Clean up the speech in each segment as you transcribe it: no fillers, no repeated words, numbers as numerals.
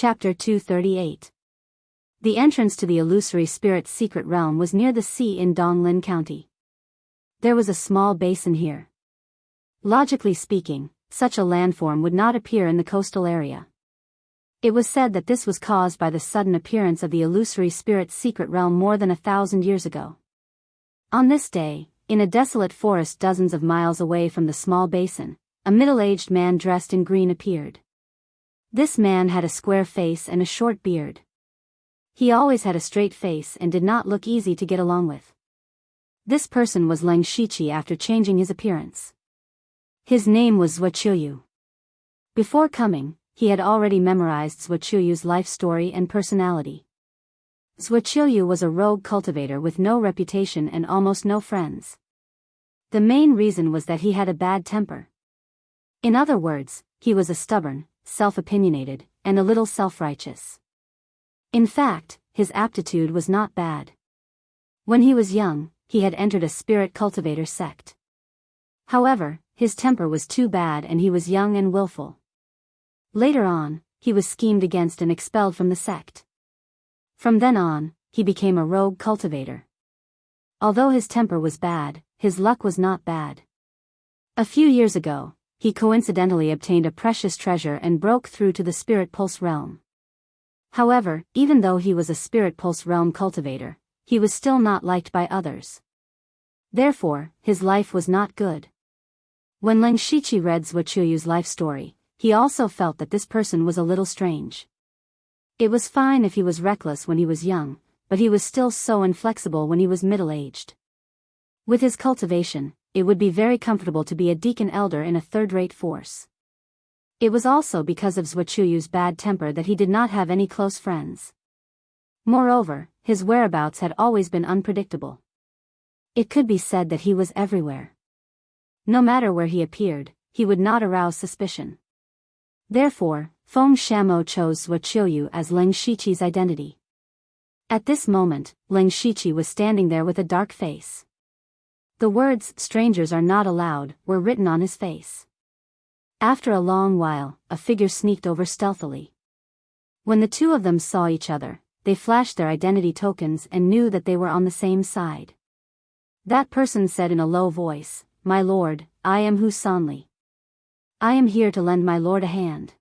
Chapter 238. The entrance to the illusory spirit's secret realm was near the sea in Donglin County. There was a small basin here. Logically speaking, such a landform would not appear in the coastal area. It was said that this was caused by the sudden appearance of the illusory spirit's secret realm more than 1,000 years ago. On this day, in a desolate forest dozens of miles away from the small basin, a middle-aged man dressed in green appeared. This man had a square face and a short beard. He always had a straight face and did not look easy to get along with. This person was Leng Shiqi after changing his appearance. His name was Zhuoqiu. Before coming, he had already memorized Zhuoqiu's life story and personality. Zhuoqiu was a rogue cultivator with no reputation and almost no friends. The main reason was that he had a bad temper. In other words, he was a stubborn, self-opinionated, and a little self-righteous. In fact, his aptitude was not bad. When he was young, he had entered a spirit cultivator sect. However, his temper was too bad and he was young and willful. Later on, he was schemed against and expelled from the sect. From then on, he became a rogue cultivator. Although his temper was bad, his luck was not bad. A few years ago, he coincidentally obtained a precious treasure and broke through to the Spirit Pulse realm. However, even though he was a Spirit Pulse realm cultivator, he was still not liked by others. Therefore, his life was not good. When Leng Shiqi read Zhuoqiu's life story, he also felt that this person was a little strange. It was fine if he was reckless when he was young, but he was still so inflexible when he was middle-aged. With his cultivation, it would be very comfortable to be a deacon elder in a third-rate force. It was also because of Zhuoqiu's bad temper that he did not have any close friends. Moreover, his whereabouts had always been unpredictable. It could be said that he was everywhere. No matter where he appeared, he would not arouse suspicion. Therefore, Feng Shamo chose Zhuoqiu as Leng Shiqi's identity. At this moment, Leng Shiqi was standing there with a dark face. The words, "Strangers are not allowed," were written on his face. After a long while, a figure sneaked over stealthily. When the two of them saw each other, they flashed their identity tokens and knew that they were on the same side. That person said in a low voice, "My lord, I am Hu Sanli. I am here to lend my lord a hand."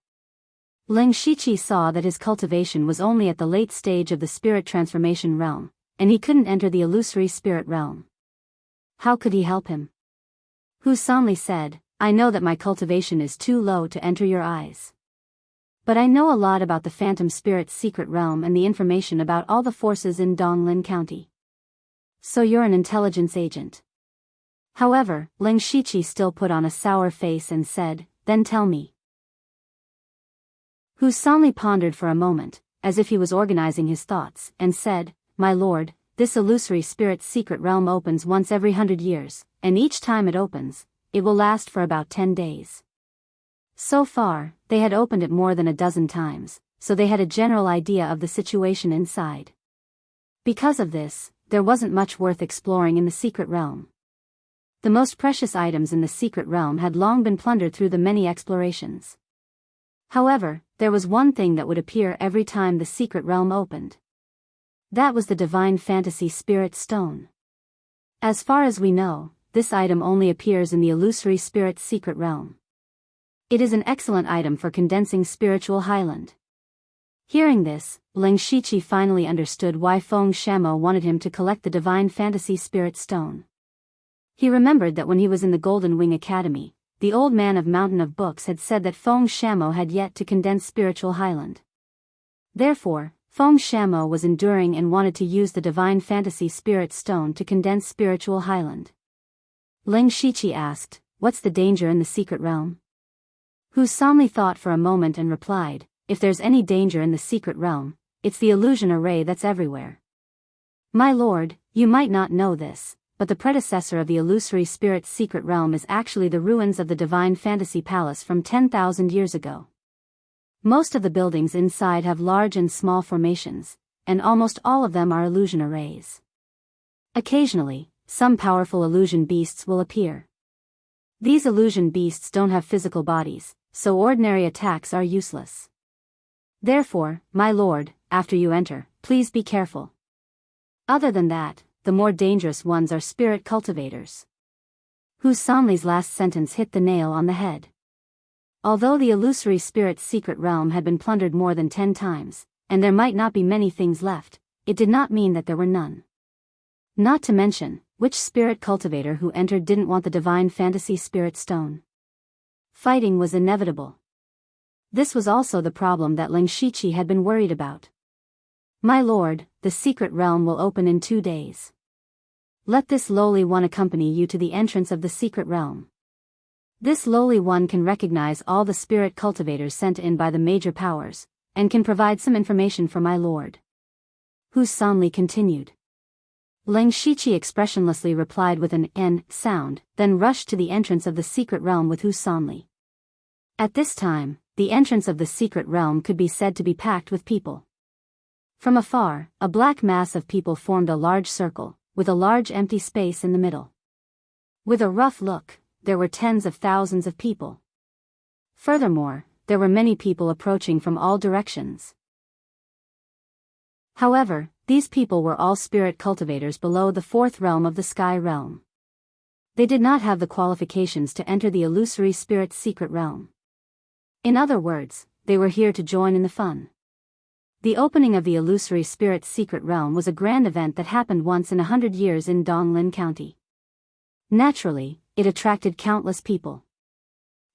Leng Shiqi saw that his cultivation was only at the late stage of the spirit transformation realm, and he couldn't enter the illusory spirit realm. How could he help him? Hu Sanli said, "I know that my cultivation is too low to enter your eyes. But I know a lot about the phantom spirit's secret realm and the information about all the forces in Donglin County. So you're an intelligence agent." However, Leng Shiqi still put on a sour face and said, "Then tell me." Hu Sanli pondered for a moment, as if he was organizing his thoughts, and said, "My lord, this illusory spirit's secret realm opens once every 100 years, and each time it opens, it will last for about 10 days. So far, they had opened it more than a dozen times, so they had a general idea of the situation inside. Because of this, there wasn't much worth exploring in the secret realm. The most precious items in the secret realm had long been plundered through the many explorations. However, there was one thing that would appear every time the secret realm opened. That was the divine fantasy spirit stone. As far as we know, this item only appears in the illusory spirit's secret realm. It is an excellent item for condensing spiritual highland. Hearing this, Leng Shiqi finally understood why Feng Shamo wanted him to collect the divine fantasy spirit stone. He remembered that when he was in the Golden Wing Academy, the old man of Mountain of Books had said that Feng Shamo had yet to condense spiritual highland. Therefore, Feng Shamo was enduring and wanted to use the divine fantasy spirit stone to condense spiritual highland. Leng Shiqi asked, "What's the danger in the secret realm?" Hu Sanli thought for a moment and replied, "If there's any danger in the secret realm, it's the illusion array that's everywhere. My lord, you might not know this, but the predecessor of the illusory spirit's secret realm is actually the ruins of the divine fantasy palace from 10,000 years ago. Most of the buildings inside have large and small formations, and almost all of them are illusion arrays. Occasionally, some powerful illusion beasts will appear. These illusion beasts don't have physical bodies, so ordinary attacks are useless. Therefore, my lord, after you enter, please be careful. Other than that, the more dangerous ones are spirit cultivators. Husanli's last sentence hit the nail on the head. Although the illusory spirit's secret realm had been plundered more than 10 times, and there might not be many things left, it did not mean that there were none. Not to mention, which spirit cultivator who entered didn't want the divine fantasy spirit stone? Fighting was inevitable. This was also the problem that Ling Shiqi had been worried about. My lord, the secret realm will open in 2 days. Let this lowly one accompany you to the entrance of the secret realm. This lowly one can recognize all the spirit cultivators sent in by the major powers, and can provide some information for my lord. Husanli continued. Ling Shiqi expressionlessly replied with an N sound, then rushed to the entrance of the secret realm with Husanli. At this time, the entrance of the secret realm could be said to be packed with people. From afar, a black mass of people formed a large circle, with a large empty space in the middle. With a rough look, there were tens of thousands of people. Furthermore, there were many people approaching from all directions. However, these people were all spirit cultivators below the 4th realm of the sky realm. They did not have the qualifications to enter the illusory spirit's secret realm. In other words, they were here to join in the fun. The opening of the illusory spirit's secret realm was a grand event that happened once in 100 years in Donglin County. Naturally, it attracted countless people.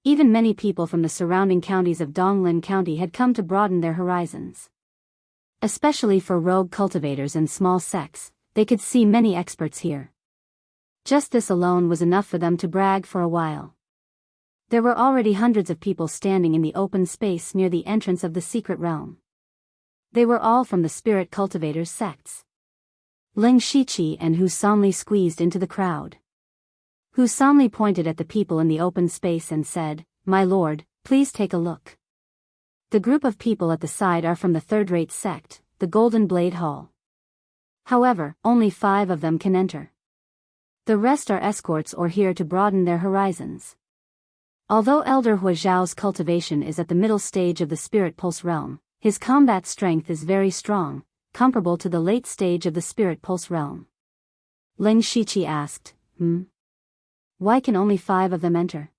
Even many people from the surrounding counties of Donglin County had come to broaden their horizons. Especially for rogue cultivators and small sects, they could see many experts here. Just this alone was enough for them to brag for a while. There were already hundreds of people standing in the open space near the entrance of the secret realm. They were all from the spirit cultivators' sects. Ling Shiqi and Husanli squeezed into the crowd. Husanli pointed at the people in the open space and said, "My lord, please take a look. The group of people at the side are from the third-rate sect, the Golden Blade Hall. However, only 5 of them can enter. The rest are escorts or here to broaden their horizons. Although Elder Huazhao's cultivation is at the middle stage of the Spirit Pulse realm, his combat strength is very strong, comparable to the late stage of the Spirit Pulse realm." Ling Shiqi asked, Why can only 5 of them enter?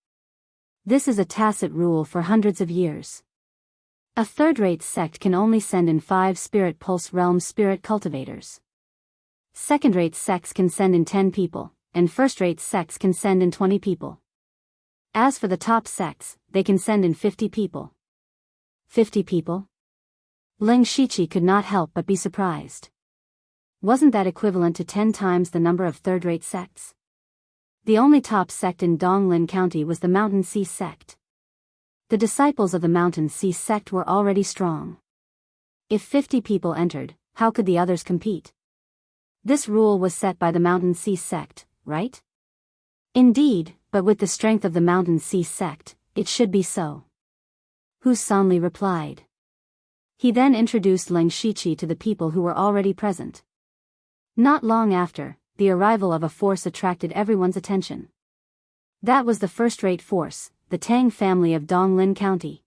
This is a tacit rule for hundreds of years. A third-rate sect can only send in 5 Spirit Pulse realm spirit cultivators. Second-rate sects can send in 10 people, and first-rate sects can send in 20 people. As for the top sects, they can send in 50 people. 50 people? Ling Shiqi could not help but be surprised. Wasn't that equivalent to 10 times the number of third-rate sects? The only top sect in Donglin County was the Mountain Sea sect. The disciples of the Mountain Sea sect were already strong. If 50 people entered, how could the others compete? This rule was set by the Mountain Sea sect, right? Indeed, but with the strength of the Mountain Sea sect, it should be so. Husanli replied. He then introduced Ling Shiqi to the people who were already present. Not long after, the arrival of a force attracted everyone's attention. That was the first-rate force, the Tang family of Donglin County.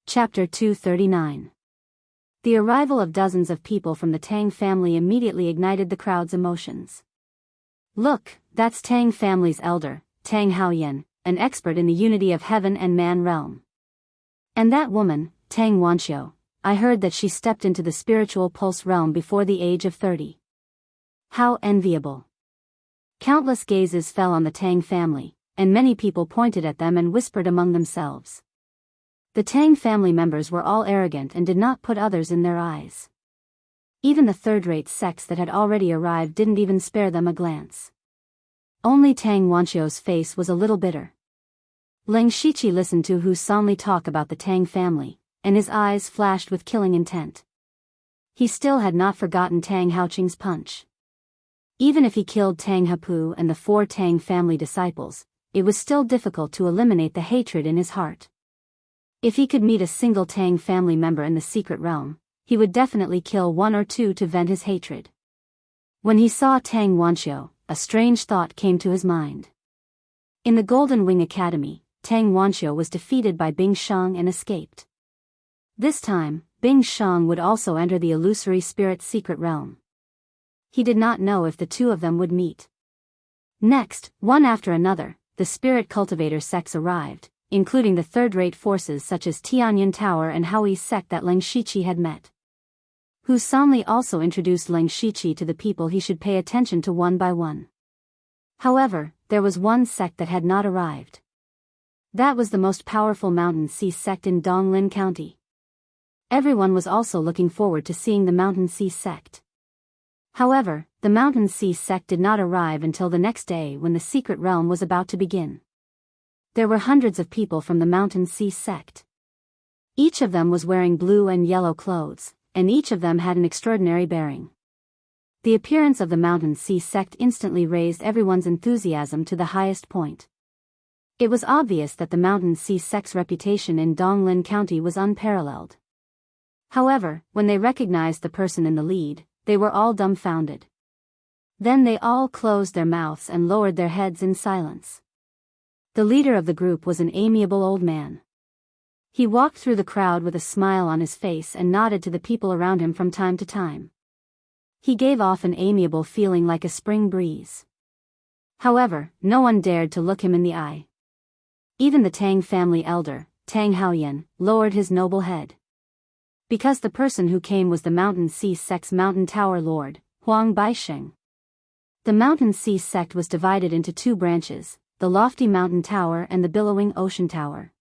Chapter 239. The arrival of dozens of people from the Tang family immediately ignited the crowd's emotions. Look, that's Tang family's elder, Tang Haoyan, an expert in the unity of heaven and man realm. And that woman, Tang Wanqiu, I heard that she stepped into the spiritual pulse realm before the age of 30. How enviable. Countless gazes fell on the Tang family, and many people pointed at them and whispered among themselves. The Tang family members were all arrogant and did not put others in their eyes. Even the third-rate sects that had already arrived didn't even spare them a glance. Only Tang Wanqiu's face was a little bitter. Ling Shiqi listened to Husanli talk about the Tang family, and his eyes flashed with killing intent. He still had not forgotten Tang Haoqing's punch. Even if he killed Tang Hapu and the 4 Tang family disciples, it was still difficult to eliminate the hatred in his heart. If he could meet a single Tang family member in the secret realm, he would definitely kill 1 or 2 to vent his hatred. When he saw Tang Wanqiu, a strange thought came to his mind. In the Golden Wing Academy, Tang Wanxiu was defeated by Bing Sheng and escaped. This time, Bing Sheng would also enter the illusory spirit's secret realm. He did not know if the two of them would meet. Next, one after another, the spirit cultivator sects arrived, including the third-rate forces such as Tianyan Tower and Haoi's sect that Leng Shiqi had met. Hu Sanli also introduced Leng Shiqi to the people he should pay attention to one by one. However, there was one sect that had not arrived. That was the most powerful Mountain Sea sect in Donglin County. Everyone was also looking forward to seeing the Mountain Sea sect. However, the Mountain Sea sect did not arrive until the next day when the secret realm was about to begin. There were hundreds of people from the Mountain Sea sect. Each of them was wearing blue and yellow clothes, and each of them had an extraordinary bearing. The appearance of the Mountain Sea sect instantly raised everyone's enthusiasm to the highest point. It was obvious that the Mountain Sea sect's reputation in Donglin County was unparalleled. However, when they recognized the person in the lead, they were all dumbfounded. Then they all closed their mouths and lowered their heads in silence. The leader of the group was an amiable old man. He walked through the crowd with a smile on his face and nodded to the people around him from time to time. He gave off an amiable feeling like a spring breeze. However, no one dared to look him in the eye. Even the Tang family elder, Tang Haoyan, lowered his noble head. Because the person who came was the Mountain Sea sect's Mountain Tower Lord, Huang Baisheng. The Mountain Sea sect was divided into two branches, the Lofty Mountain Tower and the Billowing Ocean Tower.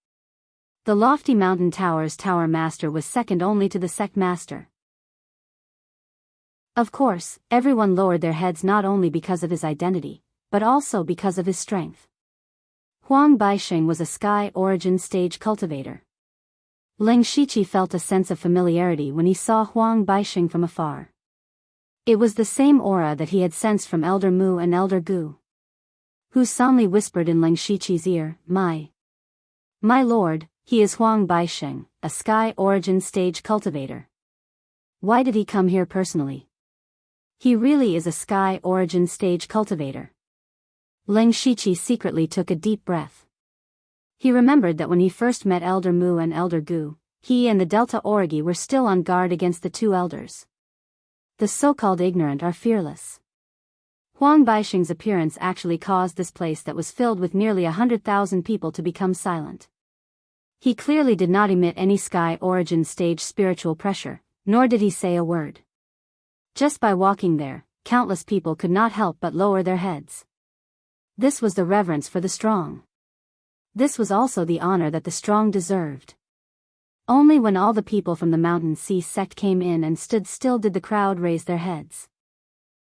The Lofty Mountain Tower's Tower Master was second only to the sect master. Of course, everyone lowered their heads not only because of his identity, but also because of his strength. Huang Baisheng was a Sky Origin stage cultivator. Leng Shiqi felt a sense of familiarity when he saw Huang Baisheng from afar. It was the same aura that he had sensed from Elder Mu and Elder Gu. Hu Sanli whispered in Leng Shiqi's ear, My lord, he is Huang Baisheng, a Sky Origin stage cultivator. Why did he come here personally? He really is a Sky Origin stage cultivator. Leng Shiqi secretly took a deep breath. He remembered that when he first met Elder Mu and Elder Gu, he and the Delta Origi were still on guard against the two elders. The so-called ignorant are fearless. Huang Baisheng's appearance actually caused this place that was filled with nearly 100,000 people to become silent. He clearly did not emit any Sky Origin stage spiritual pressure, nor did he say a word. Just by walking there, countless people could not help but lower their heads. This was the reverence for the strong. This was also the honor that the strong deserved. Only when all the people from the Mountain Sea sect came in and stood still did the crowd raise their heads.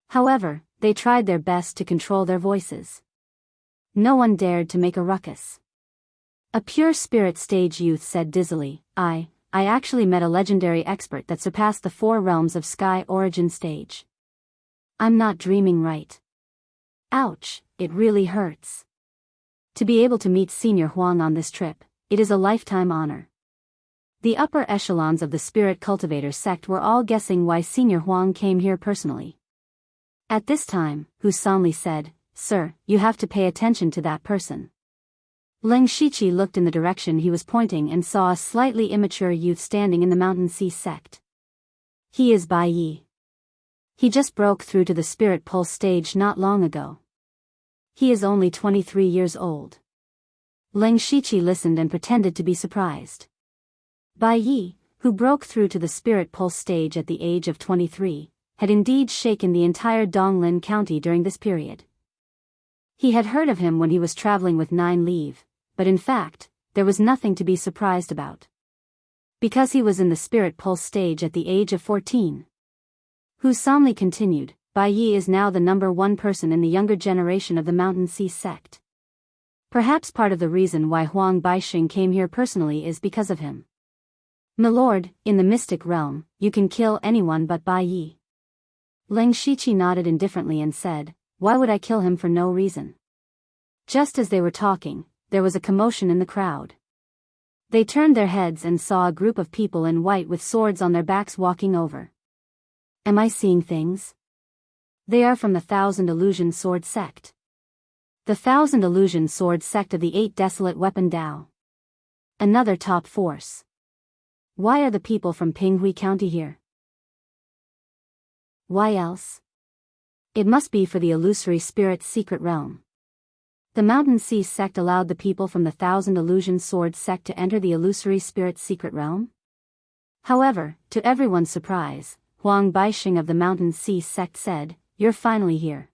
However, they tried their best to control their voices. No one dared to make a ruckus. A pure spirit stage youth said dizzily, I actually met a legendary expert that surpassed the 4 realms of Sky Origin stage. I'm not dreaming, right? Ouch, it really hurts. To be able to meet Senior Huang on this trip, it is a lifetime honor. The upper echelons of the Spirit Cultivator sect were all guessing why Senior Huang came here personally. At this time, Hu Sanli said, Sir, you have to pay attention to that person. Leng Shiqi looked in the direction he was pointing and saw a slightly immature youth standing in the Mountain Sea sect. He is Bai Yi. He just broke through to the Spirit Pulse stage not long ago. He is only 23 years old. Leng Shiqi listened and pretended to be surprised. Bai Yi, who broke through to the Spirit Pulse stage at the age of 23, had indeed shaken the entire Donglin County during this period. He had heard of him when he was traveling with 9 Leave, but in fact, there was nothing to be surprised about. Because he was in the Spirit Pulse stage at the age of 14. Hu Sanli continued, Bai Yi is now the #1 person in the younger generation of the Mountain Sea sect. Perhaps part of the reason why Huang Baisheng came here personally is because of him. Milord, in the mystic realm, you can kill anyone but Bai Yi. Leng Shiqi nodded indifferently and said, Why would I kill him for no reason? Just as they were talking, there was a commotion in the crowd. They turned their heads and saw a group of people in white with swords on their backs walking over. Am I seeing things? They are from the 1000 Illusion Sword sect. The Thousand Illusion Sword Sect of the Eight Desolate Weapon Dao. Another top force. Why are the people from Pinghui County here? Why else? It must be for the illusory spirit's secret realm. The Mountain Sea Sect allowed the people from the Thousand Illusion Sword Sect to enter the illusory spirit's secret realm? However, to everyone's surprise, Huang Baixing of the Mountain Sea Sect said, "You're finally here."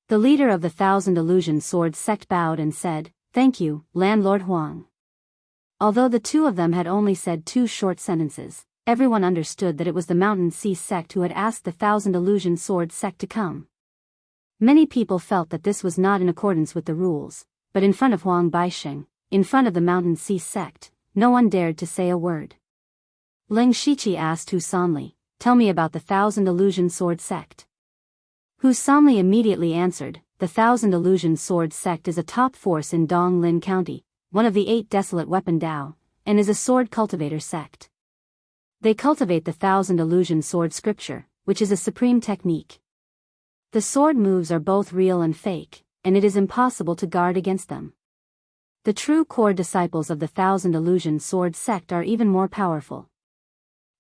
The leader of the Thousand Illusion Sword Sect bowed and said, "Thank you, Landlord Huang." Although the two of them had only said 2 short sentences, everyone understood that it was the Mountain Sea Sect who had asked the Thousand Illusion Sword Sect to come. Many people felt that this was not in accordance with the rules, but in front of Huang Baixing, in front of the Mountain Sea Sect, no one dared to say a word. Ling Shiqi asked Hu Sanli, "Tell me about the Thousand Illusion Sword Sect." Hu Sanli immediately answered, "The Thousand Illusion Sword Sect is a top force in Donglin County, one of the 8 Desolate Weapon Dao, and is a sword cultivator sect. They cultivate the Thousand Illusion Sword Scripture, which is a supreme technique. The sword moves are both real and fake, and it is impossible to guard against them. The true core disciples of the Thousand Illusion Sword Sect are even more powerful.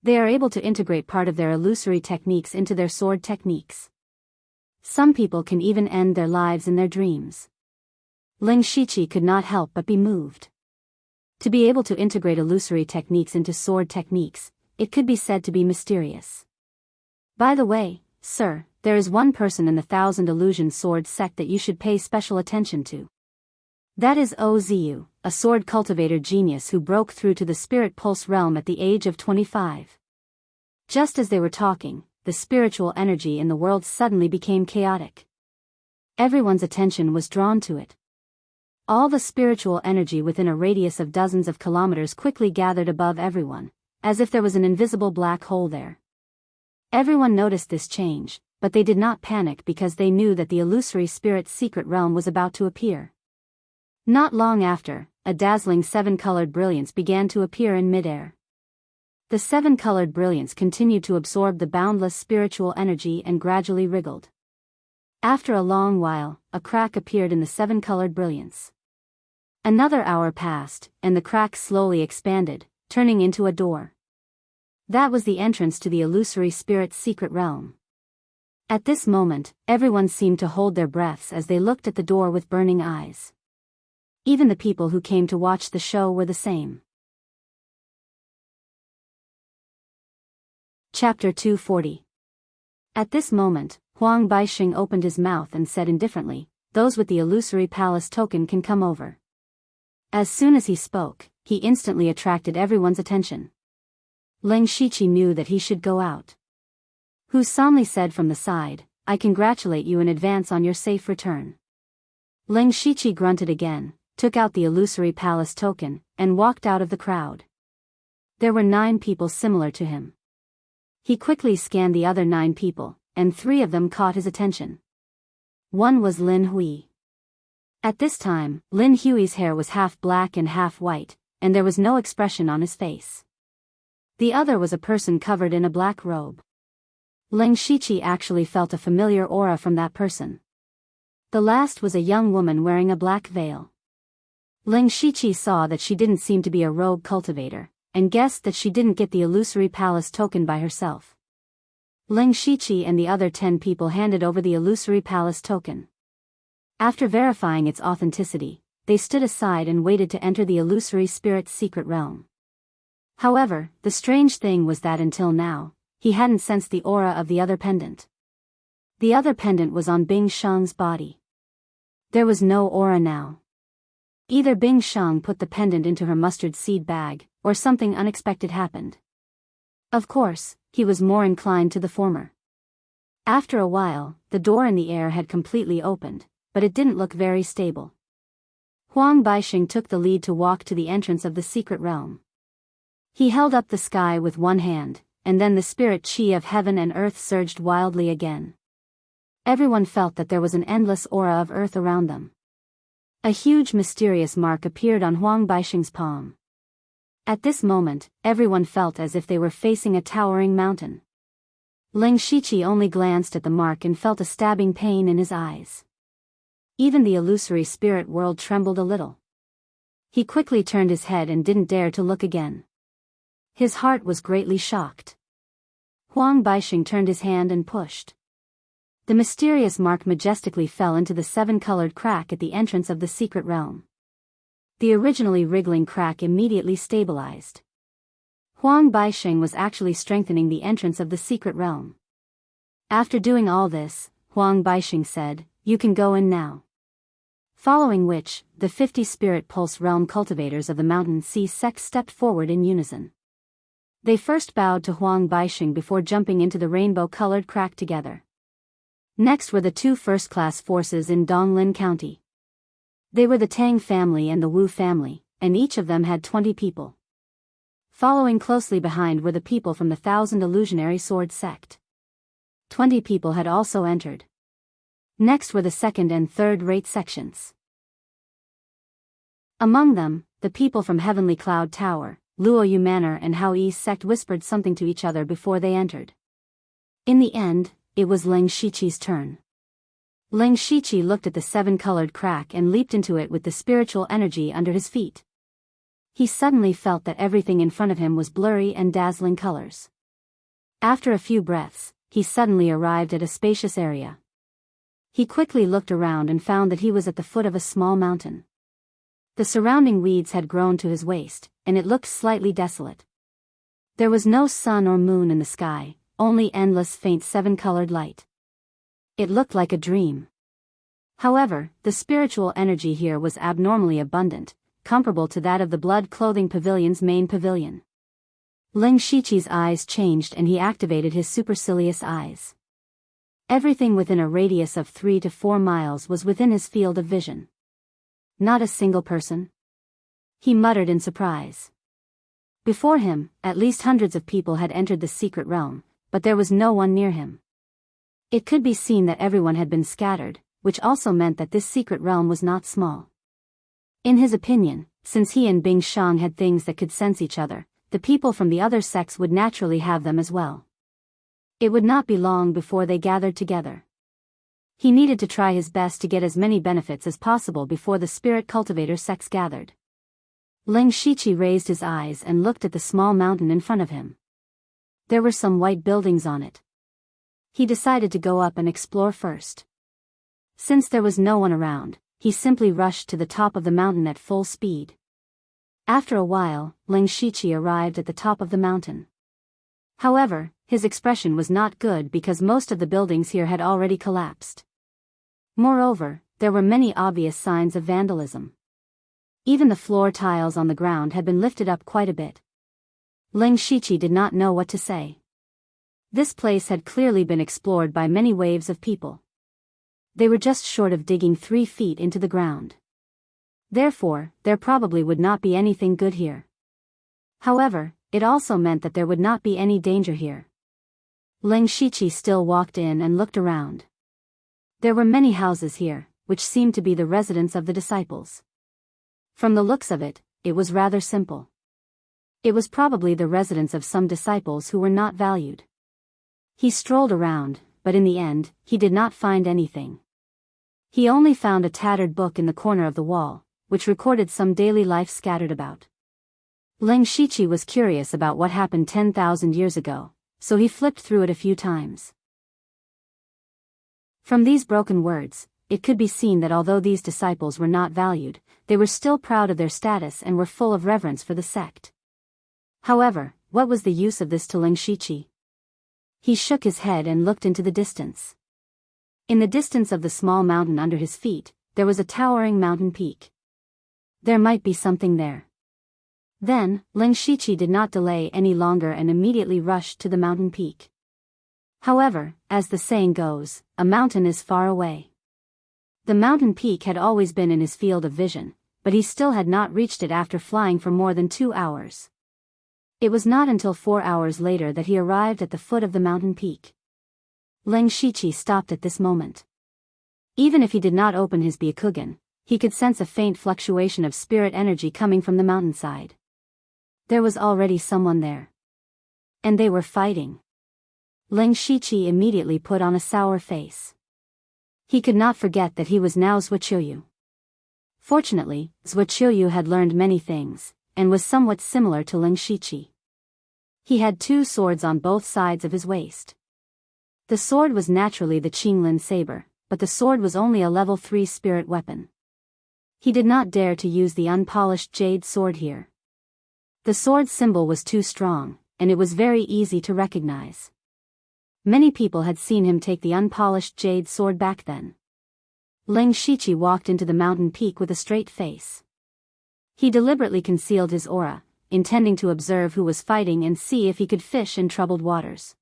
They are able to integrate part of their illusory techniques into their sword techniques. Some people can even end their lives in their dreams." Ling Shiqi could not help but be moved. To be able to integrate illusory techniques into sword techniques, it could be said to be mysterious. "By the way, sir, there is one person in the Thousand Illusion Sword Sect that you should pay special attention to. That is Ozu, a sword cultivator genius who broke through to the Spirit Pulse realm at the age of 25. Just as they were talking, the spiritual energy in the world suddenly became chaotic. Everyone's attention was drawn to it. All the spiritual energy within a radius of dozens of kilometers quickly gathered above everyone, as if there was an invisible black hole there. Everyone noticed this change, but they did not panic because they knew that the illusory spirit's secret realm was about to appear. Not long after, a dazzling 7-colored brilliance began to appear in midair. The 7-colored brilliance continued to absorb the boundless spiritual energy and gradually wriggled. After a long while, a crack appeared in the 7-colored brilliance. Another hour passed, and the crack slowly expanded, turning into a door. That was the entrance to the illusory spirit's secret realm. At this moment, everyone seemed to hold their breaths as they looked at the door with burning eyes. Even the people who came to watch the show were the same. Chapter 240. At this moment, Huang Baixing opened his mouth and said indifferently, "Those with the illusory palace token can come over." As soon as he spoke, he instantly attracted everyone's attention. Ling Shiqi knew that he should go out. Hu Sanli said from the side, "I congratulate you in advance on your safe return." Ling Shiqi grunted again, took out the illusory palace token, and walked out of the crowd. There were 9 people similar to him. He quickly scanned the other 9 people, and 3 of them caught his attention. One was Lin Hui. At this time, Lin Hui's hair was half black and half white, and there was no expression on his face. The other was a person covered in a black robe. Ling Shiqi actually felt a familiar aura from that person. The last was a young woman wearing a black veil. Ling Shiqi saw that she didn't seem to be a rogue cultivator, and guessed that she didn't get the illusory palace token by herself. Ling Shiqi and the other 10 people handed over the illusory palace token. After verifying its authenticity, they stood aside and waited to enter the illusory spirit's secret realm. However, the strange thing was that until now, he hadn't sensed the aura of the other pendant. The other pendant was on Bing Sheng's body. There was no aura now. Either Bing Sheng put the pendant into her mustard seed bag, or something unexpected happened. Of course, he was more inclined to the former. After a while, the door in the air had completely opened, but it didn't look very stable. Huang Baixing took the lead to walk to the entrance of the secret realm. He held up the sky with one hand, and then the spirit chi of heaven and earth surged wildly again. Everyone felt that there was an endless aura of earth around them. A huge mysterious mark appeared on Huang Baixing's palm. At this moment, everyone felt as if they were facing a towering mountain. Ling Shiqi only glanced at the mark and felt a stabbing pain in his eyes. Even the illusory spirit world trembled a little. He quickly turned his head and didn't dare to look again. His heart was greatly shocked. Huang Baixing turned his hand and pushed. The mysterious mark majestically fell into the 7-colored crack at the entrance of the secret realm. The originally wriggling crack immediately stabilized. Huang Baixing was actually strengthening the entrance of the secret realm. After doing all this, Huang Baixing said, "You can go in now." Following which, the 50 spirit pulse realm cultivators of the Mountain Sea sect stepped forward in unison. They first bowed to Huang Baixing before jumping into the rainbow-colored crack together. Next were the 2 first-class forces in Donglin County. They were the Tang family and the Wu family, and each of them had 20 people. Following closely behind were the people from the 1,000 Illusionary Sword sect. 20 people had also entered. Next were the second and third-rate sections. Among them, the people from Heavenly Cloud Tower, Luoyu Manor and Hao Yi's sect whispered something to each other before they entered. In the end, it was Ling Shiqi's turn. Ling Shiqi looked at the 7-colored crack and leaped into it with the spiritual energy under his feet. He suddenly felt that everything in front of him was blurry and dazzling colors. After a few breaths, he suddenly arrived at a spacious area. He quickly looked around and found that he was at the foot of a small mountain. The surrounding weeds had grown to his waist, and it looked slightly desolate. There was no sun or moon in the sky, only endless faint 7-colored light. It looked like a dream. However, the spiritual energy here was abnormally abundant, comparable to that of the Blood Clothing Pavilion's main pavilion. Ling Shiqi's eyes changed and he activated his supercilious eyes. Everything within a radius of 3 to 4 miles was within his field of vision. Not a single person? He muttered in surprise. Before him, at least hundreds of people had entered the secret realm, but there was no one near him. It could be seen that everyone had been scattered, which also meant that this secret realm was not small. In his opinion, since he and Bing Shang had things that could sense each other, the people from the other sects would naturally have them as well. It would not be long before they gathered together. He needed to try his best to get as many benefits as possible before the spirit cultivator sects gathered. Ling Shiqi raised his eyes and looked at the small mountain in front of him. There were some white buildings on it. He decided to go up and explore first. Since there was no one around, he simply rushed to the top of the mountain at full speed. After a while, Ling Shiqi arrived at the top of the mountain. However, his expression was not good because most of the buildings here had already collapsed. Moreover, there were many obvious signs of vandalism. Even the floor tiles on the ground had been lifted up quite a bit. Ling Shiqi did not know what to say. This place had clearly been explored by many waves of people. They were just short of digging 3 feet into the ground. Therefore, there probably would not be anything good here. However, it also meant that there would not be any danger here. Ling Shiqi still walked in and looked around. There were many houses here, which seemed to be the residence of the disciples. From the looks of it, it was rather simple. It was probably the residence of some disciples who were not valued. He strolled around, but in the end, he did not find anything. He only found a tattered book in the corner of the wall, which recorded some daily life scattered about. Ling Shiqi was curious about what happened 10,000 years ago, so he flipped through it a few times. From these broken words, it could be seen that although these disciples were not valued, they were still proud of their status and were full of reverence for the sect. However, what was the use of this to Ling Shiqi? He shook his head and looked into the distance. In the distance of the small mountain under his feet, there was a towering mountain peak. There might be something there. Then, Ling Shiqi did not delay any longer and immediately rushed to the mountain peak. However, as the saying goes, a mountain is far away. The mountain peak had always been in his field of vision, but he still had not reached it after flying for more than 2 hours. It was not until 4 hours later that he arrived at the foot of the mountain peak. Ling Shiqi stopped at this moment. Even if he did not open his Byakugan, he could sense a faint fluctuation of spirit energy coming from the mountainside. There was already someone there. And they were fighting. Ling Shiqi immediately put on a sour face. He could not forget that he was now Zhuqiu. Fortunately, Zhuqiu had learned many things, and was somewhat similar to Ling Shiqi. He had 2 swords on both sides of his waist. The sword was naturally the Qinglin saber, but the sword was only a level 3 spirit weapon. He did not dare to use the unpolished jade sword here. The sword symbol was too strong, and it was very easy to recognize. Many people had seen him take the unpolished jade sword back then. Ling Shiqi walked into the mountain peak with a straight face. He deliberately concealed his aura, intending to observe who was fighting and see if he could fish in troubled waters.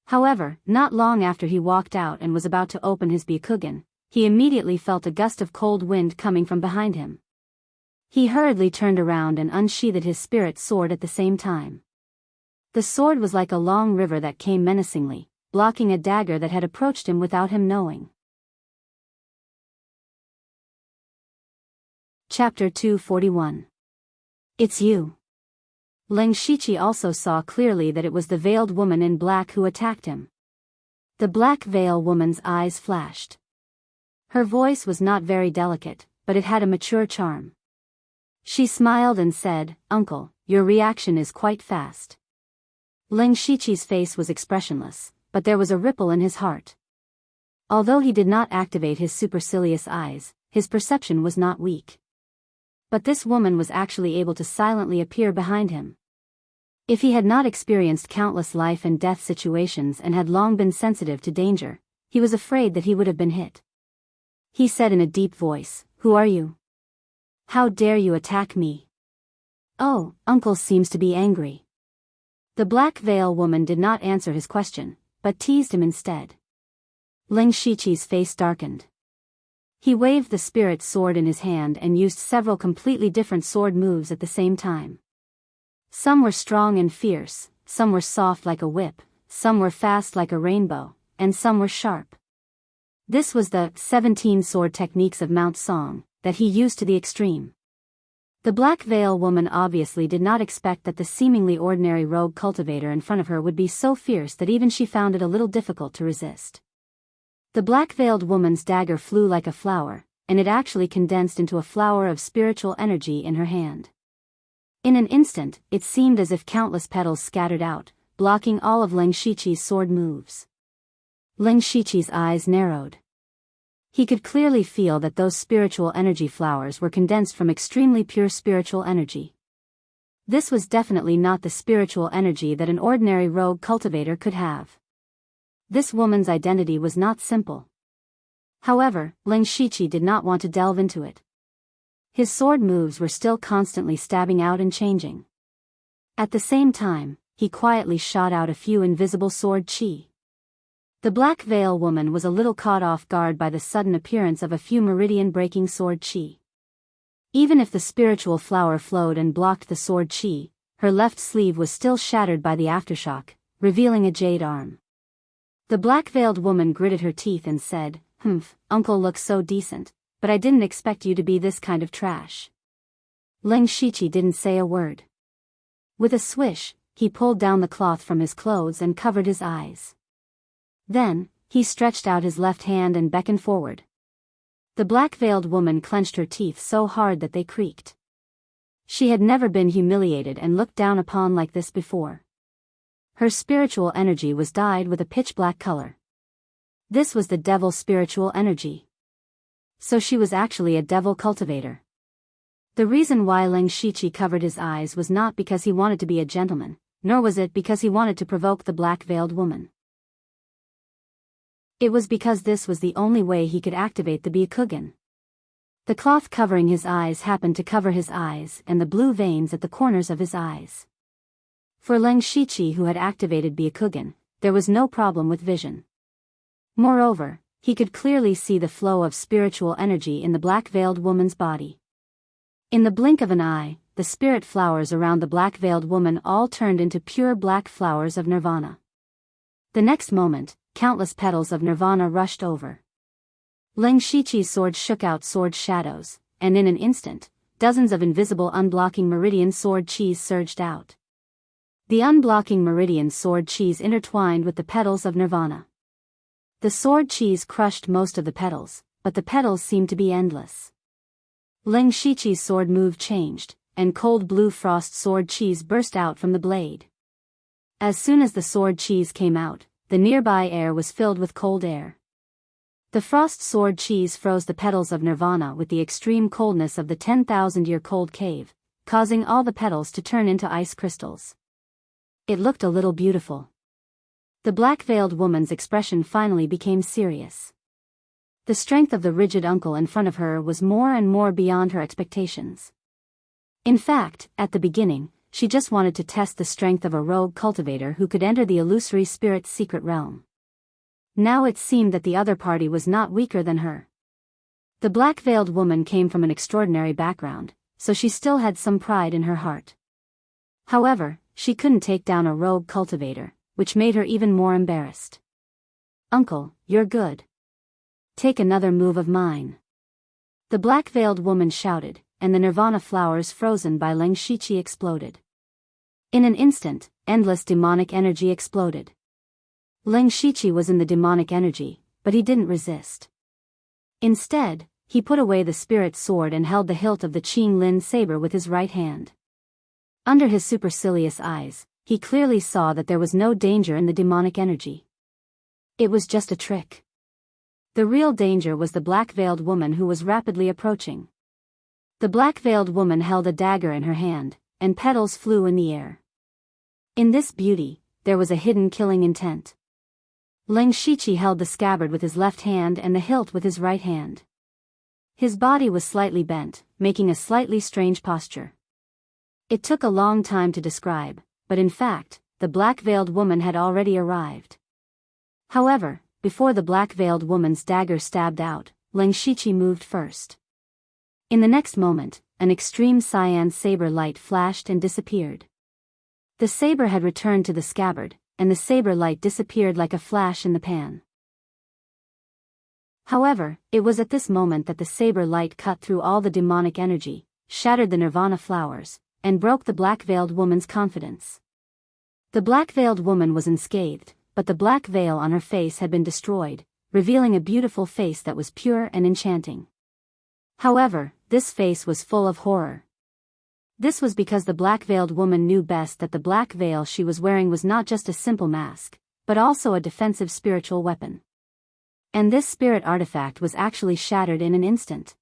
However, not long after he walked out and was about to open his Byakugan, he immediately felt a gust of cold wind coming from behind him. He hurriedly turned around and unsheathed his spirit sword at the same time. The sword was like a long river that came menacingly, blocking a dagger that had approached him without him knowing. Chapter 241. It's you. Ling Shiqi also saw clearly that it was the veiled woman in black who attacked him. The black veil woman's eyes flashed. Her voice was not very delicate, but it had a mature charm. She smiled and said, "Uncle, your reaction is quite fast." Ling Shiqi's face was expressionless, but there was a ripple in his heart. Although he did not activate his supercilious eyes, his perception was not weak. But this woman was actually able to silently appear behind him. If he had not experienced countless life and death situations and had long been sensitive to danger, he was afraid that he would have been hit. He said in a deep voice, "Who are you? How dare you attack me?" "Oh, uncle seems to be angry." The black veil woman did not answer his question, but teased him instead. Ling Shiqi's face darkened. He waved the spirit sword in his hand and used several completely different sword moves at the same time. Some were strong and fierce, some were soft like a whip, some were fast like a rainbow, and some were sharp. This was the 17 sword techniques of Mount Song that he used to the extreme. The black veil woman obviously did not expect that the seemingly ordinary rogue cultivator in front of her would be so fierce that even she found it a little difficult to resist. The black-veiled woman's dagger flew like a flower, and it actually condensed into a flower of spiritual energy in her hand. In an instant, it seemed as if countless petals scattered out, blocking all of Ling Shiqi's sword moves. Ling Shiqi's eyes narrowed. He could clearly feel that those spiritual energy flowers were condensed from extremely pure spiritual energy. This was definitely not the spiritual energy that an ordinary rogue cultivator could have. This woman's identity was not simple. However, Ling Shiqi did not want to delve into it. His sword moves were still constantly stabbing out and changing. At the same time, he quietly shot out a few invisible sword chi. The black veil woman was a little caught off guard by the sudden appearance of a few meridian-breaking sword chi. Even if the spiritual flower flowed and blocked the sword chi, her left sleeve was still shattered by the aftershock, revealing a jade arm. The black-veiled woman gritted her teeth and said, "Uncle looks so decent, but I didn't expect you to be this kind of trash." Ling Shiqi didn't say a word. With a swish, he pulled down the cloth from his clothes and covered his eyes. Then, he stretched out his left hand and beckoned forward. The black-veiled woman clenched her teeth so hard that they creaked. She had never been humiliated and looked down upon like this before. Her spiritual energy was dyed with a pitch-black color. This was the devil spiritual energy. So she was actually a devil cultivator. The reason why Ling Shiqi covered his eyes was not because he wanted to be a gentleman, nor was it because he wanted to provoke the black-veiled woman. It was because this was the only way he could activate the Byakugan. The cloth covering his eyes happened to cover his eyes and the blue veins at the corners of his eyes. For Ling Shiqi, who had activated Byakugan, there was no problem with vision. Moreover, he could clearly see the flow of spiritual energy in the black-veiled woman's body. In the blink of an eye, the spirit flowers around the black-veiled woman all turned into pure black flowers of nirvana. The next moment, countless petals of nirvana rushed over. Ling Shiqi's sword shook out sword shadows, and in an instant, dozens of invisible unblocking meridian sword chis surged out. The unblocking meridian sword chis intertwined with the petals of nirvana. The sword cheese crushed most of the petals, but the petals seemed to be endless. Ling Shiqi's sword move changed, and cold blue frost sword cheese burst out from the blade. As soon as the sword cheese came out, the nearby air was filled with cold air. The frost sword cheese froze the petals of Nirvana with the extreme coldness of the 10,000-year cold cave, causing all the petals to turn into ice crystals. It looked a little beautiful. The black-veiled woman's expression finally became serious. The strength of the rigid uncle in front of her was more and more beyond her expectations. In fact, at the beginning, she just wanted to test the strength of a rogue cultivator who could enter the illusory spirit's secret realm. Now it seemed that the other party was not weaker than her. The black-veiled woman came from an extraordinary background, so she still had some pride in her heart. However, she couldn't take down a rogue cultivator, which made her even more embarrassed. "Uncle, you're good. Take another move of mine." The black-veiled woman shouted, and the Nirvana flowers frozen by Ling Shiqi exploded. In an instant, endless demonic energy exploded. Ling Shiqi was in the demonic energy, but he didn't resist. Instead, he put away the spirit sword and held the hilt of the Qing Lin saber with his right hand. Under his supercilious eyes, he clearly saw that there was no danger in the demonic energy. It was just a trick. The real danger was the black-veiled woman who was rapidly approaching. The black-veiled woman held a dagger in her hand, and petals flew in the air. In this beauty, there was a hidden killing intent. Ling Shiqi held the scabbard with his left hand and the hilt with his right hand. His body was slightly bent, making a slightly strange posture. It took a long time to describe, but in fact, the black-veiled woman had already arrived. However, before the black-veiled woman's dagger stabbed out, Ling Shiqi moved first. In the next moment, an extreme cyan saber light flashed and disappeared. The saber had returned to the scabbard, and the saber light disappeared like a flash in the pan. However, it was at this moment that the saber light cut through all the demonic energy, shattered the Nirvana flowers, and broke the black-veiled woman's confidence. The black-veiled woman was unscathed, but the black veil on her face had been destroyed, revealing a beautiful face that was pure and enchanting. However, this face was full of horror. This was because the black-veiled woman knew best that the black veil she was wearing was not just a simple mask, but also a defensive spiritual weapon. And this spirit artifact was actually shattered in an instant.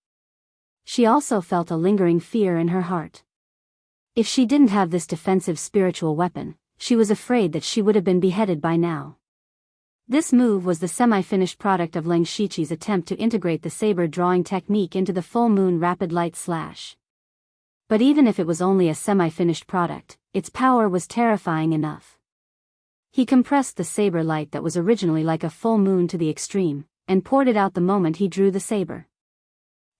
She also felt a lingering fear in her heart. If she didn't have this defensive spiritual weapon, she was afraid that she would have been beheaded by now. This move was the semi-finished product of Ling Shiqi's attempt to integrate the saber drawing technique into the full moon rapid light slash. But even if it was only a semi-finished product, its power was terrifying enough. He compressed the saber light that was originally like a full moon to the extreme, and poured it out the moment he drew the saber.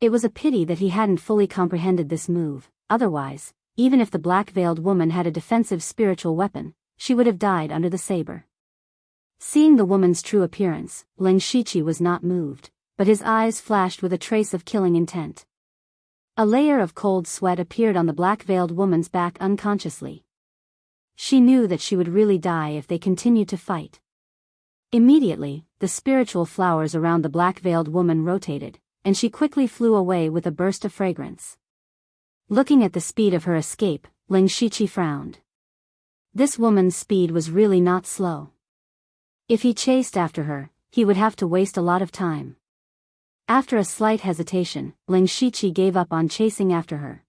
It was a pity that he hadn't fully comprehended this move, otherwise, even if the black-veiled woman had a defensive spiritual weapon, she would have died under the saber. Seeing the woman's true appearance, Ling Shiqi was not moved, but his eyes flashed with a trace of killing intent. A layer of cold sweat appeared on the black-veiled woman's back unconsciously. She knew that she would really die if they continued to fight. Immediately, the spiritual flowers around the black-veiled woman rotated, and she quickly flew away with a burst of fragrance. Looking at the speed of her escape, Ling Shiqi frowned. This woman's speed was really not slow. If he chased after her, he would have to waste a lot of time. After a slight hesitation, Ling Shiqi gave up on chasing after her.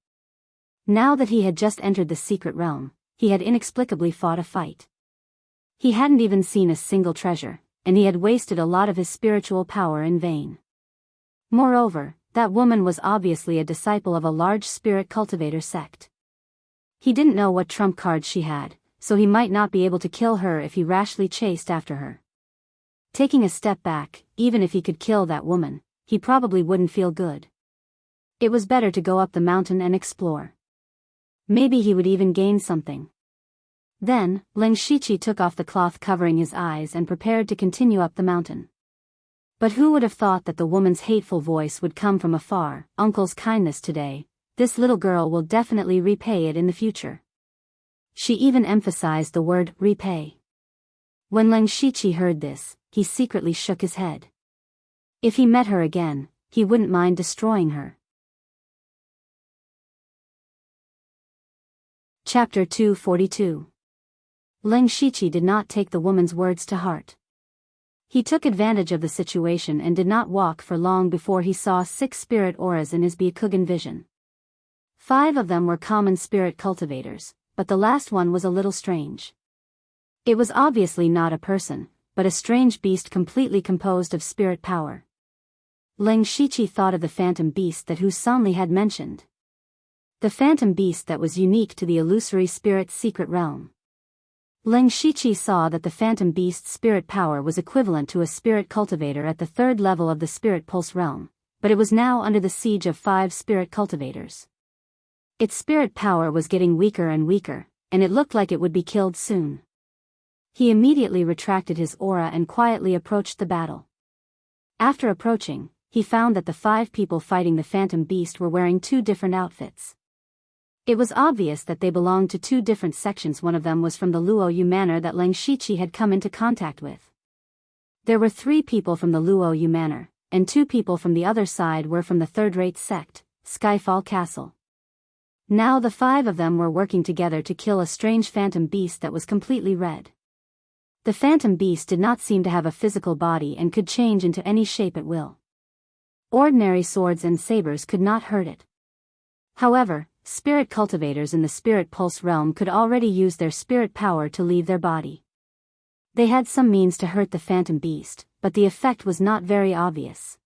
Now that he had just entered the secret realm, he had inexplicably fought a fight. He hadn't even seen a single treasure, and he had wasted a lot of his spiritual power in vain. Moreover, that woman was obviously a disciple of a large spirit cultivator sect. He didn't know what trump cards she had, so he might not be able to kill her if he rashly chased after her. Taking a step back, even if he could kill that woman, he probably wouldn't feel good. It was better to go up the mountain and explore. Maybe he would even gain something. Then, Ling Shiqi took off the cloth covering his eyes and prepared to continue up the mountain. But who would have thought that the woman's hateful voice would come from afar? Uncle's kindness today, this little girl will definitely repay it in the future. She even emphasized the word repay. When Leng Shiqi heard this, he secretly shook his head. If he met her again, he wouldn't mind destroying her. Chapter 242. Leng Shiqi did not take the woman's words to heart. He took advantage of the situation and did not walk for long before he saw 6 spirit auras in his Byakugan vision. 5 of them were common spirit cultivators, but the last one was a little strange. It was obviously not a person, but a strange beast completely composed of spirit power. Leng Shiqi thought of the phantom beast that Hu Sanli had mentioned. The phantom beast that was unique to the illusory spirit's secret realm. Leng Shiqi saw that the phantom beast's spirit power was equivalent to a spirit cultivator at the 3rd level of the spirit pulse realm, but it was now under the siege of 5 spirit cultivators. Its spirit power was getting weaker and weaker, and it looked like it would be killed soon. He immediately retracted his aura and quietly approached the battle. After approaching, he found that the 5 people fighting the phantom beast were wearing 2 different outfits. It was obvious that they belonged to 2 different sections. One of them was from the Luoyu Manor that Leng Shiqi had come into contact with. There were 3 people from the Luoyu Manor, and 2 people from the other side were from the third-rate sect, Skyfall Castle. Now the 5 of them were working together to kill a strange phantom beast that was completely red. The phantom beast did not seem to have a physical body and could change into any shape at will. Ordinary swords and sabers could not hurt it. However, spirit cultivators in the spirit pulse realm could already use their spirit power to leave their body. They had some means to hurt the phantom beast, but the effect was not very obvious.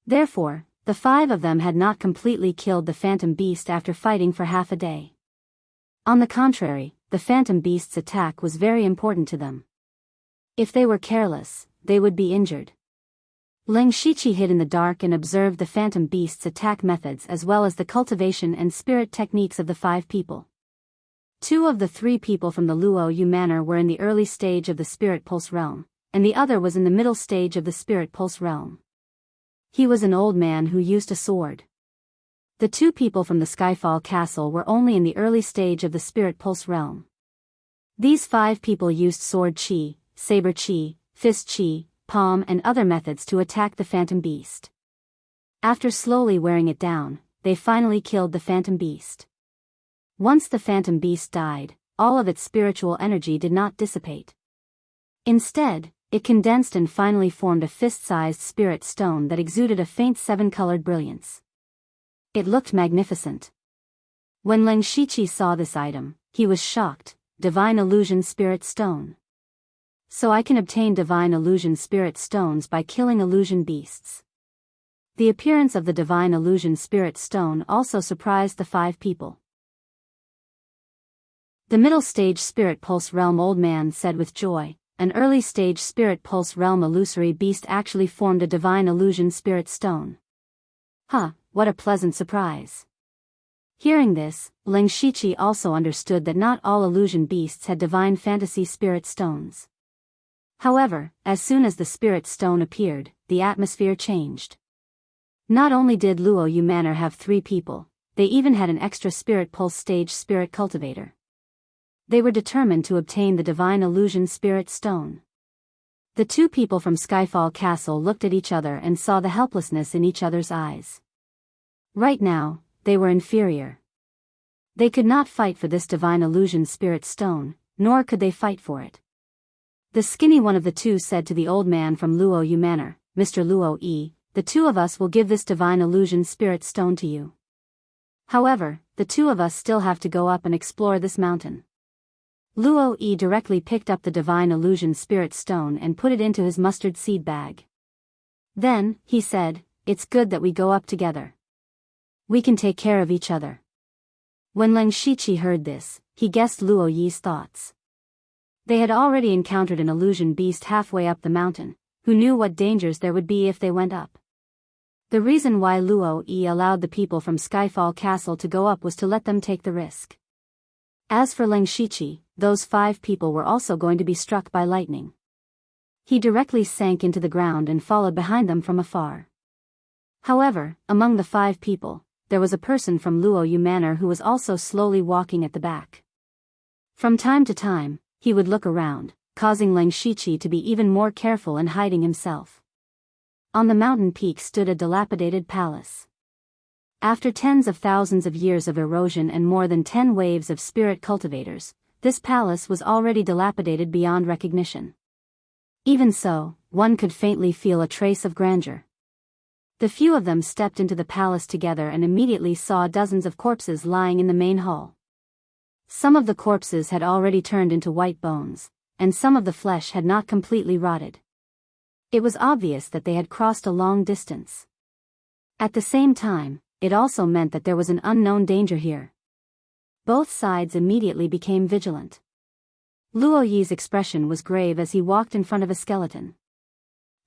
Therefore, the 5 of them had not completely killed the phantom beast after fighting for half a day. On the contrary, the phantom beast's attack was very important to them. If they were careless, they would be injured. Leng Shiqi hid in the dark and observed the phantom beast's attack methods as well as the cultivation and spirit techniques of the 5 people. 2 of the 3 people from the Luoyu Manor were in the early stage of the spirit pulse realm, and the other was in the middle stage of the spirit pulse realm. He was an old man who used a sword. The 2 people from the Skyfall Castle were only in the early stage of the spirit pulse realm. These 5 people used sword chi, saber chi, fist chi, palm and other methods to attack the phantom beast. After slowly wearing it down, they finally killed the phantom beast. Once the phantom beast died, all of its spiritual energy did not dissipate. Instead, it condensed and finally formed a fist-sized spirit stone that exuded a faint 7-colored brilliance. It looked magnificent. When Leng Shiqi saw this item, he was shocked. Divine Illusion Spirit Stone. So I can obtain Divine Illusion Spirit Stones by killing illusion beasts. The appearance of the Divine Illusion Spirit Stone also surprised the 5 people. The middle stage Spirit Pulse Realm old man said with joy, an early stage Spirit Pulse Realm illusory beast actually formed a Divine Illusion Spirit Stone. Huh, what a pleasant surprise. Hearing this, Leng Shiqi also understood that not all illusion beasts had Divine Fantasy Spirit Stones. However, as soon as the Spirit Stone appeared, the atmosphere changed. Not only did Luoyu Manor have 3 people, they even had an extra Spirit Pulse stage Spirit Cultivator. They were determined to obtain the Divine Illusion Spirit Stone. The 2 people from Skyfall Castle looked at each other and saw the helplessness in each other's eyes. Right now, they were inferior. They could not fight for this Divine Illusion Spirit Stone, nor could they fight for it. The skinny one of the 2 said to the old man from Luoyu Manor, Mr. Luo-yi, the 2 of us will give this Divine Illusion Spirit Stone to you. However, the 2 of us still have to go up and explore this mountain. Luo-yi directly picked up the Divine Illusion Spirit Stone and put it into his mustard seed bag. Then, he said, it's good that we go up together. We can take care of each other. When Leng Shiqi heard this, he guessed Luo-yi's thoughts. They had already encountered an illusion beast halfway up the mountain, who knew what dangers there would be if they went up. The reason why Luo-yi allowed the people from Skyfall Castle to go up was to let them take the risk. As for Leng Shiqi, those 5 people were also going to be struck by lightning. He directly sank into the ground and followed behind them from afar. However, among the 5 people, there was a person from Luoyu Manor who was also slowly walking at the back. From time to time, he would look around, causing Lang Shiqi to be even more careful in hiding himself. On the mountain peak stood a dilapidated palace. After tens of thousands of years of erosion and more than 10 waves of spirit cultivators, this palace was already dilapidated beyond recognition. Even so, one could faintly feel a trace of grandeur. The few of them stepped into the palace together and immediately saw dozens of corpses lying in the main hall. Some of the corpses had already turned into white bones, and some of the flesh had not completely rotted. It was obvious that they had crossed a long distance. At the same time, it also meant that there was an unknown danger here. Both sides immediately became vigilant. Luo Yi's expression was grave as he walked in front of a skeleton.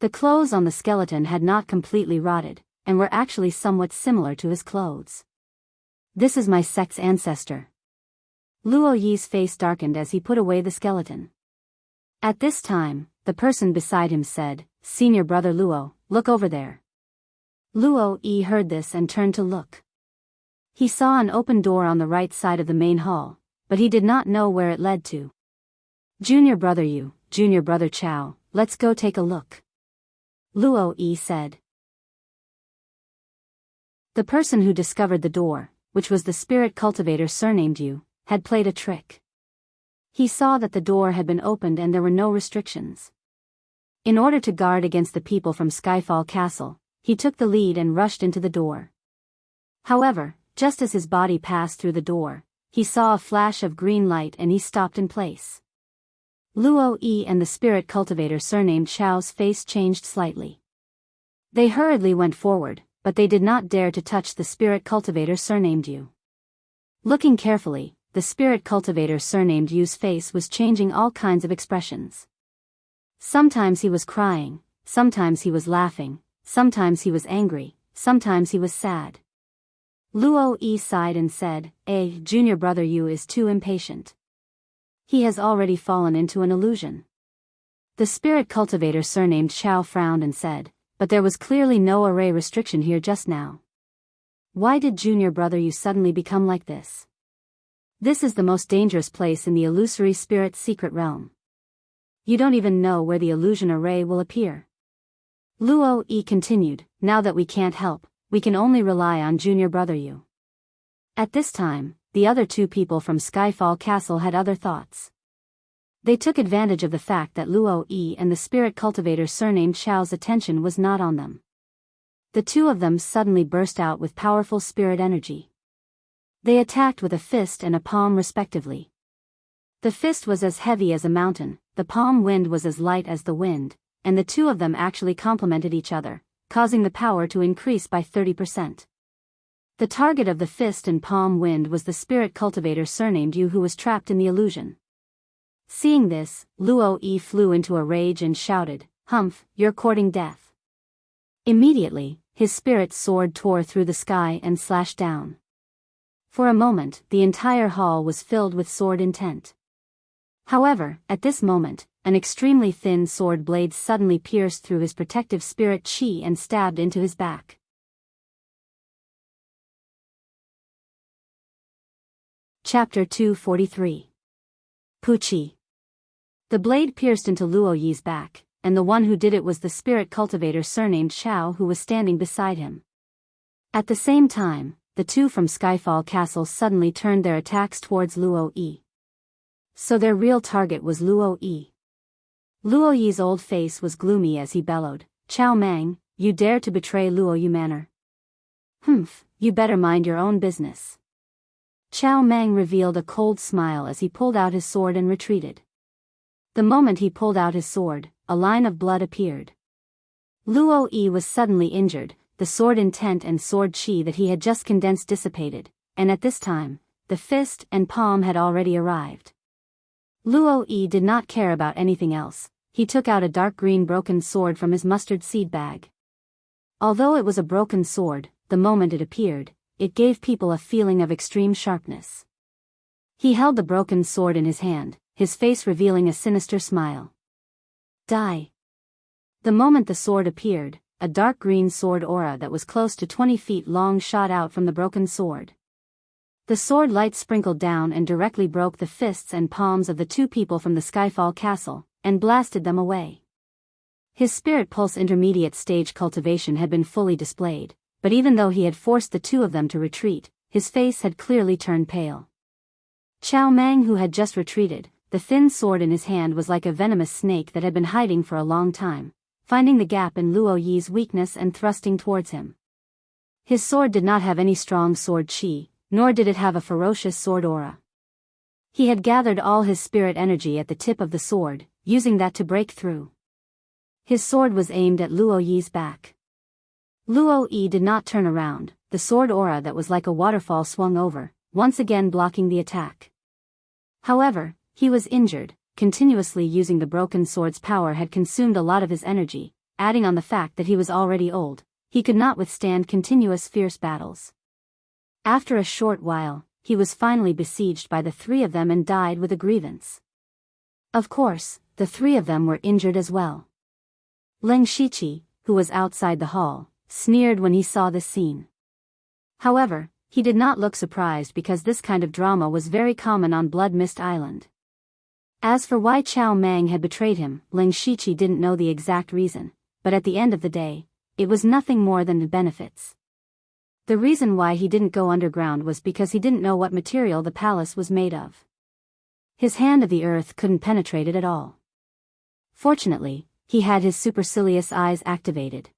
The clothes on the skeleton had not completely rotted, and were actually somewhat similar to his clothes. "This is my sect's ancestor." Luo Yi's face darkened as he put away the skeleton. At this time, the person beside him said, "Senior brother Luo, look over there." Luo Yi heard this and turned to look. He saw an open door on the right side of the main hall, but he did not know where it led to. "Junior brother Yu, junior brother Chao, let's go take a look," Luo Yi said. The person who discovered the door, which was the spirit cultivator surnamed Yu, had played a trick. He saw that the door had been opened and there were no restrictions. In order to guard against the people from Skyfall Castle, he took the lead and rushed into the door. However, just as his body passed through the door, he saw a flash of green light and he stopped in place. Luo Yi and the spirit cultivator surnamed Chao's face changed slightly. They hurriedly went forward, but they did not dare to touch the spirit cultivator surnamed Yu. Looking carefully, the spirit cultivator surnamed Yu's face was changing all kinds of expressions. Sometimes he was crying, sometimes he was laughing, sometimes he was angry, sometimes he was sad. Luo Yi sighed and said, "Junior brother Yu is too impatient. He has already fallen into an illusion." The spirit cultivator surnamed Chao frowned and said, "But there was clearly no array restriction here just now. Why did junior brother Yu suddenly become like this? This is the most dangerous place in the illusory spirit secret realm. You don't even know where the illusion array will appear." Luo Yi continued, "Now that we can't help, we can only rely on junior brother Yu." At this time, the other two people from Skyfall Castle had other thoughts. They took advantage of the fact that Luo Yi and the spirit cultivator surnamed Chao's attention was not on them. The two of them suddenly burst out with powerful spirit energy. They attacked with a fist and a palm respectively. The fist was as heavy as a mountain, the palm wind was as light as the wind, and the two of them actually complemented each other, causing the power to increase by 30%. The target of the fist and palm wind was the spirit cultivator surnamed Yu, who was trapped in the illusion. Seeing this, Luo Yi flew into a rage and shouted, "Humph, you're courting death." Immediately, his spirit sword tore through the sky and slashed down. For a moment, the entire hall was filled with sword intent. However, at this moment, an extremely thin sword blade suddenly pierced through his protective spirit chi and stabbed into his back. Chapter 243. Puchi. The blade pierced into Luo Yi's back, and the one who did it was the spirit cultivator surnamed Chao, who was standing beside him. At the same time, the two from Skyfall Castle suddenly turned their attacks towards Luo Yi. So their real target was Luo Yi. Luo Yi's old face was gloomy as he bellowed, "Chao Mang, you dare to betray Luo Yi Manor? Humph, you better mind your own business." Chao Mang revealed a cold smile as he pulled out his sword and retreated. The moment he pulled out his sword, a line of blood appeared. Luo Yi was suddenly injured, the sword intent and sword chi that he had just condensed dissipated, and at this time, the fist and palm had already arrived. Luo Yi did not care about anything else. He took out a dark green broken sword from his mustard seed bag. Although it was a broken sword, the moment it appeared, it gave people a feeling of extreme sharpness. He held the broken sword in his hand, his face revealing a sinister smile. Die. The moment the sword appeared, a dark green sword aura that was close to 20 feet long shot out from the broken sword. The sword light sprinkled down and directly broke the fists and palms of the two people from the Skyfall Castle, and blasted them away. His spirit pulse intermediate stage cultivation had been fully displayed, but even though he had forced the two of them to retreat, his face had clearly turned pale. Chow Mang, who had just retreated, the thin sword in his hand was like a venomous snake that had been hiding for a long time, finding the gap in Luo Yi's weakness and thrusting towards him. His sword did not have any strong sword chi, nor did it have a ferocious sword aura. He had gathered all his spirit energy at the tip of the sword, using that to break through. His sword was aimed at Luo Yi's back. Luo Yi did not turn around, the sword aura that was like a waterfall swung over, once again blocking the attack. However, he was injured. Continuously using the broken sword's power had consumed a lot of his energy, adding on the fact that he was already old, he could not withstand continuous fierce battles. After a short while, he was finally besieged by the three of them and died with a grievance. Of course, the three of them were injured as well. Leng Shiqi, who was outside the hall, sneered when he saw this scene. However, he did not look surprised because this kind of drama was very common on Blood Mist Island. As for why Chow Mang had betrayed him, Leng Shiqi didn't know the exact reason, but at the end of the day, it was nothing more than the benefits. The reason why he didn't go underground was because he didn't know what material the palace was made of. His hand of the earth couldn't penetrate it at all. Fortunately, he had his supercilious eyes activated.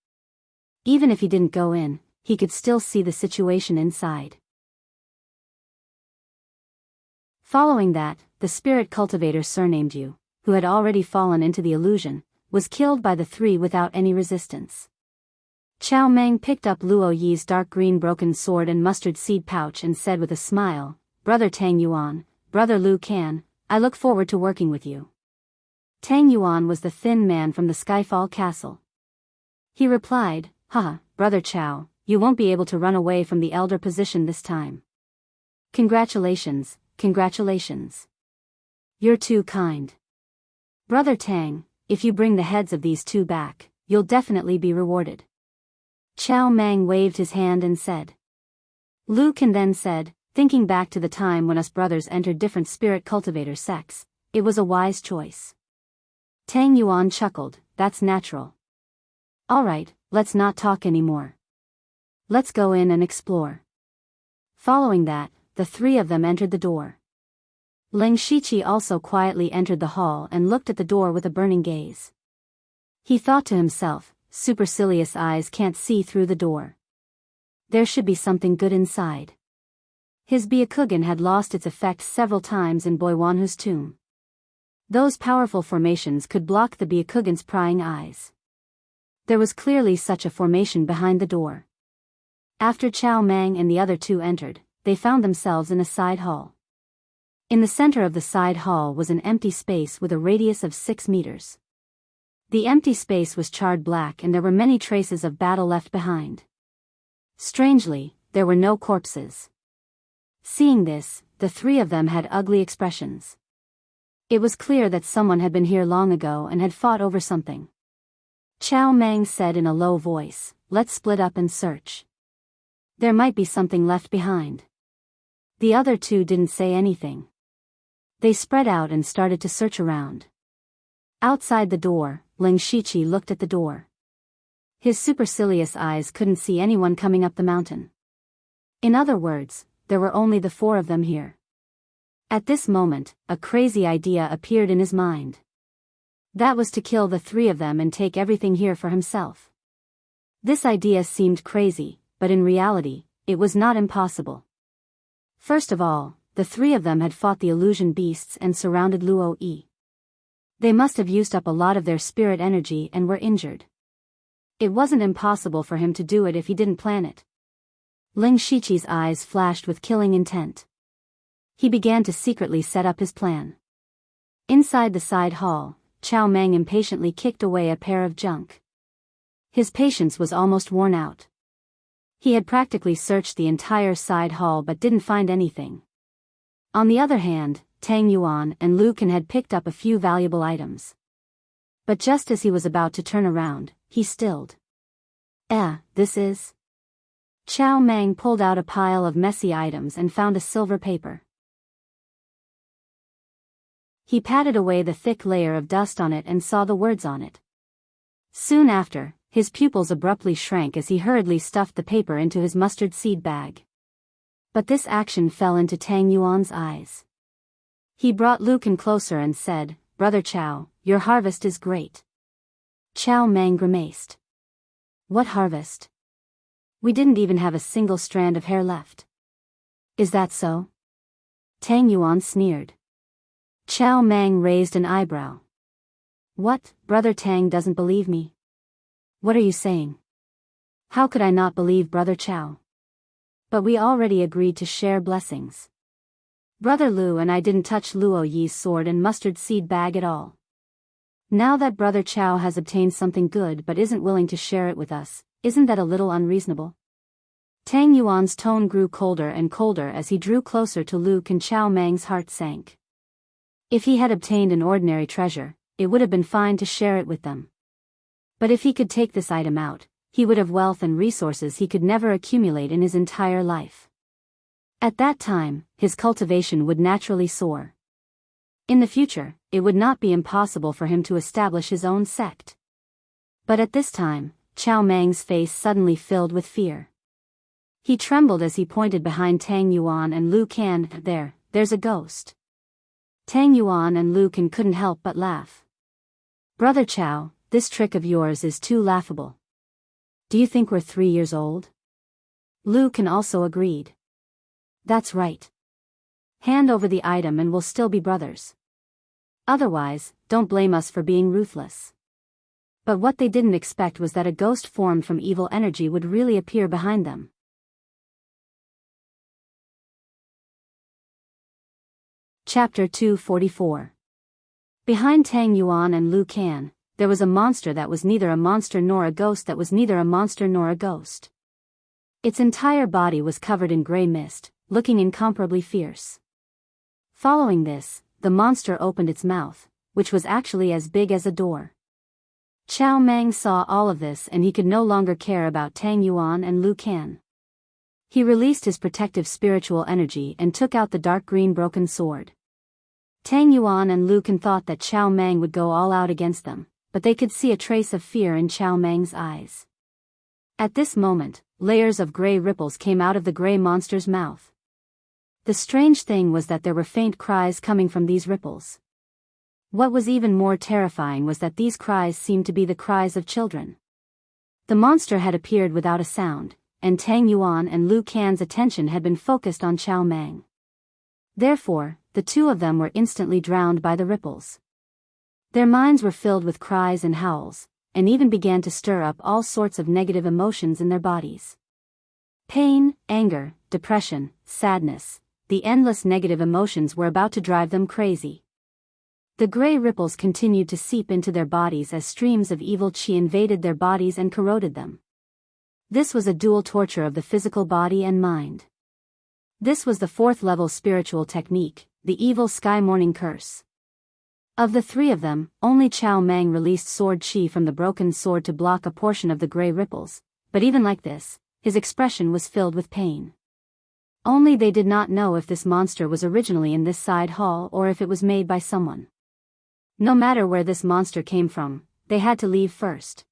Even if he didn't go in, he could still see the situation inside. Following that, the spirit cultivator surnamed Yu, who had already fallen into the illusion, was killed by the three without any resistance. Chow Mang picked up Luo Yi's dark green broken sword and mustard seed pouch and said with a smile, "Brother Tang Yuan, Brother Lu Can, I look forward to working with you." Tang Yuan was the thin man from the Skyfall Castle. He replied, "Haha, Brother Chow, you won't be able to run away from the elder position this time. Congratulations, congratulations. You're too kind. Brother Tang, if you bring the heads of these two back, you'll definitely be rewarded." Chow Mang waved his hand and said. Lu Can then said, "Thinking back to the time when us brothers entered different spirit cultivator sects, it was a wise choice." Tang Yuan chuckled, "That's natural. Alright, let's not talk anymore. Let's go in and explore." Following that, the three of them entered the door. Leng Shiqi also quietly entered the hall and looked at the door with a burning gaze. He thought to himself, supercilious eyes can't see through the door. There should be something good inside. His Byakugan had lost its effect several times in Boiwanhu's tomb. Those powerful formations could block the Byakugan's prying eyes. There was clearly such a formation behind the door. After Chow Mang and the other two entered, they found themselves in a side hall. In the center of the side hall was an empty space with a radius of 6 meters. The empty space was charred black and there were many traces of battle left behind. Strangely, there were no corpses. Seeing this, the three of them had ugly expressions. It was clear that someone had been here long ago and had fought over something. Chow Mang said in a low voice, "Let's split up and search. There might be something left behind." The other two didn't say anything. They spread out and started to search around. Outside the door, Leng Shiqi looked at the door. His supercilious eyes couldn't see anyone coming up the mountain. In other words, there were only the four of them here. At this moment, a crazy idea appeared in his mind. That was to kill the three of them and take everything here for himself. This idea seemed crazy, but in reality, it was not impossible. First of all, the three of them had fought the illusion beasts and surrounded Luo Yi. They must have used up a lot of their spirit energy and were injured. It wasn't impossible for him to do it if he didn't plan it. Leng Shiqi's eyes flashed with killing intent. He began to secretly set up his plan. Inside the side hall, Chow Mang impatiently kicked away a pair of junk. His patience was almost worn out. He had practically searched the entire side hall but didn't find anything. On the other hand, Tang Yuan and Lu Can had picked up a few valuable items. But just as he was about to turn around, he stilled. This is... Chow Mang pulled out a pile of messy items and found a silver paper. He patted away the thick layer of dust on it and saw the words on it. Soon after, his pupils abruptly shrank as he hurriedly stuffed the paper into his mustard seed bag. But this action fell into Tang Yuan's eyes. He brought Luke in closer and said, "Brother Chow, your harvest is great." Chow Mang grimaced. "What harvest? We didn't even have a single strand of hair left." "Is that so?" Tang Yuan sneered. Chow Mang raised an eyebrow. "What, Brother Tang doesn't believe me? What are you saying? How could I not believe Brother Chow? But we already agreed to share blessings. Brother Lu and I didn't touch Luo Yi's sword and mustard seed bag at all. Now that Brother Chow has obtained something good but isn't willing to share it with us, isn't that a little unreasonable?" Tang Yuan's tone grew colder and colder as he drew closer to Luke, and Chow Mang's heart sank. If he had obtained an ordinary treasure, it would have been fine to share it with them. But if he could take this item out, he would have wealth and resources he could never accumulate in his entire life. At that time, his cultivation would naturally soar. In the future, it would not be impossible for him to establish his own sect. But at this time, Chow Mang's face suddenly filled with fear. He trembled as he pointed behind Tang Yuan and Lu Can. There's a ghost." Tang Yuan and Lu Can couldn't help but laugh. "Brother Chow, this trick of yours is too laughable. Do you think we're 3 years old?" Lu Can also agreed. "That's right. Hand over the item and we'll still be brothers. Otherwise, don't blame us for being ruthless." But what they didn't expect was that a ghost formed from evil energy would really appear behind them. Chapter 244. Behind Tang Yuan and Lu Can, there was a monster that was neither a monster nor a ghost that was neither a monster nor a ghost. Its entire body was covered in gray mist, looking incomparably fierce. Following this, the monster opened its mouth, which was actually as big as a door. Chow Mang saw all of this and he could no longer care about Tang Yuan and Lu Can. He released his protective spiritual energy and took out the dark green broken sword. Tang Yuan and Lu Can thought that Chow Mang would go all out against them, but they could see a trace of fear in Chow Mang's eyes. At this moment, layers of gray ripples came out of the gray monster's mouth. The strange thing was that there were faint cries coming from these ripples. What was even more terrifying was that these cries seemed to be the cries of children. The monster had appeared without a sound, and Tang Yuan and Lu Can's attention had been focused on Chow Mang. Therefore, the two of them were instantly drowned by the ripples. Their minds were filled with cries and howls, and even began to stir up all sorts of negative emotions in their bodies. Pain, anger, depression, sadness, the endless negative emotions were about to drive them crazy. The gray ripples continued to seep into their bodies as streams of evil qi invaded their bodies and corroded them. This was a dual torture of the physical body and mind. This was the 4th level spiritual technique, the evil sky morning curse. Of the 3 of them, only Chow Mang released sword qi from the broken sword to block a portion of the gray ripples, but even like this, his expression was filled with pain. Only they did not know if this monster was originally in this side hall or if it was made by someone. No matter where this monster came from, they had to leave first.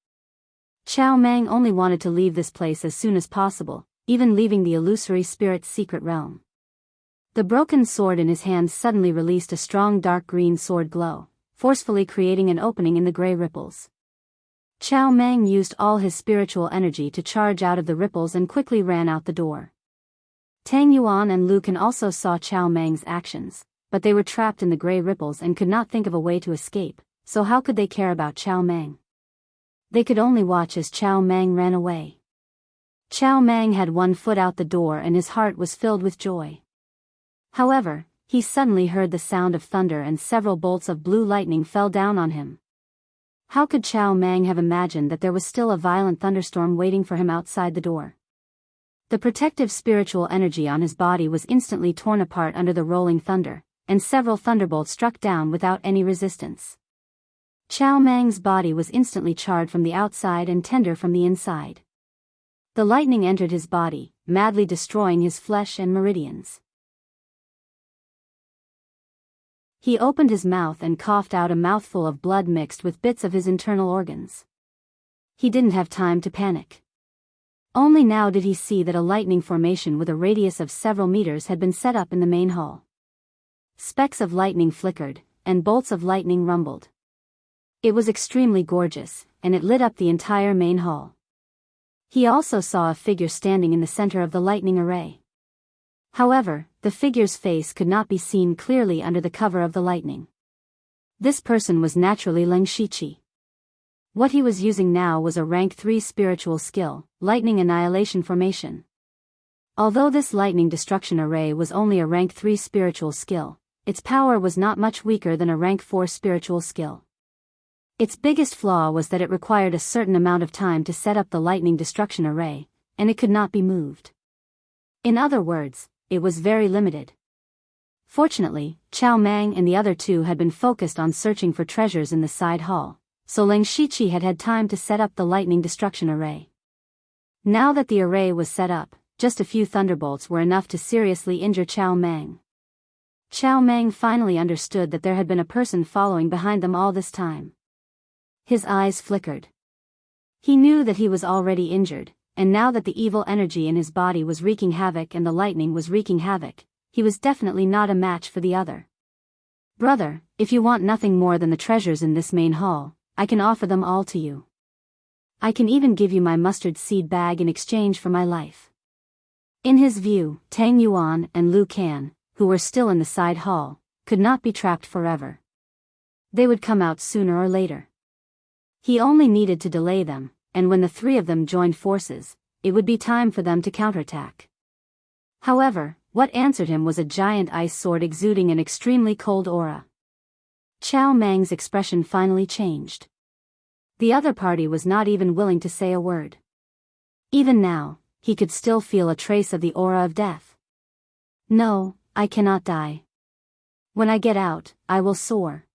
Chow Mang only wanted to leave this place as soon as possible, even leaving the illusory spirit's secret realm. The broken sword in his hand suddenly released a strong dark green sword glow, forcefully creating an opening in the gray ripples. Chow Mang used all his spiritual energy to charge out of the ripples and quickly ran out the door. Tang Yuan and Lu Can also saw Chow Mang's actions, but they were trapped in the gray ripples and could not think of a way to escape, so how could they care about Chow Mang? They could only watch as Chow Mang ran away. Chow Mang had one foot out the door and his heart was filled with joy. However, he suddenly heard the sound of thunder and several bolts of blue lightning fell down on him. How could Chow Mang have imagined that there was still a violent thunderstorm waiting for him outside the door? The protective spiritual energy on his body was instantly torn apart under the rolling thunder, and several thunderbolts struck down without any resistance. Chow Mang's body was instantly charred from the outside and tender from the inside. The lightning entered his body, madly destroying his flesh and meridians. He opened his mouth and coughed out a mouthful of blood mixed with bits of his internal organs. He didn't have time to panic. Only now did he see that a lightning formation with a radius of several meters had been set up in the main hall. Specks of lightning flickered, and bolts of lightning rumbled. It was extremely gorgeous, and it lit up the entire main hall. He also saw a figure standing in the center of the lightning array. However, the figure's face could not be seen clearly under the cover of the lightning. This person was naturally Leng Shiqi. What he was using now was a rank 3 spiritual skill, Lightning Annihilation Formation. Although this lightning destruction array was only a rank 3 spiritual skill, its power was not much weaker than a rank 4 spiritual skill. Its biggest flaw was that it required a certain amount of time to set up the lightning destruction array, and it could not be moved. In other words, it was very limited. Fortunately, Chao Mang and the other two had been focused on searching for treasures in the side hall, so Leng Shiqi had had time to set up the lightning destruction array. Now that the array was set up, just a few thunderbolts were enough to seriously injure Chao Mang. Chao Mang finally understood that there had been a person following behind them all this time. His eyes flickered. He knew that he was already injured, and now that the evil energy in his body was wreaking havoc and the lightning was wreaking havoc, he was definitely not a match for the other. "Brother, if you want nothing more than the treasures in this main hall, I can offer them all to you. I can even give you my mustard seed bag in exchange for my life." In his view, Tang Yuan and Lu Can, who were still in the side hall, could not be trapped forever. They would come out sooner or later. He only needed to delay them, and when the three of them joined forces, it would be time for them to counterattack. However, what answered him was a giant ice sword exuding an extremely cold aura. Chao Mang's expression finally changed. The other party was not even willing to say a word. Even now, he could still feel a trace of the aura of death. "No, I cannot die. When I get out, I will soar."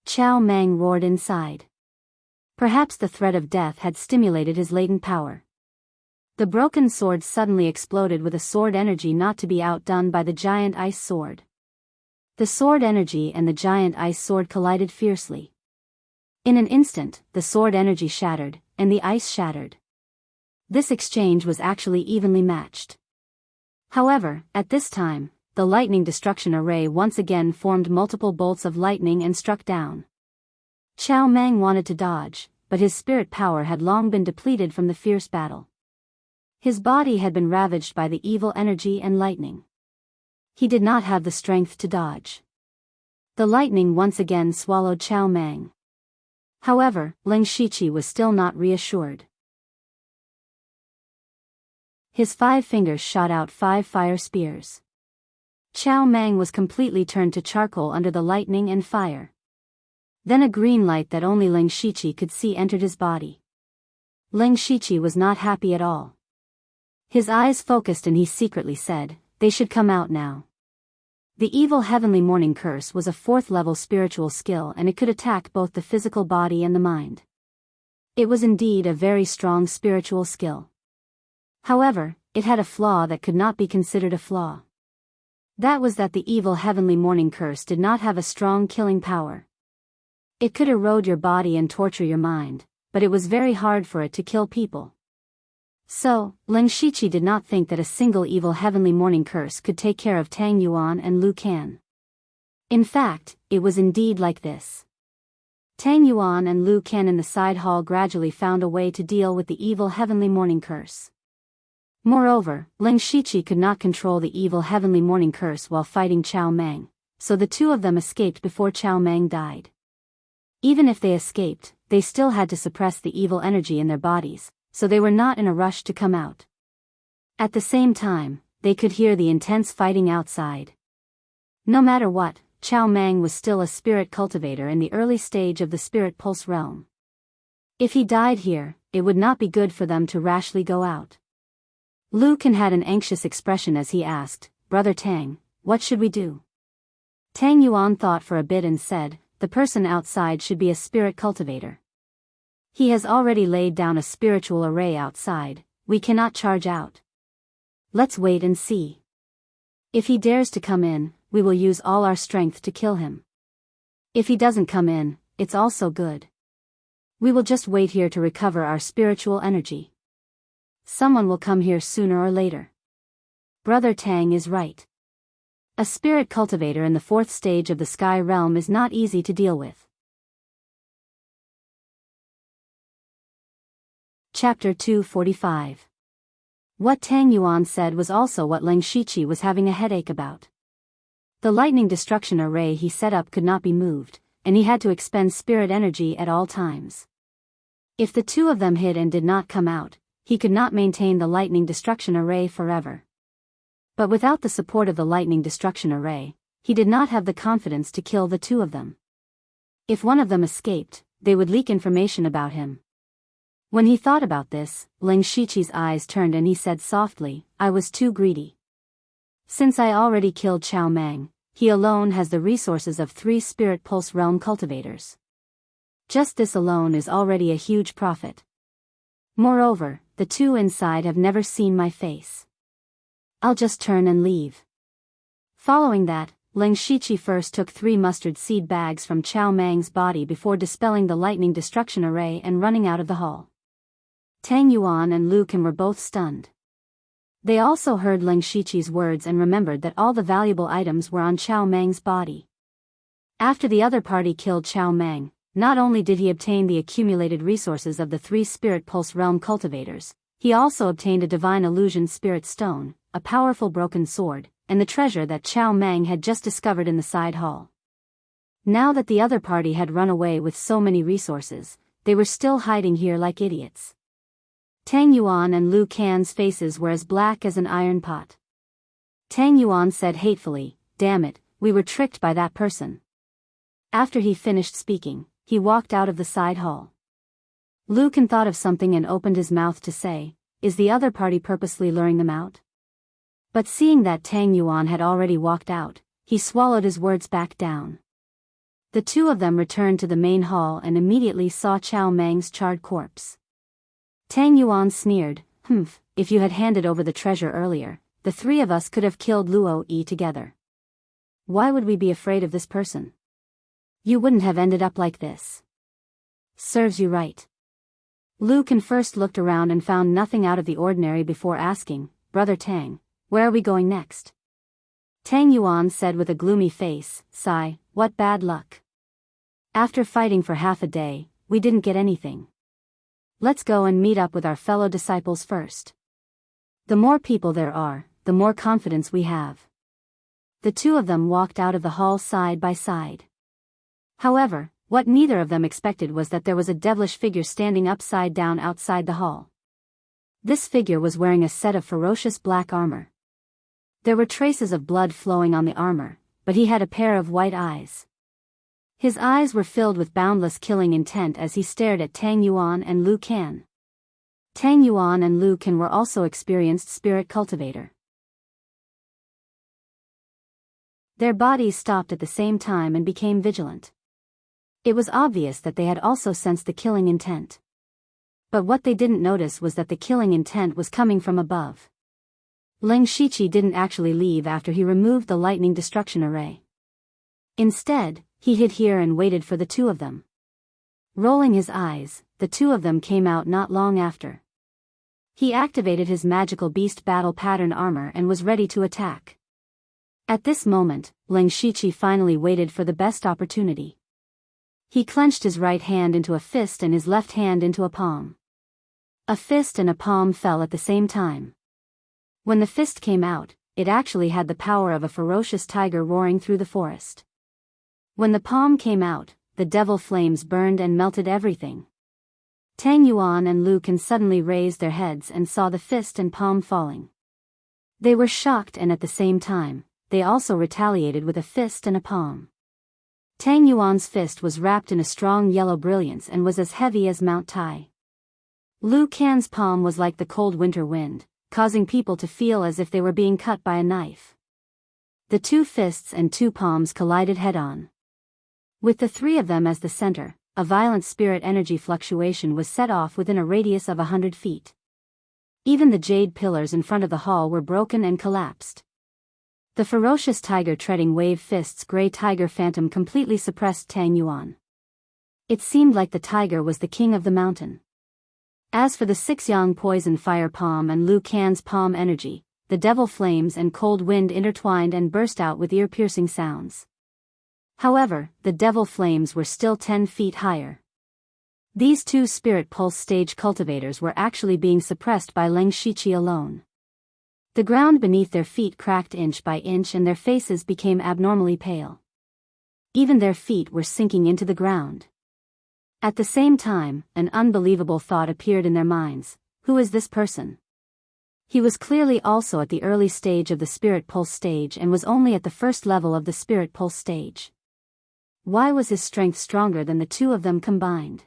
Chao Mang roared inside. Perhaps the threat of death had stimulated his latent power. The broken sword suddenly exploded with a sword energy not to be outdone by the giant ice sword. The sword energy and the giant ice sword collided fiercely. In an instant, the sword energy shattered, and the ice shattered. This exchange was actually evenly matched. However, at this time, the lightning destruction array once again formed multiple bolts of lightning and struck down. Chao Mang wanted to dodge, but his spirit power had long been depleted from the fierce battle. His body had been ravaged by the evil energy and lightning. He did not have the strength to dodge. The lightning once again swallowed Chao Mang. However, Leng Shiqi was still not reassured. His 5 fingers shot out 5 fire spears. Chao Mang was completely turned to charcoal under the lightning and fire. Then a green light that only Leng Shiqi could see entered his body. Leng Shiqi was not happy at all. His eyes focused and he secretly said, "They should come out now." The evil heavenly morning curse was a 4th level spiritual skill and it could attack both the physical body and the mind. It was indeed a very strong spiritual skill. However, it had a flaw that could not be considered a flaw. That was that the evil heavenly morning curse did not have a strong killing power. It could erode your body and torture your mind, but it was very hard for it to kill people. So, Leng Shiqi did not think that a single evil heavenly morning curse could take care of Tang Yuan and Lu Can. In fact, it was indeed like this. Tang Yuan and Lu Can in the side hall gradually found a way to deal with the evil heavenly morning curse. Moreover, Leng Shiqi could not control the evil heavenly morning curse while fighting Chao Mang, so the two of them escaped before Chao Mang died. Even if they escaped, they still had to suppress the evil energy in their bodies, so they were not in a rush to come out. At the same time, they could hear the intense fighting outside. No matter what, Chao Mang was still a spirit cultivator in the early stage of the spirit pulse realm. If he died here, it would not be good for them to rashly go out. Lu Can had an anxious expression as he asked, "Brother Tang, what should we do?" Tang Yuan thought for a bit and said, "The person outside should be a spirit cultivator. He has already laid down a spiritual array outside, we cannot charge out. Let's wait and see. If he dares to come in, we will use all our strength to kill him. If he doesn't come in, it's also good. We will just wait here to recover our spiritual energy. Someone will come here sooner or later. Brother Tang is right. A spirit cultivator in the 4th stage of the sky realm is not easy to deal with. Chapter 245. What Tang Yuan said was also what Leng Shiqi was having a headache about. The lightning destruction array he set up could not be moved, and he had to expend spirit energy at all times. If the two of them hid and did not come out, he could not maintain the lightning destruction array forever. But without the support of the lightning destruction array, he did not have the confidence to kill the two of them. If one of them escaped, they would leak information about him. When he thought about this, Leng Shiqi's eyes turned and he said softly, I was too greedy. Since I already killed Chao Mang, he alone has the resources of 3 spirit pulse realm cultivators. Just this alone is already a huge profit. Moreover, the two inside have never seen my face. I'll just turn and leave. Following that, Leng Shiqi first took 3 mustard seed bags from Chao Mang's body before dispelling the lightning destruction array and running out of the hall. Tang Yuan and Lu Kan were both stunned. They also heard Leng Shiqi's words and remembered that all the valuable items were on Chao Mang's body. After the other party killed Chao Mang, not only did he obtain the accumulated resources of the 3 spirit pulse realm cultivators, he also obtained a divine illusion spirit stone, a powerful broken sword, and the treasure that Chao Mang had just discovered in the side hall. Now that the other party had run away with so many resources, they were still hiding here like idiots. Tang Yuan and Lu Kan's faces were as black as an iron pot. Tang Yuan said hatefully, damn it, we were tricked by that person. After he finished speaking, he walked out of the side hall. Lu Kan thought of something and opened his mouth to say, is the other party purposely luring them out? But seeing that Tang Yuan had already walked out, he swallowed his words back down. The two of them returned to the main hall and immediately saw Chao Mang's charred corpse. Tang Yuan sneered, if you had handed over the treasure earlier, the 3 of us could have killed Luo Yi together. Why would we be afraid of this person? You wouldn't have ended up like this. Serves you right. Lu Kan first looked around and found nothing out of the ordinary before asking, Brother Tang, where are we going next? Tang Yuan said with a gloomy face, sigh, what bad luck. After fighting for half a day, we didn't get anything. Let's go and meet up with our fellow disciples first. The more people there are, the more confidence we have. The two of them walked out of the hall side by side. However, what neither of them expected was that there was a devilish figure standing upside down outside the hall. This figure was wearing a set of ferocious black armor. There were traces of blood flowing on the armor, but he had a pair of white eyes. His eyes were filled with boundless killing intent as he stared at Tang Yuan and Lu Kan. Tang Yuan and Lu Kan were also experienced spirit cultivator. Their bodies stopped at the same time and became vigilant. It was obvious that they had also sensed the killing intent. But what they didn't notice was that the killing intent was coming from above. Leng Shiqi didn't actually leave after he removed the lightning destruction array. Instead, he hid here and waited for the two of them. Rolling his eyes, the two of them came out not long after. He activated his magical beast battle pattern armor and was ready to attack. At this moment, Leng Shiqi finally waited for the best opportunity. He clenched his right hand into a fist and his left hand into a palm. A fist and a palm fell at the same time. When the fist came out, it actually had the power of a ferocious tiger roaring through the forest. When the palm came out, the devil flames burned and melted everything. Tang Yuan and Lu Kan suddenly raised their heads and saw the fist and palm falling. They were shocked and at the same time, they also retaliated with a fist and a palm. Tang Yuan's fist was wrapped in a strong yellow brilliance and was as heavy as Mount Tai. Lu Kan's palm was like the cold winter wind, causing people to feel as if they were being cut by a knife. The two fists and two palms collided head-on. With the three of them as the center, a violent spirit energy fluctuation was set off within a radius of 100 feet. Even the jade pillars in front of the hall were broken and collapsed. The ferocious tiger treading wave fist's gray tiger phantom completely suppressed Tang Yuan. It seemed like the tiger was the king of the mountain. As for the 6 yang poison fire palm and Liu Can's palm energy, the devil flames and cold wind intertwined and burst out with ear-piercing sounds. However, the devil flames were still 10 feet higher. These 2 spirit pulse stage cultivators were actually being suppressed by Leng Shiqi alone. The ground beneath their feet cracked inch by inch and their faces became abnormally pale. Even their feet were sinking into the ground. At the same time, an unbelievable thought appeared in their minds. Who is this person? He was clearly also at the early stage of the spirit pulse stage and was only at the first level of the spirit pulse stage. Why was his strength stronger than the 2 of them combined?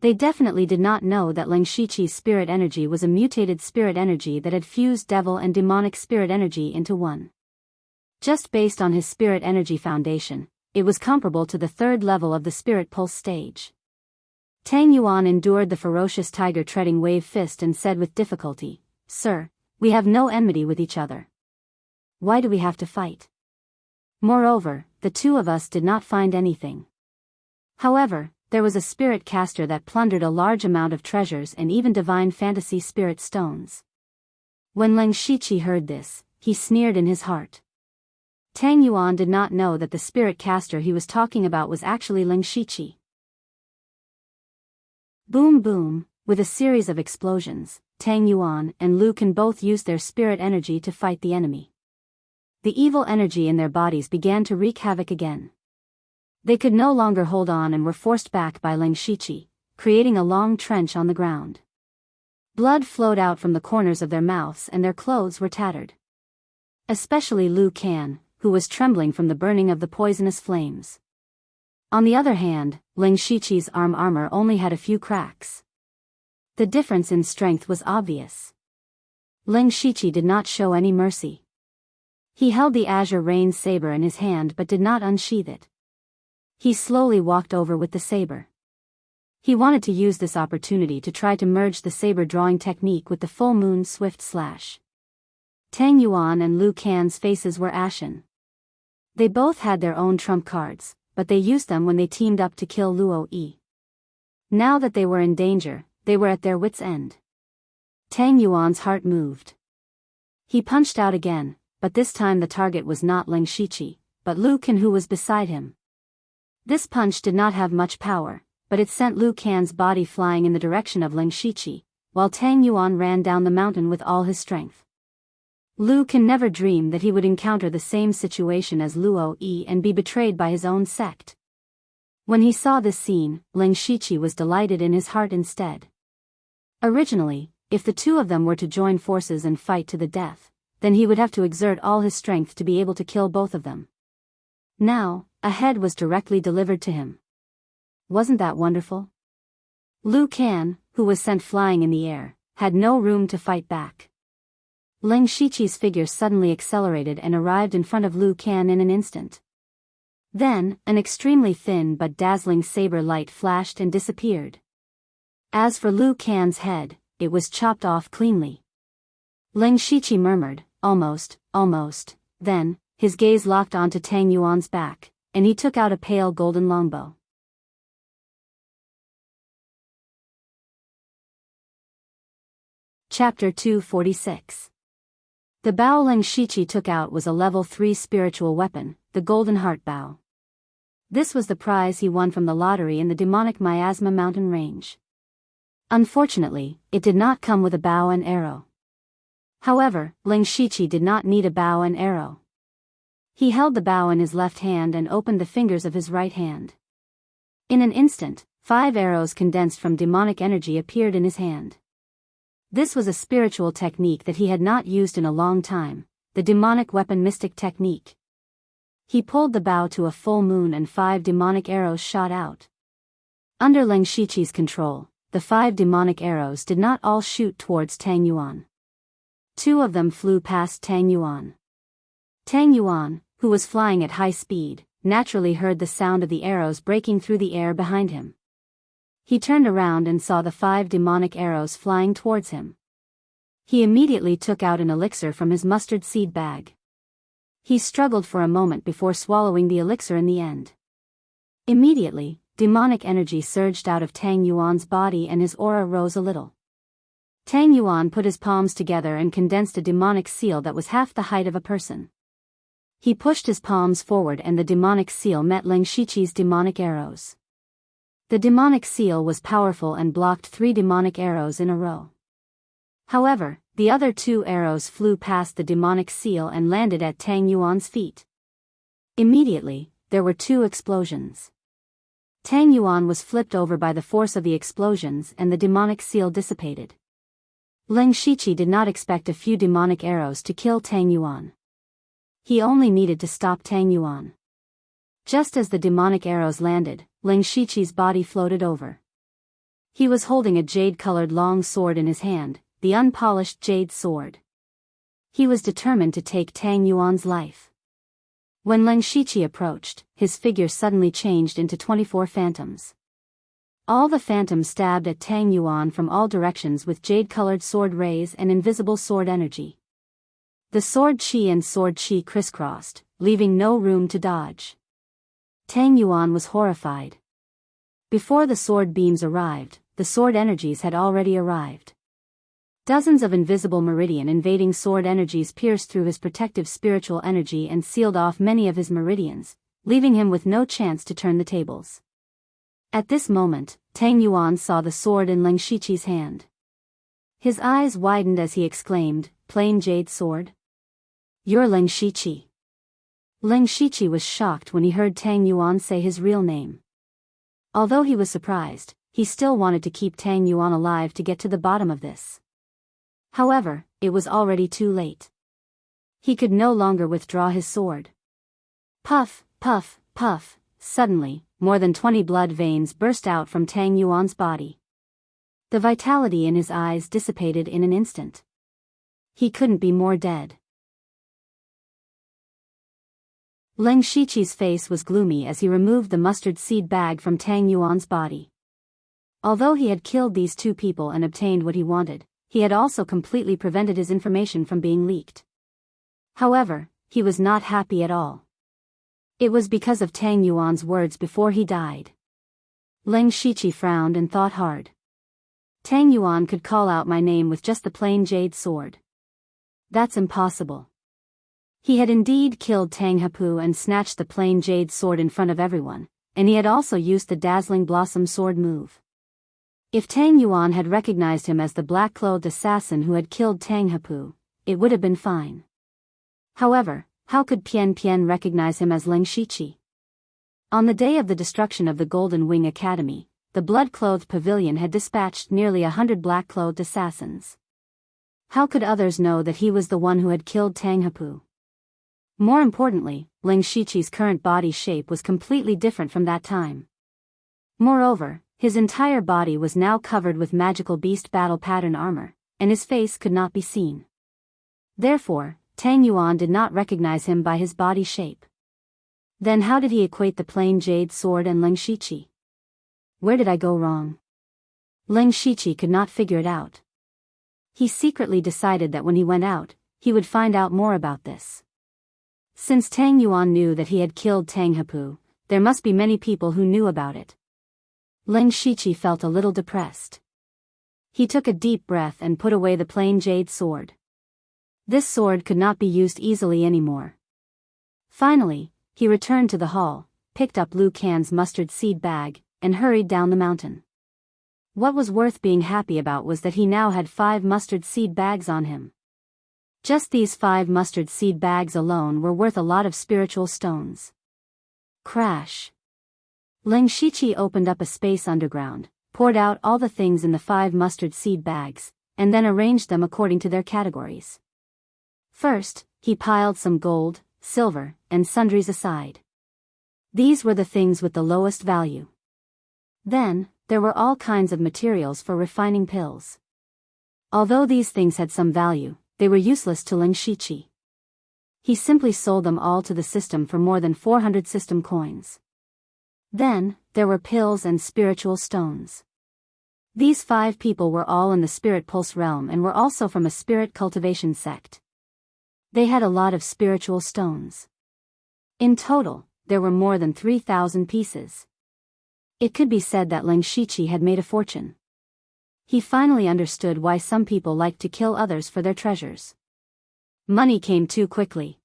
They definitely did not know that Leng Shiqi's spirit energy was a mutated spirit energy that had fused devil and demonic spirit energy into one. Just based on his spirit energy foundation, it was comparable to the 3rd level of the spirit pulse stage. Tang Yuan endured the ferocious tiger treading wave fist and said with difficulty, "Sir, we have no enmity with each other. Why do we have to fight? Moreover, the 2 of us did not find anything. However, there was a spirit caster that plundered a large amount of treasures and even divine fantasy spirit stones." When Leng Shiqi heard this, he sneered in his heart. Tang Yuan did not know that the spirit caster he was talking about was actually Leng Shiqi. Boom boom, with a series of explosions, Tang Yuan and Liu Can both used their spirit energy to fight the enemy. The evil energy in their bodies began to wreak havoc again. They could no longer hold on and were forced back by Leng Shiqi, creating a long trench on the ground. Blood flowed out from the corners of their mouths and their clothes were tattered. Especially Liu Can, who was trembling from the burning of the poisonous flames. On the other hand, Leng Shiqi's armor only had a few cracks. The difference in strength was obvious. Leng Shiqi did not show any mercy. He held the azure rain saber in his hand but did not unsheath it. He slowly walked over with the saber. He wanted to use this opportunity to try to merge the saber drawing technique with the full moon swift slash. Tang Yuan and Liu Can's faces were ashen. They both had their own trump cards, but they used them when they teamed up to kill Luo Yi. Now that they were in danger, they were at their wits' end. Tang Yuan's heart moved. He punched out again, but this time the target was not Leng Shiqi, but Liu Can, who was beside him. This punch did not have much power, but it sent Liu Can's body flying in the direction of Leng Shiqi, while Tang Yuan ran down the mountain with all his strength. Liu Can never dreamed that he would encounter the same situation as Luo Yi and be betrayed by his own sect. When he saw this scene, Leng Shiqi was delighted in his heart instead. Originally, if the 2 of them were to join forces and fight to the death, then he would have to exert all his strength to be able to kill both of them. Now, a head was directly delivered to him. Wasn't that wonderful? Liu Can, who was sent flying in the air, had no room to fight back. Leng Shiqi's figure suddenly accelerated and arrived in front of Liu Can in an instant. Then, an extremely thin but dazzling saber light flashed and disappeared. As for Liu Can's head, it was chopped off cleanly. Leng Shiqi murmured, almost, then, his gaze locked onto Tang Yuan's back, and he took out a pale golden longbow. Chapter 246. The bow Leng Shiqi took out was a level 3 spiritual weapon, the Golden Heart Bow. This was the prize he won from the lottery in the demonic Miasma mountain range. Unfortunately, it did not come with a bow and arrow. However, Leng Shiqi did not need a bow and arrow. He held the bow in his left hand and opened the fingers of his right hand. In an instant, 5 arrows condensed from demonic energy appeared in his hand. This was a spiritual technique that he had not used in a long time, the demonic weapon mystic technique. He pulled the bow to a full moon and 5 demonic arrows shot out. Under Leng Shiqi's control, the 5 demonic arrows did not all shoot towards Tang Yuan. 2 of them flew past Tang Yuan. Tang Yuan, who was flying at high speed, naturally heard the sound of the arrows breaking through the air behind him. He turned around and saw the 5 demonic arrows flying towards him. He immediately took out an elixir from his mustard seed bag. He struggled for a moment before swallowing the elixir in the end. Immediately, demonic energy surged out of Tang Yuan's body and his aura rose a little. Tang Yuan put his palms together and condensed a demonic seal that was half the height of a person. He pushed his palms forward and the demonic seal met Leng Shiqi's demonic arrows. The demonic seal was powerful and blocked 3 demonic arrows in a row. However, the other 2 arrows flew past the demonic seal and landed at Tang Yuan's feet. Immediately, there were 2 explosions. Tang Yuan was flipped over by the force of the explosions and the demonic seal dissipated. Leng Shiqi did not expect a few demonic arrows to kill Tang Yuan. He only needed to stop Tang Yuan. Just as the demonic arrows landed, Leng Shiqi's body floated over. He was holding a jade-colored long sword in his hand, the unpolished jade sword. He was determined to take Tang Yuan's life. When Leng Shiqi approached, his figure suddenly changed into 24 phantoms. All the phantoms stabbed at Tang Yuan from all directions with jade-colored sword rays and invisible sword energy. The sword chi and sword chi crisscrossed, leaving no room to dodge. Tang Yuan was horrified. Before the sword beams arrived, the sword energies had already arrived. Dozens of invisible meridian invading sword energies pierced through his protective spiritual energy and sealed off many of his meridians, leaving him with no chance to turn the tables. At this moment, Tang Yuan saw the sword in Leng Shiqi's hand. His eyes widened as he exclaimed, "Plain jade sword? You're Leng Shiqi." Leng Shiqi was shocked when he heard Tang Yuan say his real name. Although he was surprised, he still wanted to keep Tang Yuan alive to get to the bottom of this. However, it was already too late. He could no longer withdraw his sword. Puff, puff, puff, suddenly, more than 20 blood veins burst out from Tang Yuan's body. The vitality in his eyes dissipated in an instant. He couldn't be more dead. Leng Shiqi's face was gloomy as he removed the mustard seed bag from Tang Yuan's body. Although he had killed these 2 people and obtained what he wanted, he had also completely prevented his information from being leaked. However, he was not happy at all. It was because of Tang Yuan's words before he died. Leng Shiqi frowned and thought hard. Tang Yuan could call out my name with just the plain jade sword. That's impossible. He had indeed killed Tang Hapu and snatched the plain jade sword in front of everyone, and he had also used the dazzling blossom sword move. If Tang Yuan had recognized him as the black-clothed assassin who had killed Tang Hapu, it would have been fine. However, how could Pian Pian recognize him as Leng Shiqi? On the day of the destruction of the Golden Wing Academy, the blood-clothed pavilion had dispatched nearly 100 black-clothed assassins. How could others know that he was the one who had killed Tang Hapu? More importantly, Leng Shiqi's current body shape was completely different from that time. Moreover, his entire body was now covered with magical beast battle pattern armor, and his face could not be seen. Therefore, Tang Yuan did not recognize him by his body shape. Then how did he equate the plain jade sword and Leng Shiqi? Where did I go wrong? Leng Shiqi could not figure it out. He secretly decided that when he went out, he would find out more about this. Since Tang Yuan knew that he had killed Tang Hapu, there must be many people who knew about it. Leng Shiqi felt a little depressed. He took a deep breath and put away the plain jade sword. This sword could not be used easily anymore. Finally, he returned to the hall, picked up Liu Can's mustard seed bag, and hurried down the mountain. What was worth being happy about was that he now had 5 mustard seed bags on him. Just these 5 mustard seed bags alone were worth a lot of spiritual stones. Crash. Leng Shiqi opened up a space underground, poured out all the things in the 5 mustard seed bags, and then arranged them according to their categories. First, he piled some gold, silver, and sundries aside. These were the things with the lowest value. Then, there were all kinds of materials for refining pills. Although these things had some value, they were useless to Leng Shiqi. He simply sold them all to the system for more than 400 system coins. Then, there were pills and spiritual stones. These 5 people were all in the spirit pulse realm and were also from a spirit cultivation sect. They had a lot of spiritual stones. In total, there were more than 3,000 pieces. It could be said that Ling Shiqi had made a fortune. He finally understood why some people liked to kill others for their treasures. Money came too quickly.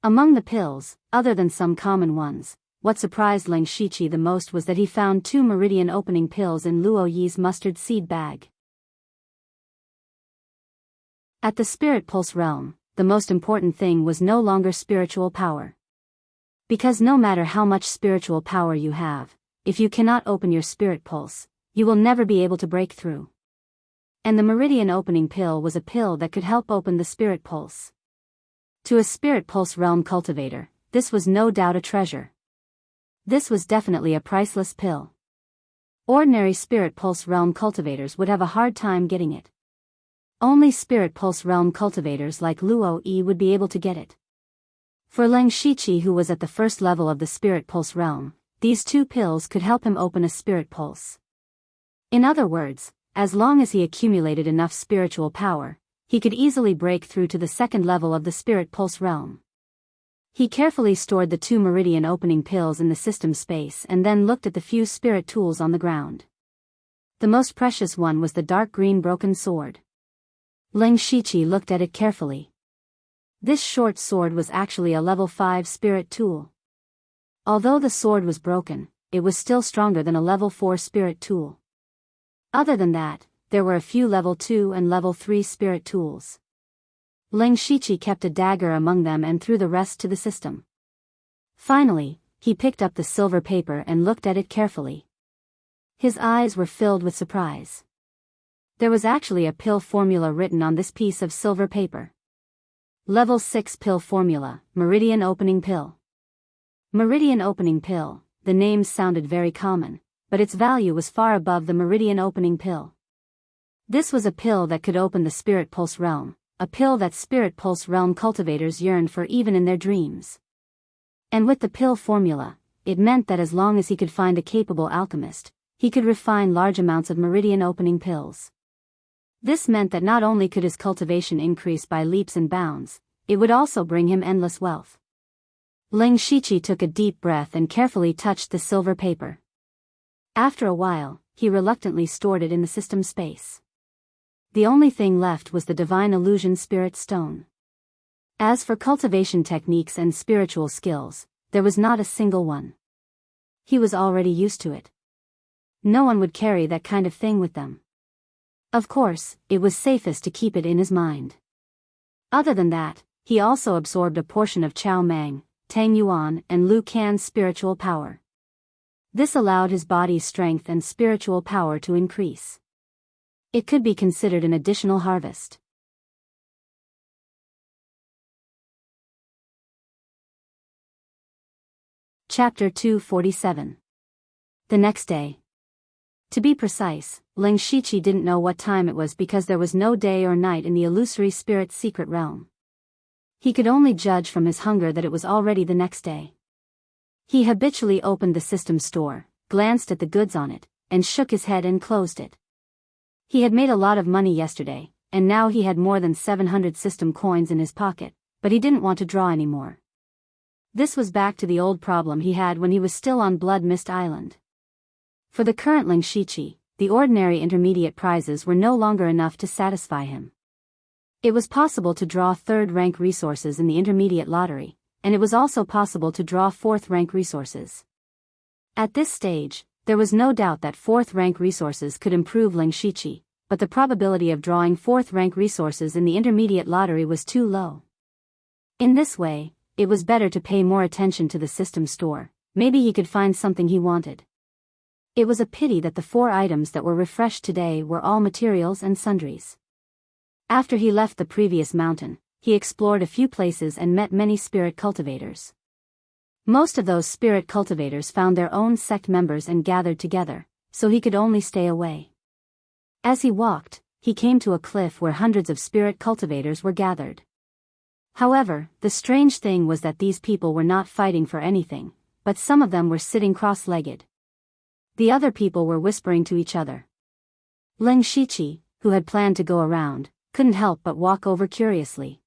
Among the pills, other than some common ones, what surprised Ling Shiqi the most was that he found 2 meridian-opening pills in Luo Yi's mustard seed bag. At the Spirit Pulse realm, the most important thing was no longer spiritual power. Because no matter how much spiritual power you have, if you cannot open your spirit pulse, you will never be able to break through. And the meridian opening pill was a pill that could help open the spirit pulse. To a spirit pulse realm cultivator, this was no doubt a treasure. This was definitely a priceless pill. Ordinary spirit pulse realm cultivators would have a hard time getting it. Only spirit pulse realm cultivators like Luo Yi would be able to get it. For Ling Shiqi, who was at the first level of the spirit pulse realm, these 2 pills could help him open a spirit pulse. In other words, as long as he accumulated enough spiritual power, he could easily break through to the second level of the spirit pulse realm. He carefully stored the 2 meridian opening pills in the system space and then looked at the few spirit tools on the ground. The most precious one was the dark green broken sword. Ling Shiqi looked at it carefully. This short sword was actually a level 5 spirit tool. Although the sword was broken, it was still stronger than a level 4 spirit tool. Other than that, there were a few level 2 and level 3 spirit tools. Ling Shiqi kept a dagger among them and threw the rest to the system. Finally, he picked up the silver paper and looked at it carefully. His eyes were filled with surprise. There was actually a pill formula written on this piece of silver paper. Level 6 pill formula, Meridian Opening Pill. Meridian Opening Pill, the name sounded very common, but its value was far above the Meridian Opening Pill. This was a pill that could open the Spirit Pulse realm, a pill that Spirit Pulse realm cultivators yearned for even in their dreams. And with the pill formula, it meant that as long as he could find a capable alchemist, he could refine large amounts of Meridian Opening Pills. This meant that not only could his cultivation increase by leaps and bounds, it would also bring him endless wealth. Ling Shiqi took a deep breath and carefully touched the silver paper. After a while, he reluctantly stored it in the system space. The only thing left was the Divine Illusion Spirit Stone. As for cultivation techniques and spiritual skills, there was not a single one. He was already used to it. No one would carry that kind of thing with them. Of course, it was safest to keep it in his mind. Other than that, he also absorbed a portion of Chao Mang, Tang Yuan and Lu Can's spiritual power. This allowed his body's strength and spiritual power to increase. It could be considered an additional harvest. Chapter 247. The next day. To be precise, Ling Shiqi didn't know what time it was because there was no day or night in the illusory spirit's secret realm. He could only judge from his hunger that it was already the next day. He habitually opened the system store, glanced at the goods on it, and shook his head and closed it. He had made a lot of money yesterday, and now he had more than 700 system coins in his pocket, but he didn't want to draw anymore. This was back to the old problem he had when he was still on Blood Mist Island. For the current Ling Shiqi, the ordinary intermediate prizes were no longer enough to satisfy him. It was possible to draw third-rank resources in the intermediate lottery, and it was also possible to draw fourth-rank resources. At this stage, there was no doubt that fourth-rank resources could improve Ling Shiqi, but the probability of drawing fourth-rank resources in the intermediate lottery was too low. In this way, it was better to pay more attention to the system store. Maybe he could find something he wanted. It was a pity that the 4 items that were refreshed today were all materials and sundries. After he left the previous mountain, he explored a few places and met many spirit cultivators. Most of those spirit cultivators found their own sect members and gathered together, so he could only stay away. As he walked, he came to a cliff where hundreds of spirit cultivators were gathered. However, the strange thing was that these people were not fighting for anything, but some of them were sitting cross-legged. The other people were whispering to each other. Ling Shiqi, who had planned to go around, couldn't help but walk over curiously.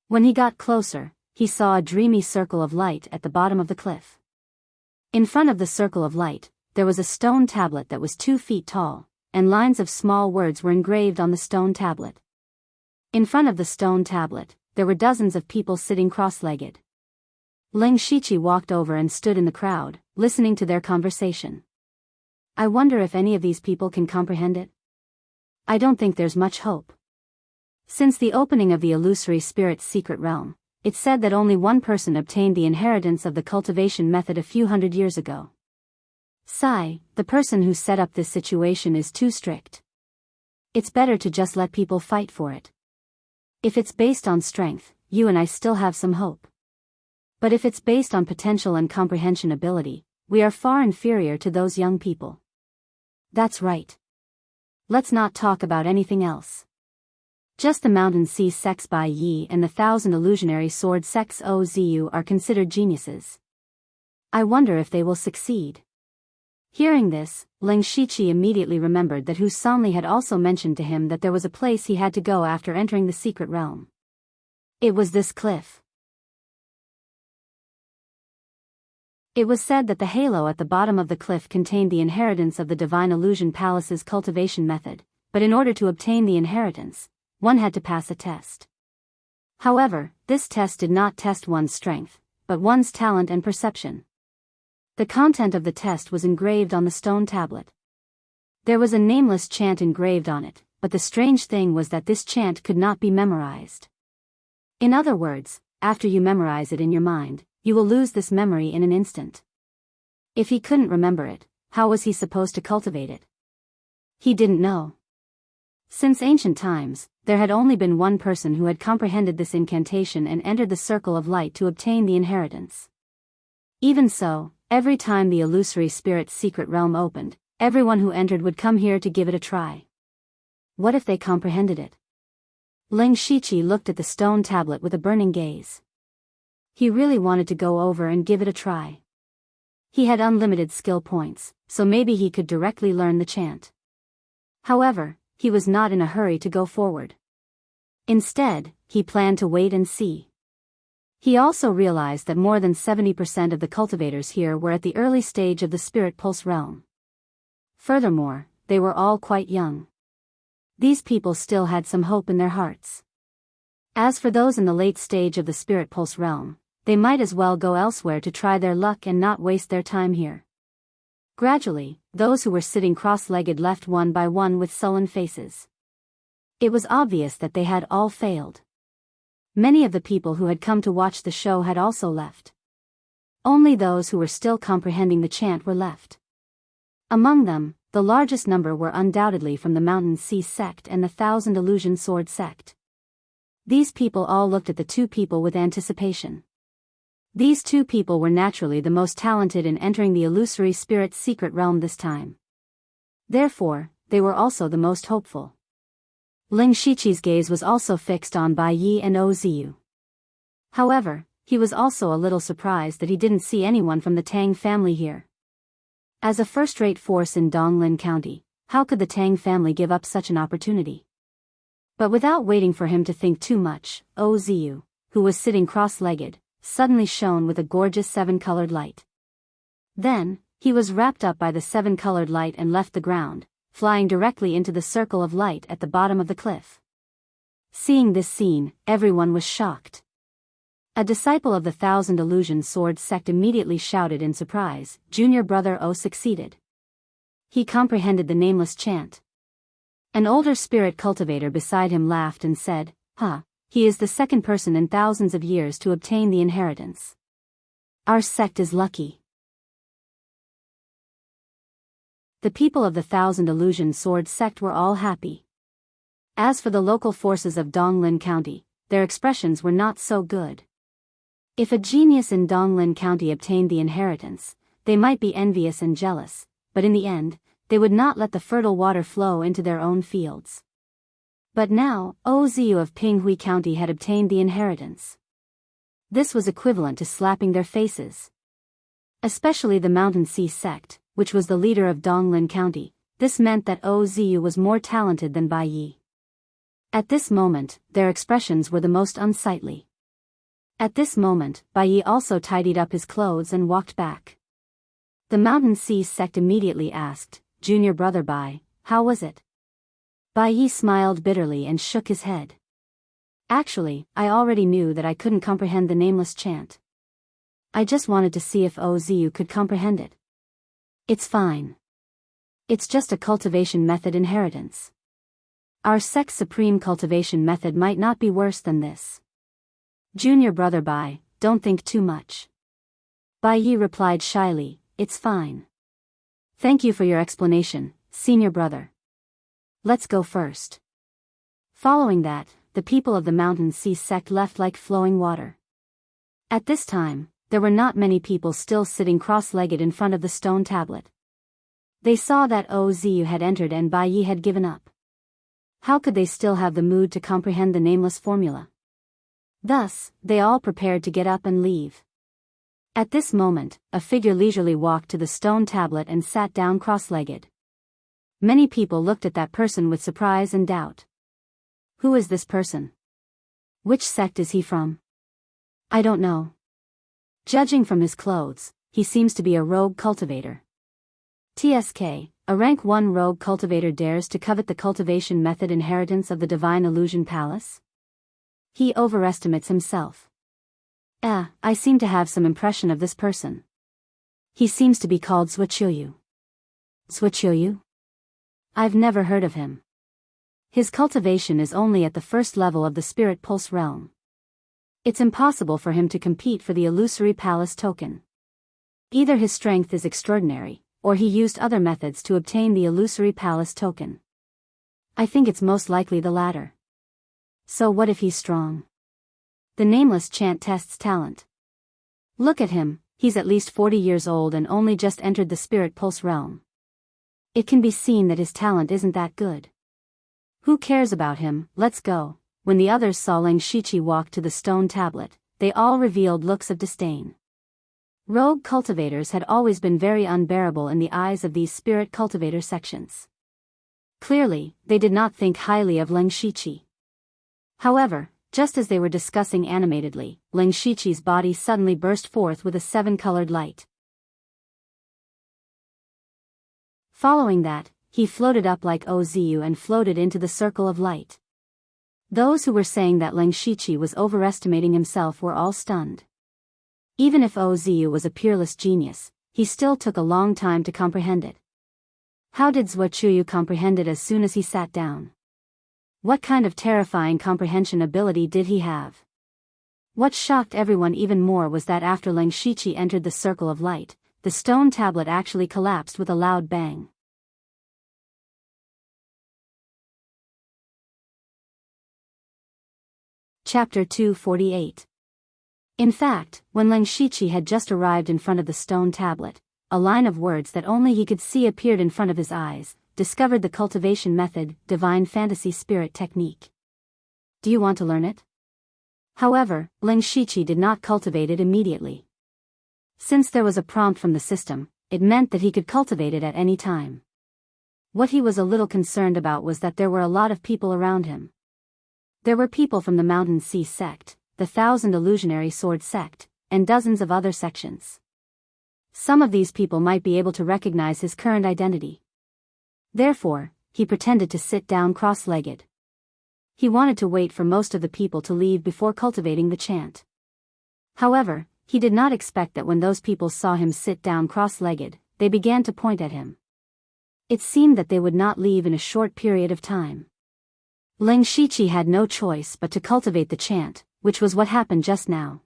When he got closer, he saw a dreamy circle of light at the bottom of the cliff. In front of the circle of light, there was a stone tablet that was 2 feet tall, and lines of small words were engraved on the stone tablet. In front of the stone tablet, there were dozens of people sitting cross-legged. Ling Shiqi walked over and stood in the crowd, listening to their conversation. I wonder if any of these people can comprehend it? I don't think there's much hope. Since the opening of the illusory spirit's secret realm, it's said that only one person obtained the inheritance of the cultivation method a few hundred years ago. Sai, the person who set up this situation, is too strict. It's better to just let people fight for it. If it's based on strength, you and I still have some hope. But if it's based on potential and comprehension ability, we are far inferior to those young people. That's right. Let's not talk about anything else. Just the Mountain Sea sects Bai Yi and the 1,000 Illusionary Sword sects Ozu are considered geniuses. I wonder if they will succeed. Hearing this, Ling Shiqi immediately remembered that Hu Sanli had also mentioned to him that there was a place he had to go after entering the secret realm. It was this cliff. It was said that the halo at the bottom of the cliff contained the inheritance of the Divine Illusion Palace's cultivation method, but in order to obtain the inheritance, one had to pass a test. However, this test did not test one's strength, but one's talent and perception. The content of the test was engraved on the stone tablet. There was a nameless chant engraved on it, but the strange thing was that this chant could not be memorized. In other words, after you memorize it in your mind, you will lose this memory in an instant. If he couldn't remember it, how was he supposed to cultivate it? He didn't know. Since ancient times, there had only been one person who had comprehended this incantation and entered the circle of light to obtain the inheritance. Even so, every time the illusory spirit's secret realm opened, everyone who entered would come here to give it a try. What if they comprehended it? Ling Shiqi looked at the stone tablet with a burning gaze. He really wanted to go over and give it a try. He had unlimited skill points, so maybe he could directly learn the chant. However, he was not in a hurry to go forward. Instead, he planned to wait and see. He also realized that more than 70% of the cultivators here were at the early stage of the Spirit Pulse realm. Furthermore, they were all quite young. These people still had some hope in their hearts. As for those in the late stage of the Spirit Pulse realm, they might as well go elsewhere to try their luck and not waste their time here. Gradually, those who were sitting cross-legged left one by one with sullen faces. It was obvious that they had all failed. Many of the people who had come to watch the show had also left. Only those who were still comprehending the chant were left. Among them, the largest number were undoubtedly from the Mountain Sea sect and the 1,000 Illusion Sword sect. These people all looked at the 2 people with anticipation. These 2 people were naturally the most talented in entering the illusory spirit's secret realm this time. Therefore, they were also the most hopeful. Ling Shiqi's gaze was also fixed on Bai Yi and Ozu. However, he was also a little surprised that he didn't see anyone from the Tang family here. As a first-rate force in Donglin County, how could the Tang family give up such an opportunity? But without waiting for him to think too much, Ozu, who was sitting cross-legged, suddenly shone with a gorgeous 7-colored light. Then, he was wrapped up by the 7-colored light and left the ground, flying directly into the circle of light at the bottom of the cliff. Seeing this scene, everyone was shocked. A disciple of the 1,000 Illusion Sword sect immediately shouted in surprise, "Junior brother O succeeded." He comprehended the nameless chant. An older spirit cultivator beside him laughed and said, He is the second person in thousands of years to obtain the inheritance. Our sect is lucky." The people of the 1,000 Illusion Sword sect were all happy. As for the local forces of Donglin County, their expressions were not so good. If a genius in Donglin County obtained the inheritance, they might be envious and jealous, but in the end, they would not let the fertile water flow into their own fields. But now, Ozu of Pinghui County had obtained the inheritance. This was equivalent to slapping their faces. Especially the Mountain Sea sect, which was the leader of Donglin County, this meant that Ozu was more talented than Bai Yi. At this moment, their expressions were the most unsightly. At this moment, Bai also tidied up his clothes and walked back. The Mountain Sea sect immediately asked, "Junior brother Bai, how was it?" Bai smiled bitterly and shook his head. "Actually, I already knew that I couldn't comprehend the nameless chant. I just wanted to see if Ozu could comprehend it. It's fine. It's just a cultivation method inheritance. Our sect's supreme cultivation method might not be worse than this. Junior brother Bai, don't think too much." Bai replied shyly, "It's fine. Thank you for your explanation, senior brother. Let's go first." Following that, the people of the Mountain Sea sect left like flowing water. At this time, there were not many people still sitting cross-legged in front of the stone tablet. They saw that Ozu had entered and Bai had given up. How could they still have the mood to comprehend the nameless formula? Thus, they all prepared to get up and leave. At this moment, a figure leisurely walked to the stone tablet and sat down cross-legged. Many people looked at that person with surprise and doubt. Who is this person? Which sect is he from? I don't know. Judging from his clothes, he seems to be a rogue cultivator. TSK, a rank 1 rogue cultivator dares to covet the cultivation method inheritance of the Divine Illusion Palace? He overestimates himself. I seem to have some impression of this person. He seems to be called Zhuqiu. Zhuqiu? I've never heard of him. His cultivation is only at the first level of the Spirit Pulse realm. It's impossible for him to compete for the Illusory Palace token. Either his strength is extraordinary, or he used other methods to obtain the Illusory Palace token. I think it's most likely the latter. So what if he's strong? The nameless chant tests talent. Look at him, he's at least 40 years old and only just entered the Spirit Pulse realm. It can be seen that his talent isn't that good. Who cares about him, let's go. When the others saw Leng Shiqi walk to the stone tablet, they all revealed looks of disdain. Rogue cultivators had always been very unbearable in the eyes of these spirit cultivator sections. Clearly, they did not think highly of Leng Shiqi. However, just as they were discussing animatedly, Leng Shiqi's body suddenly burst forth with a 7-colored light. Following that, he floated up like Ozu and floated into the circle of light. Those who were saying that Leng Shiqi was overestimating himself were all stunned. Even if Ozu was a peerless genius, he still took a long time to comprehend it. How did Zhuqiu comprehend it as soon as he sat down? What kind of terrifying comprehension ability did he have? What shocked everyone even more was that after Leng Shiqi entered the circle of light, the stone tablet actually collapsed with a loud bang. Chapter 248. In fact, when Leng Shiqi had just arrived in front of the stone tablet, a line of words that only he could see appeared in front of his eyes, discovered the cultivation method, Divine Fantasy Spirit Technique. Do you want to learn it? However, Leng Shiqi did not cultivate it immediately. Since there was a prompt from the system, it meant that he could cultivate it at any time. What he was a little concerned about was that there were a lot of people around him. There were people from the Mountain Sea sect, the 1,000 Illusionary Sword sect, and dozens of other sections. Some of these people might be able to recognize his current identity. Therefore, he pretended to sit down cross-legged. He wanted to wait for most of the people to leave before cultivating the chant. However, he did not expect that when those people saw him sit down cross-legged, they began to point at him. It seemed that they would not leave in a short period of time. Leng Shiqi had no choice but to cultivate the chant, which was what happened just now.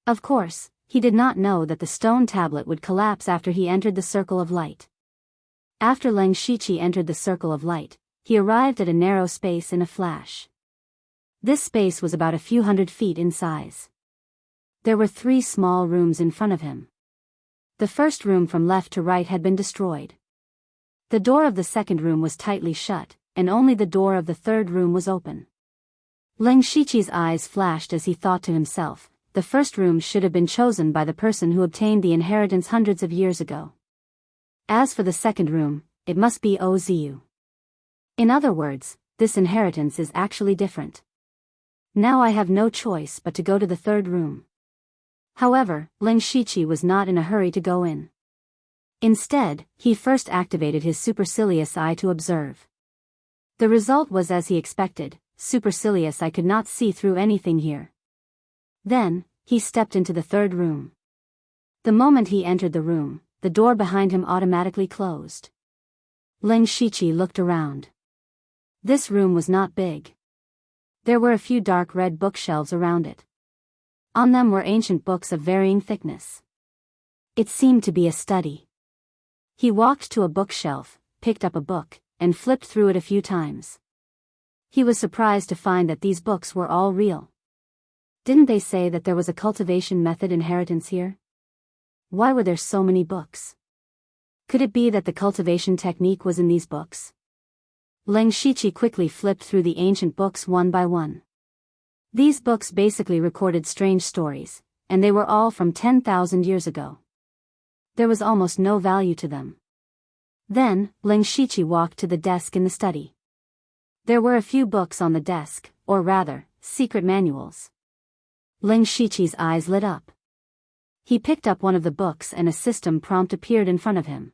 Of course, he did not know that the stone tablet would collapse after he entered the circle of light. After Leng Shiqi entered the circle of light, he arrived at a narrow space in a flash. This space was about a few hundred feet in size. There were 3 small rooms in front of him. The first room from left to right had been destroyed. The door of the second room was tightly shut, and only the door of the third room was open. Leng Shiqi's eyes flashed as he thought to himself, the first room should have been chosen by the person who obtained the inheritance hundreds of years ago. As for the second room, it must be Ozu. In other words, this inheritance is actually different. Now I have no choice but to go to the third room. However, Ling Shiqi was not in a hurry to go in. Instead, he first activated his supercilious eye to observe. The result was as he expected. Supercilious eye could not see through anything here. Then, he stepped into the third room. The moment he entered the room, the door behind him automatically closed. Ling Shiqi looked around. This room was not big. There were a few dark red bookshelves around it. On them were ancient books of varying thickness. It seemed to be a study. He walked to a bookshelf, picked up a book, and flipped through it a few times. He was surprised to find that these books were all real. Didn't they say that there was a cultivation method inheritance here? Why were there so many books? Could it be that the cultivation technique was in these books? Ling Shiqi quickly flipped through the ancient books one by one. These books basically recorded strange stories, and they were all from 10,000 years ago. There was almost no value to them. Then, Ling Shiqi walked to the desk in the study. There were a few books on the desk, or rather, secret manuals. Ling Shiqi's eyes lit up. He picked up one of the books and a system prompt appeared in front of him.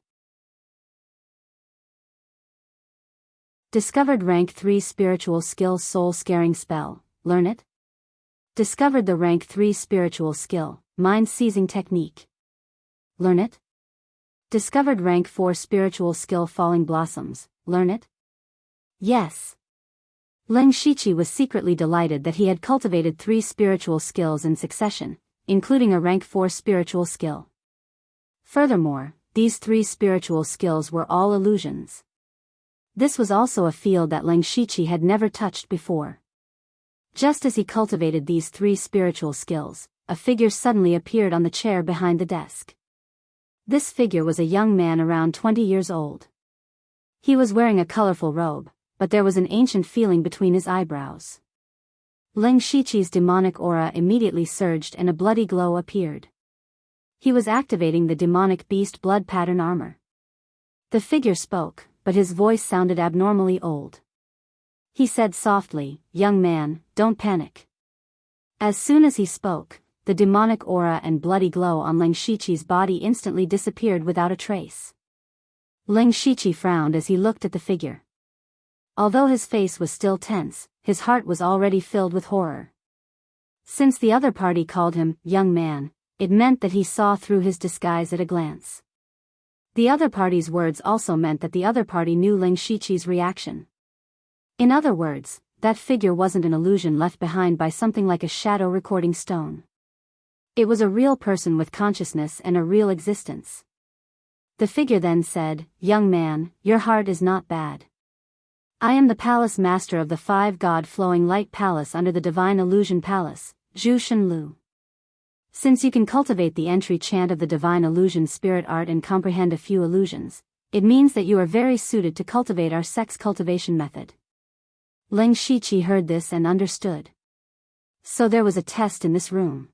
Discovered rank 3 spiritual skill soul scaring spell, learn it? Discovered the rank 3 spiritual skill, mind seizing technique. Learn it? Discovered rank 4 spiritual skill falling blossoms, learn it? Yes. Ling Shiqi was secretly delighted that he had cultivated 3 spiritual skills in succession, including a rank 4 spiritual skill. Furthermore, these 3 spiritual skills were all illusions. This was also a field that Ling Shiqi had never touched before. Just as he cultivated these 3 spiritual skills, a figure suddenly appeared on the chair behind the desk. This figure was a young man around 20 years old. He was wearing a colorful robe, but there was an ancient feeling between his eyebrows. Ling Shiqi's demonic aura immediately surged and a bloody glow appeared. He was activating the demonic beast blood pattern armor. The figure spoke, but his voice sounded abnormally old. He said softly, "Young man, don't panic." As soon as he spoke, the demonic aura and bloody glow on Ling Shiqi's body instantly disappeared without a trace. Ling Shiqi frowned as he looked at the figure. Although his face was still tense, his heart was already filled with horror. Since the other party called him young man, it meant that he saw through his disguise at a glance. The other party's words also meant that the other party knew Ling Shiqi's reaction. In other words, that figure wasn't an illusion left behind by something like a shadow recording stone. It was a real person with consciousness and a real existence. The figure then said, "Young man, your heart is not bad. I am the palace master of the 5-god flowing light palace under the divine illusion palace, Zhu Shenlu. Since you can cultivate the entry chant of the divine illusion spirit art and comprehend a few illusions, it means that you are very suited to cultivate our sex cultivation method." Ling Shiqi heard this and understood. So there was a test in this room.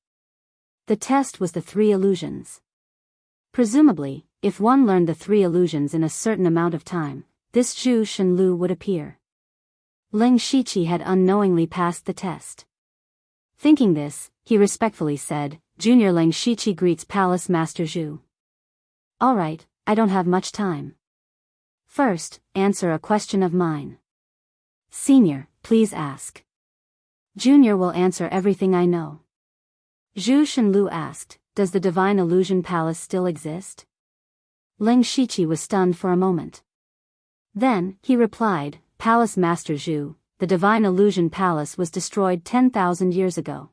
The test was the 3 illusions. Presumably, if one learned the 3 illusions in a certain amount of time, this Zhu Shenlu would appear. Ling Shiqi had unknowingly passed the test. Thinking this, he respectfully said, "Junior Ling Shiqi greets Palace Master Zhu." "Alright, I don't have much time. First, answer a question of mine." "Senior, please ask." "Junior will answer everything I know." Zhu Shenlu asked, "Does the divine illusion palace still exist?" Ling Shiqi was stunned for a moment. Then, he replied, "Palace Master Zhu, the divine illusion palace was destroyed 10,000 years ago."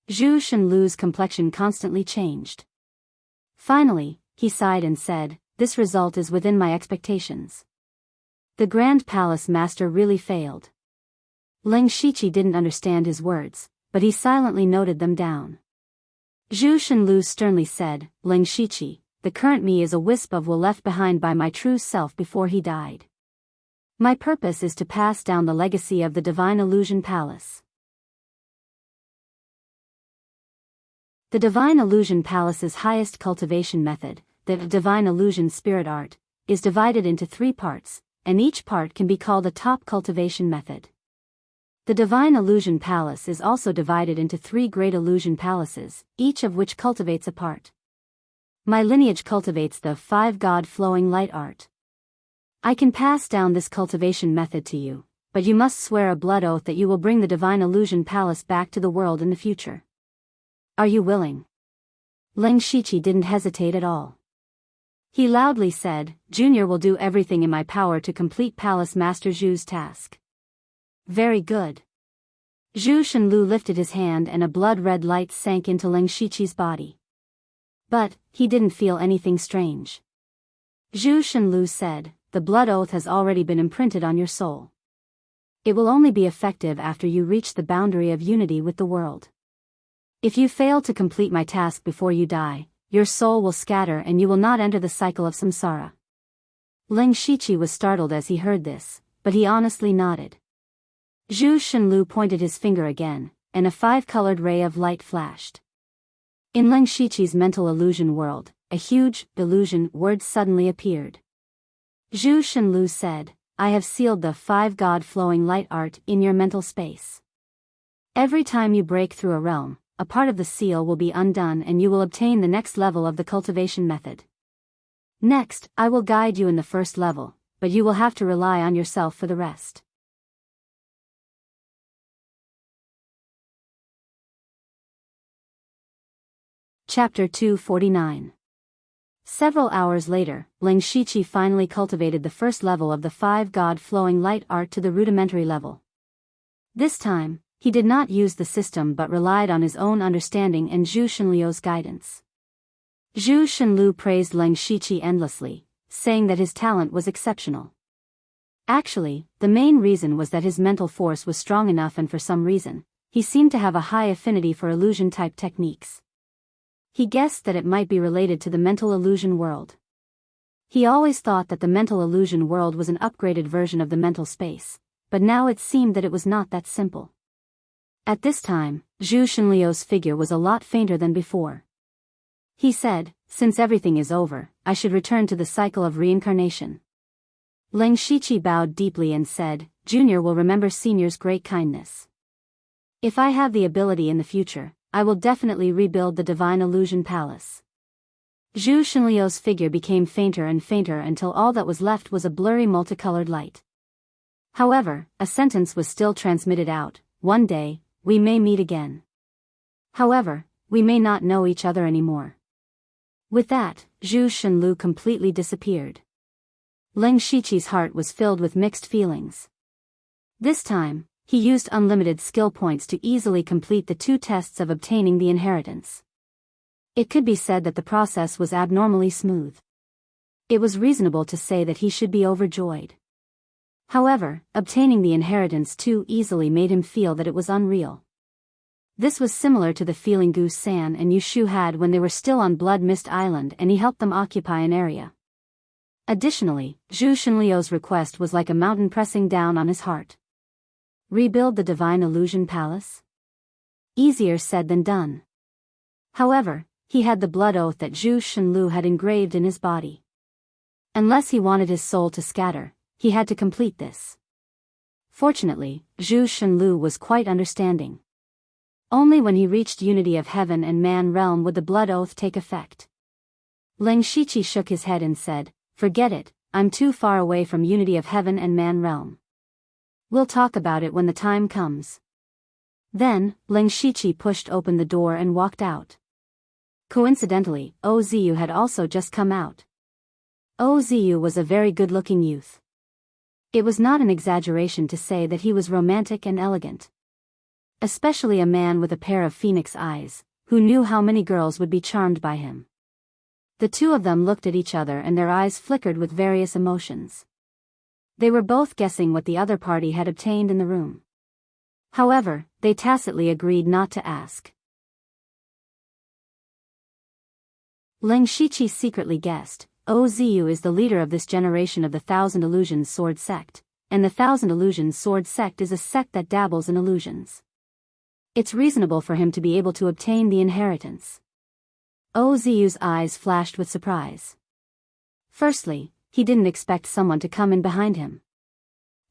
Zhu Shenlu's complexion constantly changed. Finally, he sighed and said, "This result is within my expectations." The Grand Palace Master really failed. Ling Shiqi didn't understand his words, but he silently noted them down. Zhu Shenlu sternly said, "Ling Shiqi, the current me is a wisp of wool left behind by my true self before he died. My purpose is to pass down the legacy of the Divine Illusion Palace." The Divine Illusion Palace's highest cultivation method, the Divine Illusion Spirit Art, is divided into 3 parts, and each part can be called a top cultivation method. The Divine Illusion Palace is also divided into 3 great illusion palaces, each of which cultivates a part. My lineage cultivates the 5 God flowing light art. I can pass down this cultivation method to you, but you must swear a blood oath that you will bring the Divine Illusion Palace back to the world in the future. Are you willing? Leng Shiqi didn't hesitate at all. He loudly said, Junior will do everything in my power to complete Palace Master Zhu's task. Very good. Zhu Shenlu lifted his hand and a blood-red light sank into Leng Shiqi's body. But, he didn't feel anything strange. Zhu Shenlu said, the blood oath has already been imprinted on your soul. It will only be effective after you reach the boundary of unity with the world. If you fail to complete my task before you die, your soul will scatter and you will not enter the cycle of samsara. Leng Shiqi was startled as he heard this, but he honestly nodded. Zhu Shenlu pointed his finger again, and a 5-colored ray of light flashed. In Leng Shiqi's mental illusion world, a huge illusion word suddenly appeared. Zhu Shenlu said, I have sealed the 5 God flowing light art in your mental space. Every time you break through a realm, a part of the seal will be undone and you will obtain the next level of the cultivation method. Next, I will guide you in the first level, but you will have to rely on yourself for the rest. Chapter 249. Several hours later, Leng Shiqi finally cultivated the first level of the 5 God flowing light art to the rudimentary level. This time, he did not use the system but relied on his own understanding and Zhu Shenliu's guidance. Zhu Shenlu praised Leng Shiqi endlessly, saying that his talent was exceptional. Actually, the main reason was that his mental force was strong enough and for some reason, he seemed to have a high affinity for illusion-type techniques. He guessed that it might be related to the mental illusion world. He always thought that the mental illusion world was an upgraded version of the mental space, but now it seemed that it was not that simple. At this time, Zhu Shenliu's figure was a lot fainter than before. He said, since everything is over, I should return to the cycle of reincarnation. Leng Shiqi bowed deeply and said, Junior will remember Senior's great kindness. If I have the ability in the future, I will definitely rebuild the Divine Illusion Palace. Zhu Shenliu's figure became fainter and fainter until all that was left was a blurry multicolored light. However, a sentence was still transmitted out, one day, we may meet again. However, we may not know each other anymore. With that, Zhu Shenlu completely disappeared. Leng Shiqi's heart was filled with mixed feelings. This time, he used unlimited skill points to easily complete the 2 tests of obtaining the inheritance. It could be said that the process was abnormally smooth. It was reasonable to say that he should be overjoyed. However, obtaining the inheritance too easily made him feel that it was unreal. This was similar to the feeling Gu San and Yu Shu had when they were still on Blood Mist Island and he helped them occupy an area. Additionally, Zhu Shenliu's request was like a mountain pressing down on his heart. Rebuild the Divine Illusion Palace? Easier said than done. However, he had the blood oath that Zhu Shenlu had engraved in his body. Unless he wanted his soul to scatter, he had to complete this. Fortunately, Zhu Shenlu was quite understanding. Only when he reached unity of heaven and man realm would the blood oath take effect. Leng Shiqi shook his head and said, forget it, I'm too far away from unity of heaven and man realm. We'll talk about it when the time comes. Then, Leng Shiqi pushed open the door and walked out. Coincidentally, Oziu had also just come out. Oziu was a very good-looking youth. It was not an exaggeration to say that he was romantic and elegant. Especially a man with a pair of phoenix eyes, who knew how many girls would be charmed by him. The 2 of them looked at each other and their eyes flickered with various emotions. They were both guessing what the other party had obtained in the room. However, they tacitly agreed not to ask. Leng Shiqi secretly guessed, Oziu is the leader of this generation of the Thousand Illusions Sword Sect, and the Thousand Illusions Sword Sect is a sect that dabbles in illusions. It's reasonable for him to be able to obtain the inheritance. Oziu's eyes flashed with surprise. Firstly, he didn't expect someone to come in behind him.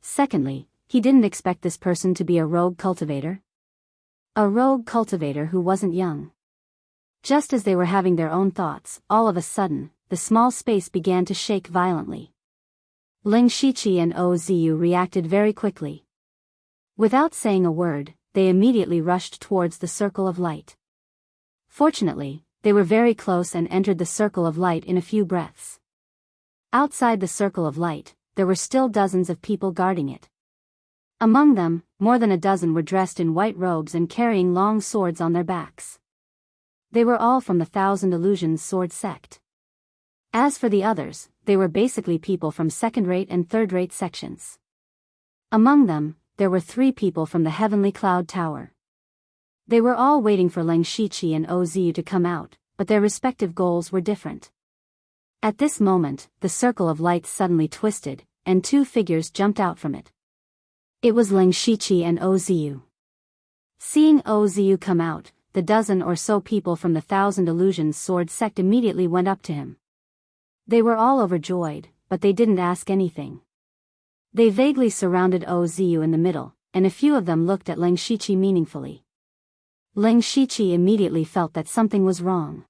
Secondly, he didn't expect this person to be a rogue cultivator. A rogue cultivator who wasn't young. Just as they were having their own thoughts, all of a sudden, the small space began to shake violently. Ling Shiqi and Ozu reacted very quickly. Without saying a word, they immediately rushed towards the circle of light. Fortunately, they were very close and entered the circle of light in a few breaths. Outside the circle of light, there were still dozens of people guarding it. Among them, more than a dozen were dressed in white robes and carrying long swords on their backs. They were all from the Thousand Illusions Sword sect. As for the others, they were basically people from second-rate and third-rate sections. Among them, there were 3 people from the Heavenly Cloud Tower. They were all waiting for Ling Shiqi and Ozu to come out, but their respective goals were different. At this moment, the circle of light suddenly twisted, and 2 figures jumped out from it. It was Ling Shiqi and Ozu. Seeing Ozu come out, the dozen or so people from the Thousand Illusions Sword sect immediately went up to him. They were all overjoyed, but they didn't ask anything. They vaguely surrounded Ozu in the middle, and a few of them looked at Ling Shiqi meaningfully. Ling Shiqi immediately felt that something was wrong.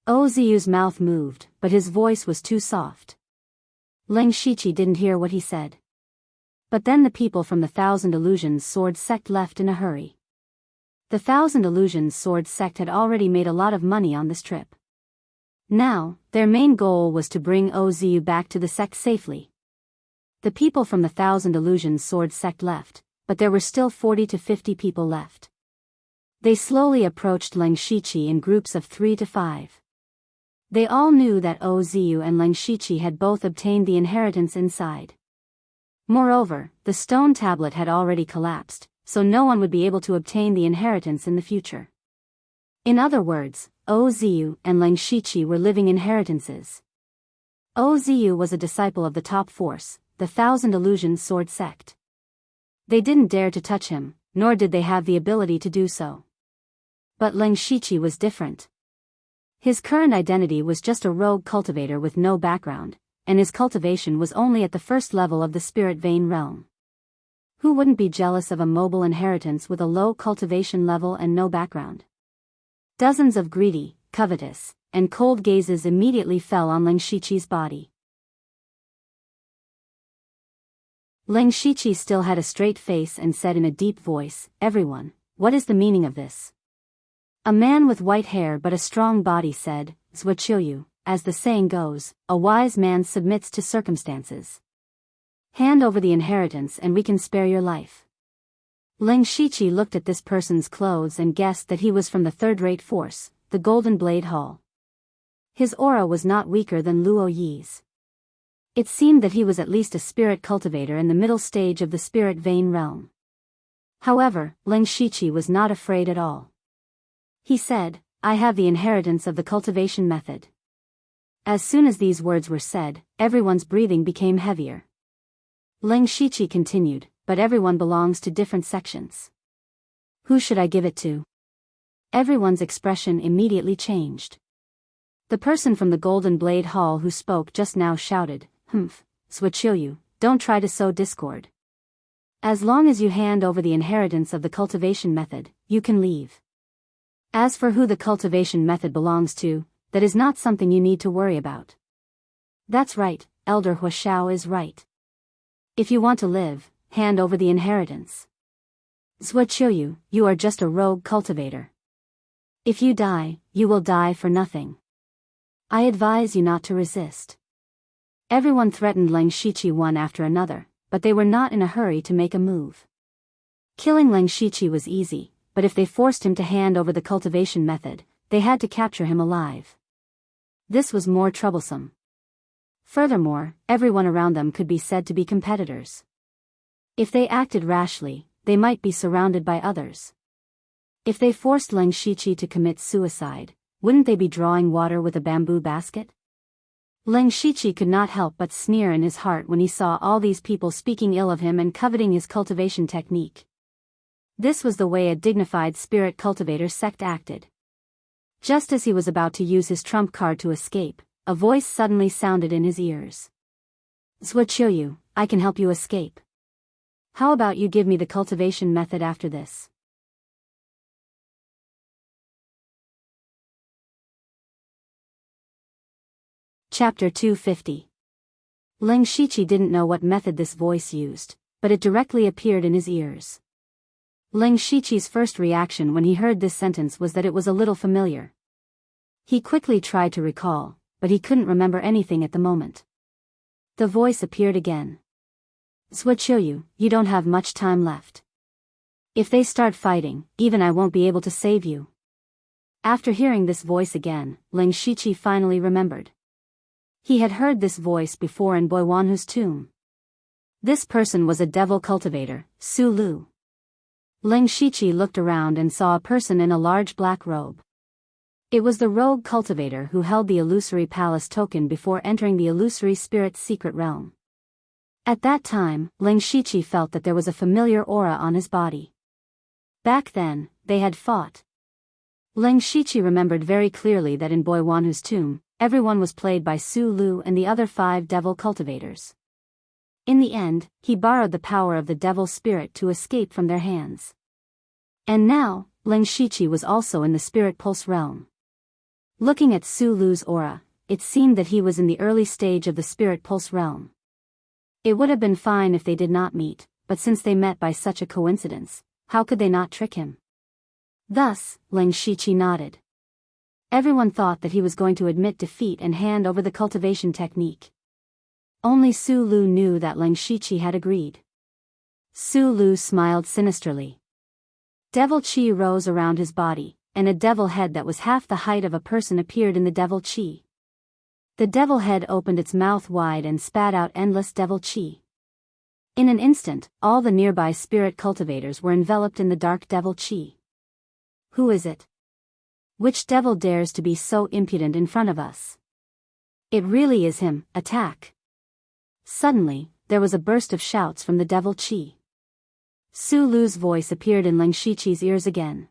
Ozu's mouth moved, but his voice was too soft. Ling Shiqi didn't hear what he said. But then the people from the Thousand Illusions Sword sect left in a hurry. The Thousand Illusions Sword sect had already made a lot of money on this trip. Now, their main goal was to bring Ozu back to the sect safely. The people from the Thousand Illusions Sword sect left, but there were still 40 to 50 people left. They slowly approached Ling Shiqi in groups of 3 to 5. They all knew that Ozu and Ling Shiqi had both obtained the inheritance inside. Moreover, the stone tablet had already collapsed, so no one would be able to obtain the inheritance in the future. In other words, Ozu and Ling Shiqi were living inheritances. Ozu was a disciple of the top force, the Thousand Illusions Sword sect. They didn't dare to touch him, nor did they have the ability to do so. But Ling Shiqi was different. His current identity was just a rogue cultivator with no background, and his cultivation was only at the first level of the spirit vein realm. Who wouldn't be jealous of a mobile inheritance with a low cultivation level and no background? Dozens of greedy, covetous, and cold gazes immediately fell on Ling Shiqi's body. Ling Shiqi still had a straight face and said in a deep voice, "Everyone, what is the meaning of this?" A man with white hair but a strong body said, "Zhuqiu, as the saying goes, a wise man submits to circumstances. Hand over the inheritance and we can spare your life." Ling Shiqi looked at this person's clothes and guessed that he was from the third-rate force, the Golden Blade Hall. His aura was not weaker than Luo Yi's. It seemed that he was at least a spirit cultivator in the middle stage of the spirit vein realm. However, Ling Shiqi was not afraid at all. He said, "I have the inheritance of the cultivation method." As soon as these words were said, everyone's breathing became heavier. Ling Shiqi continued, "But everyone belongs to different sections. Who should I give it to?" Everyone's expression immediately changed. The person from the Golden Blade Hall who spoke just now shouted, Zhuqiu, don't try to sow discord. As long as you hand over the inheritance of the cultivation method, you can leave. As for who the cultivation method belongs to, that is not something you need to worry about." "That's right, Elder Huashao is right. If you want to live, hand over the inheritance. Zhuqiu, you are just a rogue cultivator. If you die, you will die for nothing. I advise you not to resist." Everyone threatened Ling Shiqi one after another, but they were not in a hurry to make a move. Killing Ling Shiqi was easy, but if they forced him to hand over the cultivation method, they had to capture him alive. This was more troublesome. Furthermore, everyone around them could be said to be competitors. If they acted rashly, they might be surrounded by others. If they forced Ling Shiqi to commit suicide, wouldn't they be drawing water with a bamboo basket? Ling Shiqi could not help but sneer in his heart when he saw all these people speaking ill of him and coveting his cultivation technique. This was the way a dignified spirit cultivator sect acted. Just as he was about to use his trump card to escape, a voice suddenly sounded in his ears. "Zhuqiu, I can help you escape." How about you give me the cultivation method after this? Chapter 250. Ling Shiqi didn't know what method this voice used, but it directly appeared in his ears. Ling Shiqi's first reaction when he heard this sentence was that it was a little familiar. He quickly tried to recall, but he couldn't remember anything at the moment. The voice appeared again. Zhuqiu, you don't have much time left. If they start fighting, even I won't be able to save you. After hearing this voice again, Ling Shiqi finally remembered. He had heard this voice before in Boiwanhu's tomb. This person was a devil cultivator, Su Lu. Ling Shiqi looked around and saw a person in a large black robe. It was the rogue cultivator who held the illusory palace token before entering the illusory spirit's secret realm. At that time, Ling Shiqi felt that there was a familiar aura on his body. Back then, they had fought. Ling Shiqi remembered very clearly that in Boiwanhu's tomb, everyone was played by Su Lu and the other 5 devil cultivators. In the end, he borrowed the power of the devil spirit to escape from their hands. And now, Ling Shiqi was also in the spirit pulse realm. Looking at Su Lu's aura, it seemed that he was in the early stage of the spirit pulse realm. It would have been fine if they did not meet, but since they met by such a coincidence, how could they not trick him? Thus, Ling Shiqi nodded. Everyone thought that he was going to admit defeat and hand over the cultivation technique. Only Su Lu knew that Ling Shiqi had agreed. Su Lu smiled sinisterly. Devil chi rose around his body, and a devil head that was half the height of a person appeared in the devil chi. The devil head opened its mouth wide and spat out endless devil chi. In an instant, all the nearby spirit cultivators were enveloped in the dark devil chi. Who is it? Which devil dares to be so impudent in front of us? It really is him, attack! Suddenly, there was a burst of shouts from the devil chi. Su Lu's voice appeared in Ling Shiqi's ears again.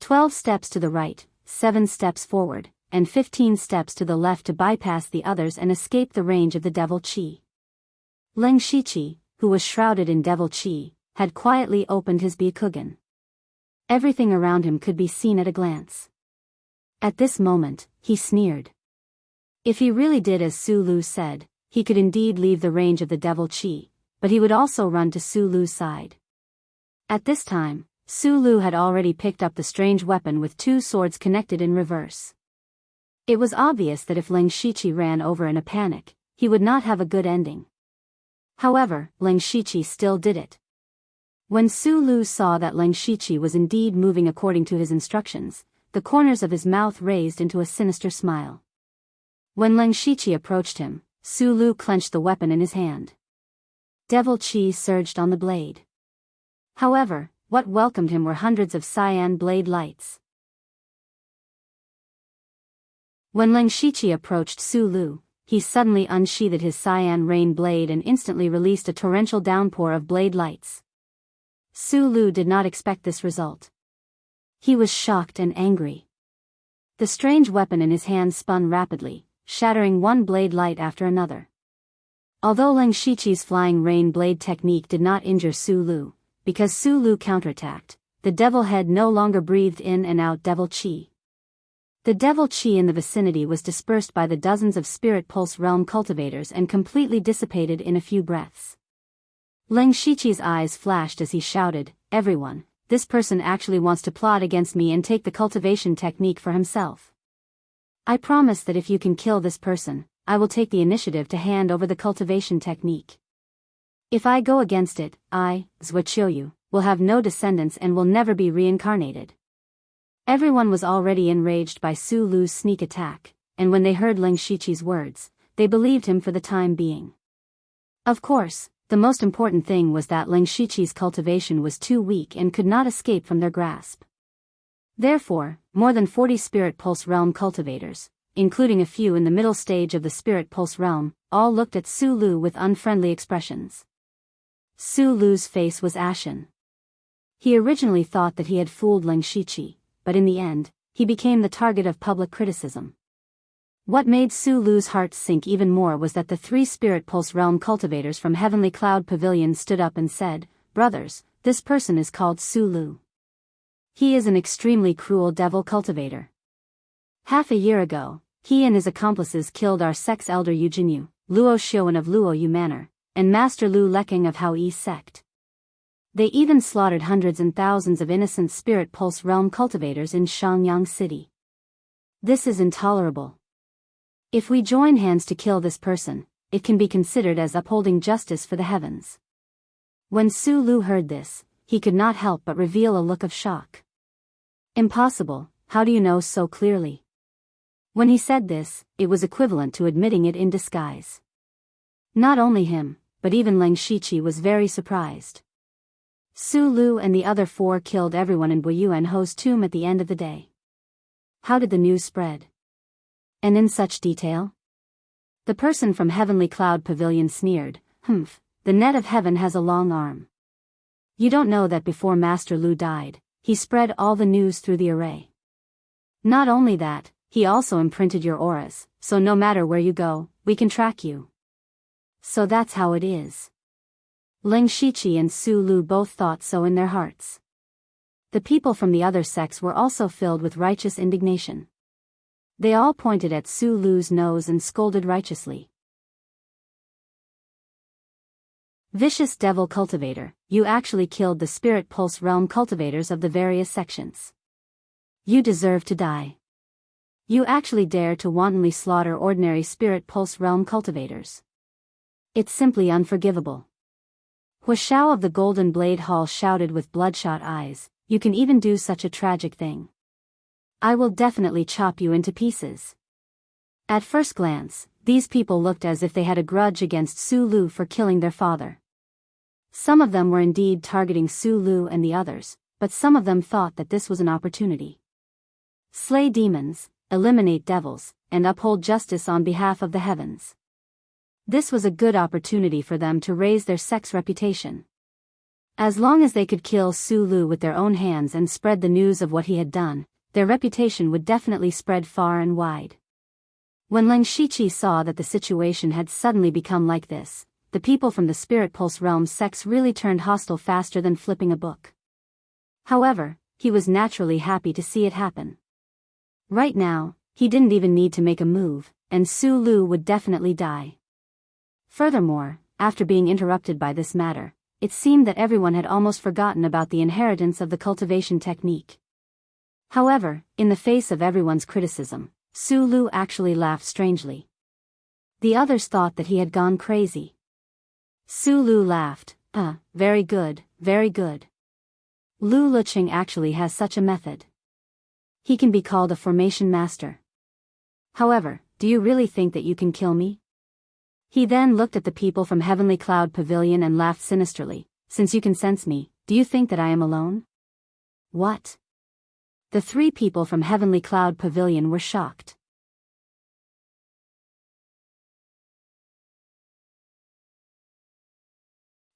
12 steps to the right, 7 steps forward, and 15 steps to the left to bypass the others and escape the range of the devil chi. Ling Shiqi, who was shrouded in devil chi, had quietly opened his byakugan. Everything around him could be seen at a glance. At this moment, he sneered. If he really did as Su Lu said, he could indeed leave the range of the devil chi, but he would also run to Su Lu's side. At this time, Su Lu had already picked up the strange weapon with 2 swords connected in reverse. It was obvious that if Ling Shiqi ran over in a panic, he would not have a good ending. However, Ling Shiqi still did it. When Su Lu saw that Ling Shiqi was indeed moving according to his instructions, the corners of his mouth raised into a sinister smile. When Ling Shiqi approached him, Su Lu clenched the weapon in his hand. Devil chi surged on the blade. However, what welcomed him were hundreds of cyan blade lights. When Ling Shiqi approached Su Lu, he suddenly unsheathed his cyan rain blade and instantly released a torrential downpour of blade lights. Su Lu did not expect this result. He was shocked and angry. The strange weapon in his hand spun rapidly, shattering one blade light after another. Although Ling Shiqi's flying rain blade technique did not injure Su Lu, because Su Lu counterattacked, the devil head no longer breathed in and out devil chi. The devil chi in the vicinity was dispersed by the dozens of spirit pulse realm cultivators and completely dissipated in a few breaths. Ling Shiqi's eyes flashed as he shouted, "Everyone, this person actually wants to plot against me and take the cultivation technique for himself. I promise that if you can kill this person, I will take the initiative to hand over the cultivation technique. If I go against it, I, Zhuqiu, will have no descendants and will never be reincarnated." Everyone was already enraged by Su Lu's sneak attack, and when they heard Ling Shiqi's words, they believed him for the time being. Of course, the most important thing was that Ling Shiqi's cultivation was too weak and could not escape from their grasp. Therefore, more than 40 Spirit Pulse Realm cultivators, including a few in the middle stage of the Spirit Pulse Realm, all looked at Su Lu with unfriendly expressions. Su Lu's face was ashen. He originally thought that he had fooled Ling Shiqi, but in the end, he became the target of public criticism. What made Su Lu's heart sink even more was that the 3 Spirit Pulse Realm cultivators from Heavenly Cloud Pavilion stood up and said, "Brothers, this person is called Su Lu. He is an extremely cruel devil cultivator. Half a year ago, he and his accomplices killed our sect's elder Yu Jinyu, Luo Xiuan of Luo Yu Manor, and Master Lu Lekang of Hao Yi sect. They even slaughtered hundreds and thousands of innocent Spirit Pulse Realm cultivators in Shangyang City. This is intolerable. If we join hands to kill this person, it can be considered as upholding justice for the heavens." When Su Lu heard this, he could not help but reveal a look of shock. "Impossible, how do you know so clearly?" When he said this, it was equivalent to admitting it in disguise. Not only him, but even Leng Shiqi was very surprised. Su Lu and the other 4 killed everyone in Boyuan Ho's tomb at the end of the day. How did the news spread? And in such detail? The person from Heavenly Cloud Pavilion sneered, "Humph, the net of heaven has a long arm. You don't know that before Master Lu died, he spread all the news through the array. Not only that, he also imprinted your auras, so no matter where you go, we can track you." So that's how it is. Leng Shiqi and Su Lu both thought so in their hearts. The people from the other sects were also filled with righteous indignation. They all pointed at Su Lu's nose and scolded righteously. "Vicious devil cultivator, you actually killed the Spirit Pulse Realm cultivators of the various sections. You deserve to die. You actually dare to wantonly slaughter ordinary Spirit Pulse Realm cultivators. It's simply unforgivable." Huashao of the Golden Blade Hall shouted with bloodshot eyes, "You can even do such a tragic thing. I will definitely chop you into pieces." At first glance, these people looked as if they had a grudge against Su Lu for killing their father. Some of them were indeed targeting Su Lu and the others, but some of them thought that this was an opportunity. Slay demons, eliminate devils, and uphold justice on behalf of the heavens. This was a good opportunity for them to raise their sect's reputation. As long as they could kill Su Lu with their own hands and spread the news of what he had done, their reputation would definitely spread far and wide. When Leng Shiqi saw that the situation had suddenly become like this, the people from the Spirit Pulse Realm sects really turned hostile faster than flipping a book. However, he was naturally happy to see it happen. Right now, he didn't even need to make a move, and Su Lu would definitely die. Furthermore, after being interrupted by this matter, it seemed that everyone had almost forgotten about the inheritance of the cultivation technique. However, in the face of everyone's criticism, Su Lu actually laughed strangely. The others thought that he had gone crazy. Su Lu laughed, very good, very good. Lu Luqing actually has such a method. He can be called a formation master. However, do you really think that you can kill me?" He then looked at the people from Heavenly Cloud Pavilion and laughed sinisterly. "Since you can sense me, do you think that I am alone?" "What?" The 3 people from Heavenly Cloud Pavilion were shocked.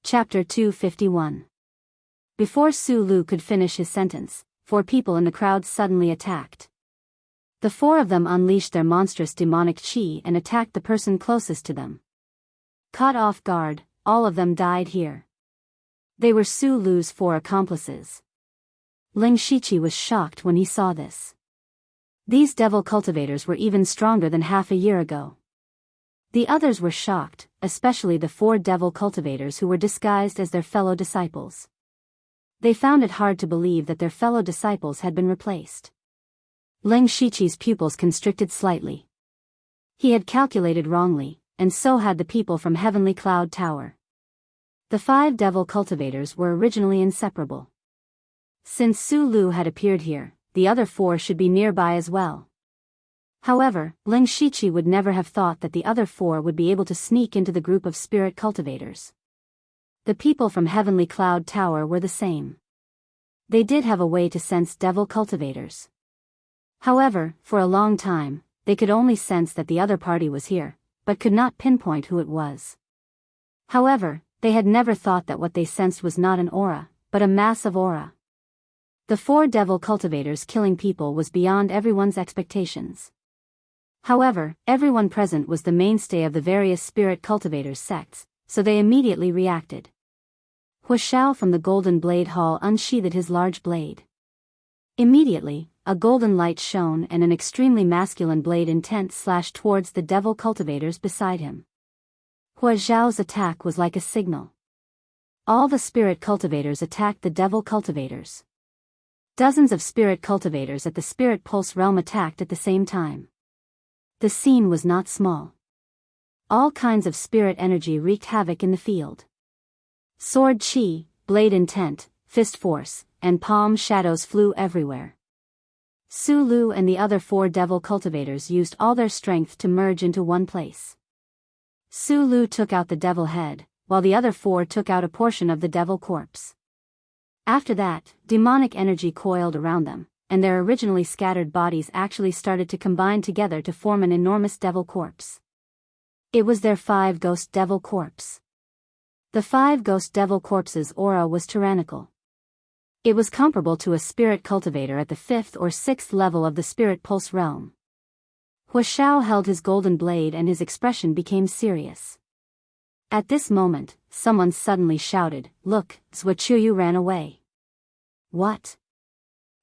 Chapter 251. Before Su Lu could finish his sentence, 4 people in the crowd suddenly attacked. The 4 of them unleashed their monstrous demonic chi and attacked the person closest to them. Caught off guard, all of them died here. They were Su Lu's 4 accomplices. Leng Shiqi was shocked when he saw this. These devil cultivators were even stronger than half a year ago. The others were shocked, especially the 4 devil cultivators who were disguised as their fellow disciples. They found it hard to believe that their fellow disciples had been replaced. Leng Shiqi's pupils constricted slightly. He had calculated wrongly, and so had the people from Heavenly Cloud Tower. The 5 devil cultivators were originally inseparable. Since Su Lu had appeared here, the other 4 should be nearby as well. However, Leng Shiqi would never have thought that the other 4 would be able to sneak into the group of spirit cultivators. The people from Heavenly Cloud Tower were the same. They did have a way to sense devil cultivators. However, for a long time, they could only sense that the other party was here, but could not pinpoint who it was. However, they had never thought that what they sensed was not an aura, but a mass of aura. The 4 devil cultivators killing people was beyond everyone's expectations. However, everyone present was the mainstay of the various spirit cultivators' sects, so they immediately reacted. Huashao from the Golden Blade Hall unsheathed his large blade. Immediately, a golden light shone and an extremely masculine blade intent slashed towards the devil cultivators beside him. Huaxiao's attack was like a signal. All the spirit cultivators attacked the devil cultivators. Dozens of spirit cultivators at the spirit pulse realm attacked at the same time. The scene was not small. All kinds of spirit energy wreaked havoc in the field. Sword chi, blade intent, fist force, and palm shadows flew everywhere. Su Lu and the other 4 devil cultivators used all their strength to merge into one place. Su Lu took out the devil head, while the other 4 took out a portion of the devil corpse. After that, demonic energy coiled around them, and their originally scattered bodies actually started to combine together to form an enormous devil corpse. It was their 5 ghost devil corpse. The 5 ghost devil corpses' aura was tyrannical. It was comparable to a spirit cultivator at the 5th or 6th level of the spirit pulse realm. Huashao held his golden blade and his expression became serious. At this moment, someone suddenly shouted, "Look, Zhuqiu ran away." What?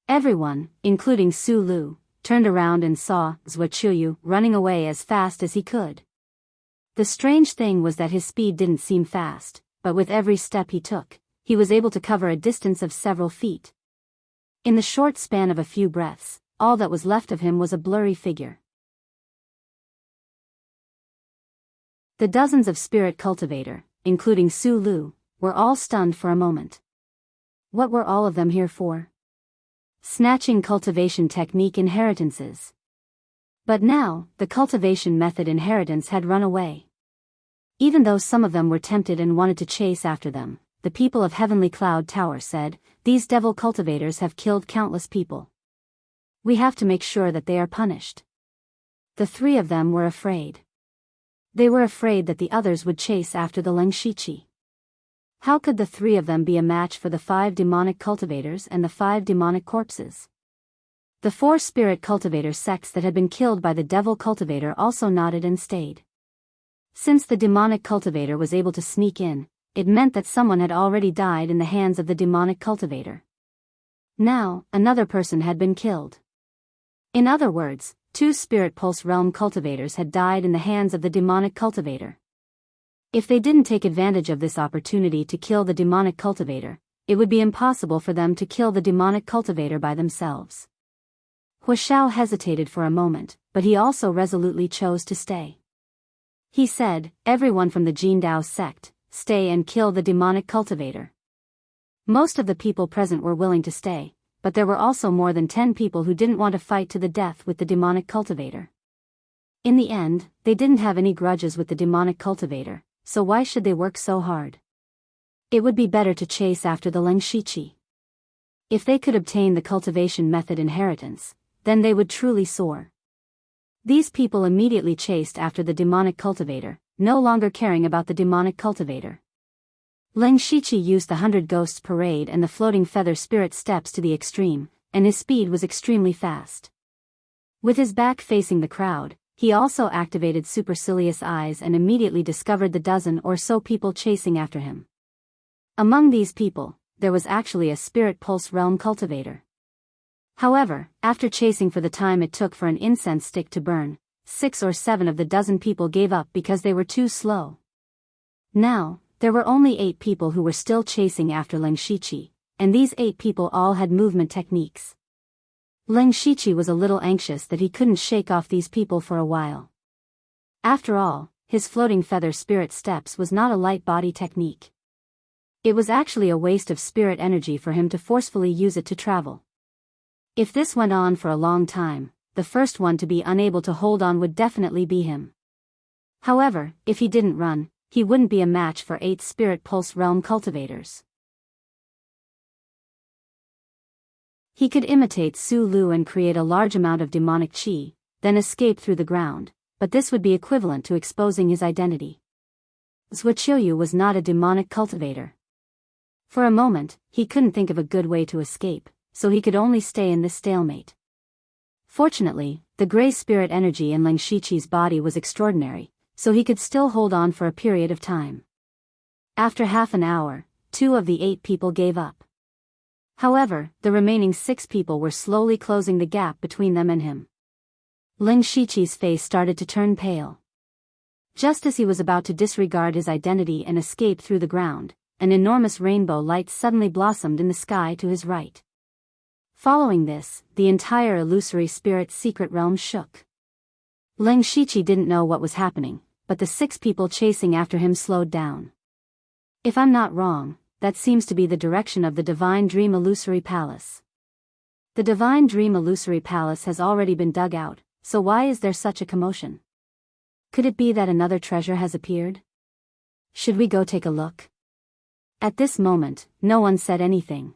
Everyone, including Su Lu, turned around and saw Zhuqiu running away as fast as he could. The strange thing was that his speed didn't seem fast, but with every step he took, he was able to cover a distance of several feet. In the short span of a few breaths, all that was left of him was a blurry figure. The dozens of spirit cultivator, including Su Lu, were all stunned for a moment. What were all of them here for? Snatching cultivation technique inheritances. But now, the cultivation method inheritance had run away. Even though some of them were tempted and wanted to chase after them, the people of Heavenly Cloud Tower said, "These devil cultivators have killed countless people. We have to make sure that they are punished." The 3 of them were afraid. They were afraid that the others would chase after the Lengshichi. How could the 3 of them be a match for the 5 demonic cultivators and the 5 demonic corpses? The 4 spirit cultivator sects that had been killed by the devil cultivator also nodded and stayed. Since the demonic cultivator was able to sneak in, it meant that someone had already died in the hands of the demonic cultivator. Now, another person had been killed. In other words, 2 spirit pulse realm cultivators had died in the hands of the demonic cultivator. If they didn't take advantage of this opportunity to kill the demonic cultivator, it would be impossible for them to kill the demonic cultivator by themselves. Huashao hesitated for a moment, but he also resolutely chose to stay. He said, "Everyone from the Jindao sect, stay and kill the demonic cultivator." Most of the people present were willing to stay, but there were also more than 10 people who didn't want to fight to the death with the demonic cultivator. In the end, they didn't have any grudges with the demonic cultivator, so why should they work so hard? It would be better to chase after the Lengshichi. If they could obtain the cultivation method inheritance, then they would truly soar. These people immediately chased after the demonic cultivator, no longer caring about the demonic cultivator. Lengshichi used the 100 Ghosts Parade and the Floating Feather Spirit Steps to the extreme, and his speed was extremely fast. With his back facing the crowd, he also activated Supercilious Eyes and immediately discovered the dozen or so people chasing after him. Among these people, there was actually a Spirit Pulse Realm cultivator. However, after chasing for the time it took for an incense stick to burn, 6 or 7 of the dozen people gave up because they were too slow. Now, there were only 8 people who were still chasing after Lengshichi, and these 8 people all had movement techniques. Lengshichi was a little anxious that he couldn't shake off these people for a while. After all, his Floating Feather Spirit Steps was not a light body technique. It was actually a waste of spirit energy for him to forcefully use it to travel. If this went on for a long time, the first one to be unable to hold on would definitely be him. However, if he didn't run, he wouldn't be a match for 8 Spirit Pulse Realm cultivators. He could imitate Su Lu and create a large amount of demonic chi, then escape through the ground, but this would be equivalent to exposing his identity. Zhuqiu was not a demonic cultivator. For a moment, he couldn't think of a good way to escape, so he could only stay in this stalemate. Fortunately, the gray spirit energy in Ling Shiqi's body was extraordinary, so he could still hold on for a period of time. After half an hour, 2 of the 8 people gave up. However, the remaining 6 people were slowly closing the gap between them and him. Ling Shiqi's face started to turn pale. Just as he was about to disregard his identity and escape through the ground, an enormous rainbow light suddenly blossomed in the sky to his right. Following this, the entire illusory spirit secret realm shook. Ling Shiqi didn't know what was happening, but the 6 people chasing after him slowed down. If I'm not wrong, that seems to be the direction of the Divine Dream Illusory Palace. The Divine Dream Illusory Palace has already been dug out, so why is there such a commotion? Could it be that another treasure has appeared? Should we go take a look? At this moment, no one said anything.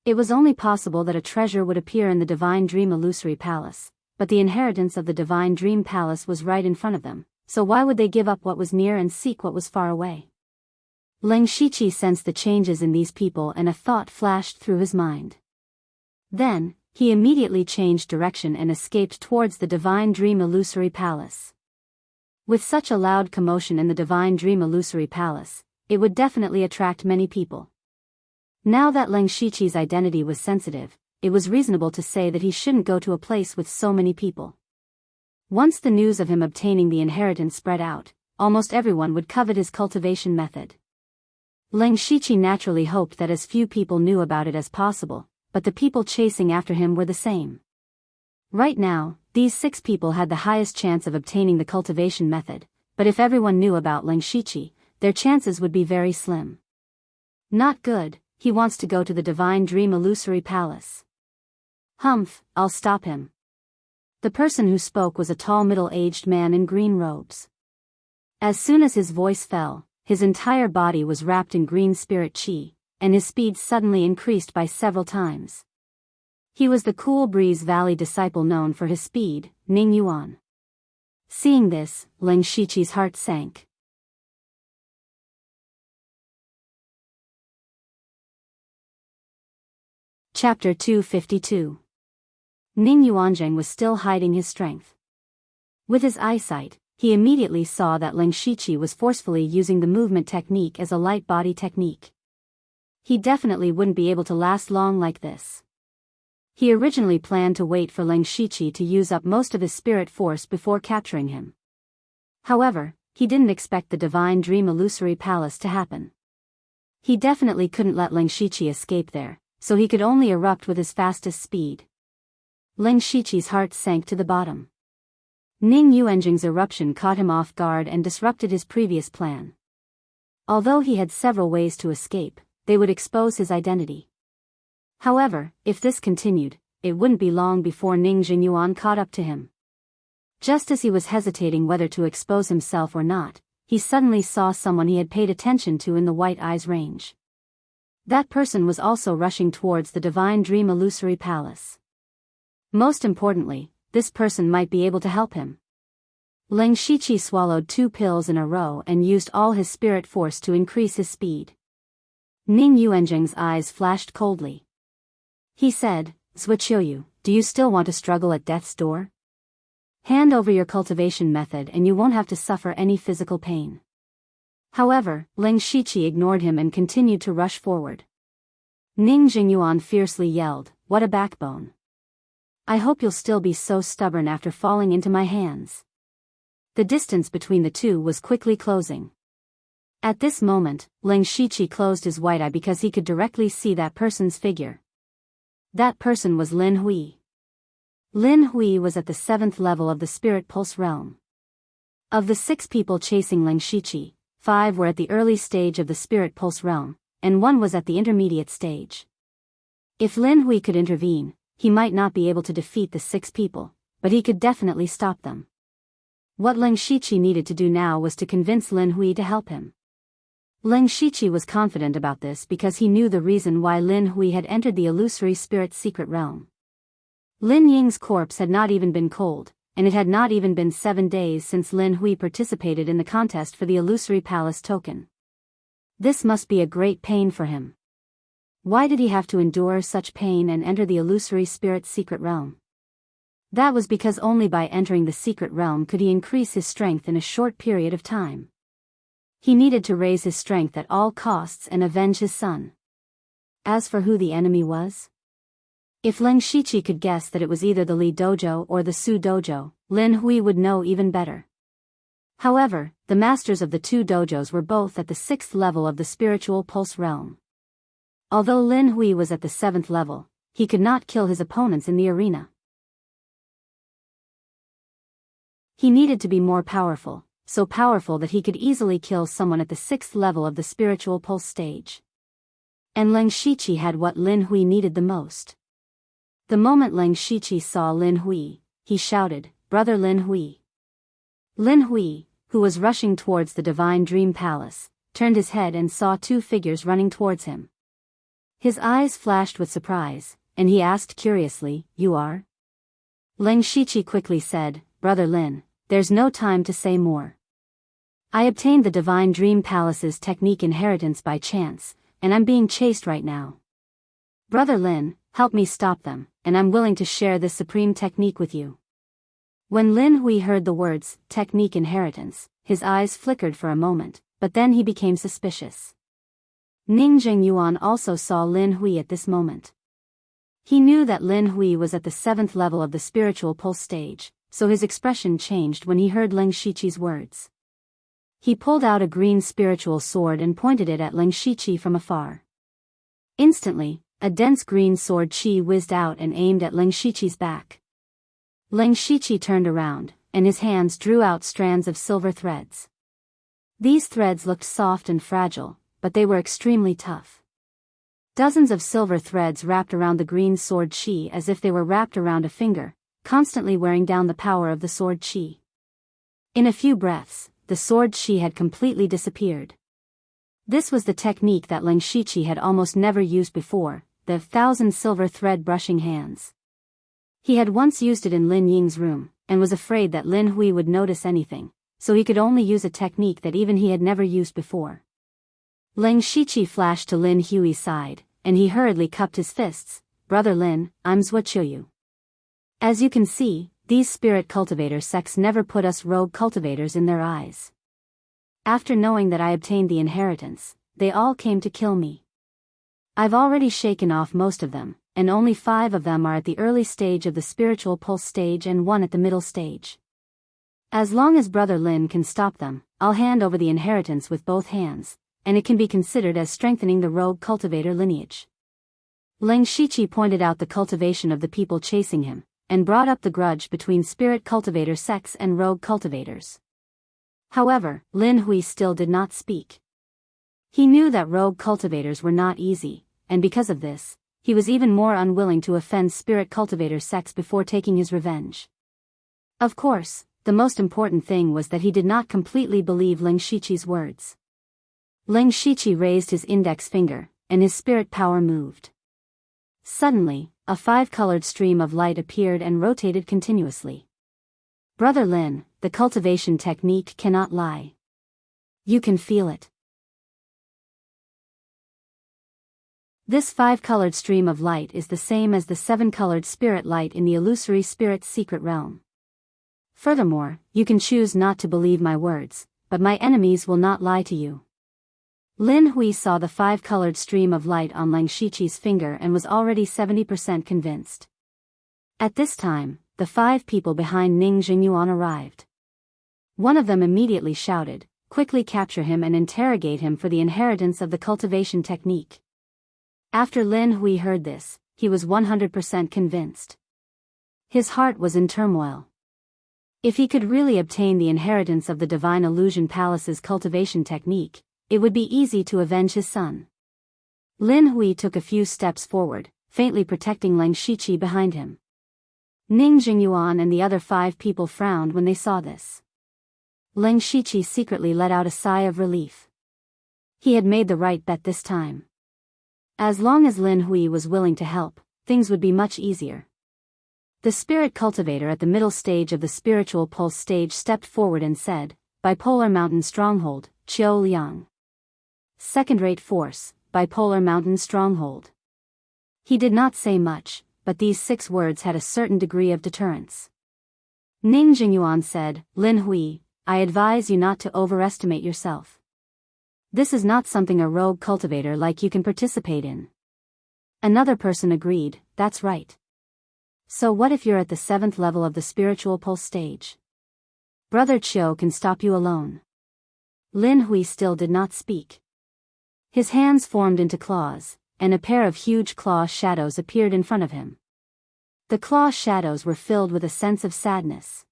It was only possible that a treasure would appear in the Divine Dream Illusory Palace, but the inheritance of the Divine Dream Palace was right in front of them, so why would they give up what was near and seek what was far away? Ling Shiqi sensed the changes in these people and a thought flashed through his mind. Then, he immediately changed direction and escaped towards the Divine Dream Illusory Palace. With such a loud commotion in the Divine Dream Illusory Palace, it would definitely attract many people. Now that Ling Shiqi's identity was sensitive, it was reasonable to say that he shouldn't go to a place with so many people. Once the news of him obtaining the inheritance spread out, almost everyone would covet his cultivation method. Ling Shiqi naturally hoped that as few people knew about it as possible, but the people chasing after him were the same. Right now, these 6 people had the highest chance of obtaining the cultivation method, but if everyone knew about Ling Shiqi, their chances would be very slim. Not good, he wants to go to the Divine Dream Illusory Palace. Humph, I'll stop him. The person who spoke was a tall middle-aged man in green robes. As soon as his voice fell, his entire body was wrapped in green spirit chi, and his speed suddenly increased by several times. He was the Cool Breeze Valley disciple known for his speed, Ning Yuan. Seeing this, Ling Shiqi's heart sank. Chapter 252. Ning Yuanzheng was still hiding his strength. With his eyesight, he immediately saw that Ling Shiqi was forcefully using the movement technique as a light body technique. He definitely wouldn't be able to last long like this. He originally planned to wait for Ling Shiqi to use up most of his spirit force before capturing him. However, he didn't expect the Divine Dream Illusory Palace to happen. He definitely couldn't let Ling Shiqi escape there, so he could only erupt with his fastest speed. Ling Shiqi's heart sank to the bottom. Ning Yuanzheng's eruption caught him off guard and disrupted his previous plan. Although he had several ways to escape, they would expose his identity. However, if this continued, it wouldn't be long before Ning Jingyuan caught up to him. Just as he was hesitating whether to expose himself or not, he suddenly saw someone he had paid attention to in the White Eyes range. That person was also rushing towards the Divine Dream Illusory Palace. Most importantly, this person might be able to help him. Ling Shiqi swallowed 2 pills in a row and used all his spirit force to increase his speed. Ning Yuanzheng's eyes flashed coldly. He said, "Zhuqiu, do you still want to struggle at death's door? Hand over your cultivation method and you won't have to suffer any physical pain." However, Ling Shiqi ignored him and continued to rush forward. Ning Jingyuan fiercely yelled, "What a backbone! I hope you'll still be so stubborn after falling into my hands." The distance between the two was quickly closing. At this moment, Ling Shiqi closed his white eye because he could directly see that person's figure. That person was Lin Hui. Lin Hui was at the 7th level of the Spirit Pulse realm. Of the 6 people chasing Ling Shiqi, 5 were at the early stage of the Spirit Pulse realm, and 1 was at the intermediate stage. If Lin Hui could intervene, he might not be able to defeat the 6 people, but he could definitely stop them. What Ling Shiqi needed to do now was to convince Lin Hui to help him. Ling Shiqi was confident about this because he knew the reason why Lin Hui had entered the illusory spirit secret realm. Lin Ying's corpse had not even been cold, and it had not even been 7 days since Lin Hui participated in the contest for the illusory palace token. This must be a great pain for him. Why did he have to endure such pain and enter the illusory spirit secret realm? That was because only by entering the secret realm could he increase his strength in a short period of time. He needed to raise his strength at all costs and avenge his son. As for who the enemy was? If Lin Shiqi could guess that it was either the Li Dojo or the Su Dojo, Lin Hui would know even better. However, the masters of the two dojos were both at the 6th level of the spiritual pulse realm. Although Lin Hui was at the 7th level, he could not kill his opponents in the arena. He needed to be more powerful, so powerful that he could easily kill someone at the 6th level of the spiritual pulse stage. And Lin Shiqi had what Lin Hui needed the most. The moment Lin Shiqi saw Lin Hui, he shouted, "Brother Lin Hui." Lin Hui, who was rushing towards the Divine Dream Palace, turned his head and saw two figures running towards him. His eyes flashed with surprise, and he asked curiously, "You are?" Lin Shiqi quickly said, "Brother Lin, there's no time to say more. I obtained the Divine Dream Palace's technique inheritance by chance, and I'm being chased right now. Brother Lin, help me stop them, and I'm willing to share this supreme technique with you." When Lin Hui heard the words, technique inheritance, his eyes flickered for a moment, but then he became suspicious. Ning Zhengyuan also saw Lin Hui at this moment. He knew that Lin Hui was at the 7th level of the spiritual pulse stage, so his expression changed when he heard Lin Shiqi's words. He pulled out a green spiritual sword and pointed it at Lin Shiqi from afar. Instantly, a dense green sword chi whizzed out and aimed at Lin Shiqi's back. Lin Shiqi turned around, and his hands drew out strands of silver threads. These threads looked soft and fragile, but they were extremely tough. Dozens of silver threads wrapped around the green sword chi as if they were wrapped around a finger, constantly wearing down the power of the sword chi. In a few breaths, the sword chi had completely disappeared. This was the technique that Lin Shiqi had almost never used before, the 1,000 silver thread brushing hands. He had once used it in Lin Ying's room, and was afraid that Lin Hui would notice anything, so he could only use a technique that even he had never used before. Lin Shiqi flashed to Lin Hui's side, and he hurriedly cupped his fists. "Brother Lin, I'm Zhuochuyu. As you can see, these spirit cultivator sects never put us rogue cultivators in their eyes. After knowing that I obtained the inheritance, they all came to kill me. I've already shaken off most of them, and only 5 of them are at the early stage of the spiritual pulse stage and 1 at the middle stage. As long as Brother Lin can stop them, I'll hand over the inheritance with both hands, and it can be considered as strengthening the rogue cultivator lineage." Lin Shiqi pointed out the cultivation of the people chasing him, and brought up the grudge between spirit cultivator sects and rogue cultivators. However, Lin Hui still did not speak. He knew that rogue cultivators were not easy, and because of this, he was even more unwilling to offend spirit cultivator sects before taking his revenge. Of course, the most important thing was that he did not completely believe Lin Shiqi's words. Lin Shiqi raised his index finger, and his spirit power moved. Suddenly, a 5-colored stream of light appeared and rotated continuously. "Brother Lin, the cultivation technique cannot lie. You can feel it." This 5-colored stream of light is the same as the 7-colored spirit light in the illusory spirit's secret realm. Furthermore, you can choose not to believe my words, but my enemies will not lie to you. Lin Hui saw the 5-colored stream of light on Lin Shiqi's finger and was already 70% convinced. At this time, the 5 people behind Ning Zhengyuan arrived. One of them immediately shouted, "Quickly capture him and interrogate him for the inheritance of the cultivation technique." After Lin Hui heard this, he was 100% convinced. His heart was in turmoil. If he could really obtain the inheritance of the Divine Illusion Palace's cultivation technique, it would be easy to avenge his son. Lin Hui took a few steps forward, faintly protecting Lin Shiqi behind him. Ning Zhengyuan and the other 5 people frowned when they saw this. Lin Shiqi secretly let out a sigh of relief. He had made the right bet this time. As long as Lin Hui was willing to help, things would be much easier. The spirit cultivator at the middle stage of the spiritual pulse stage stepped forward and said, "Bipolar Mountain Stronghold, Qiu Liang. Second-rate force, Bipolar Mountain Stronghold." He did not say much, but these 6 words had a certain degree of deterrence. Ning Jingyuan said, Lin Hui, I advise you not to overestimate yourself. This is not something a rogue cultivator like you can participate in. Another person agreed, that's right. So what if you're at the 7th level of the spiritual pulse stage? Brother Chiu can stop you alone. Lin Hui still did not speak. His hands formed into claws, and a pair of huge claw shadows appeared in front of him. The claw shadows were filled with a sense of sadness.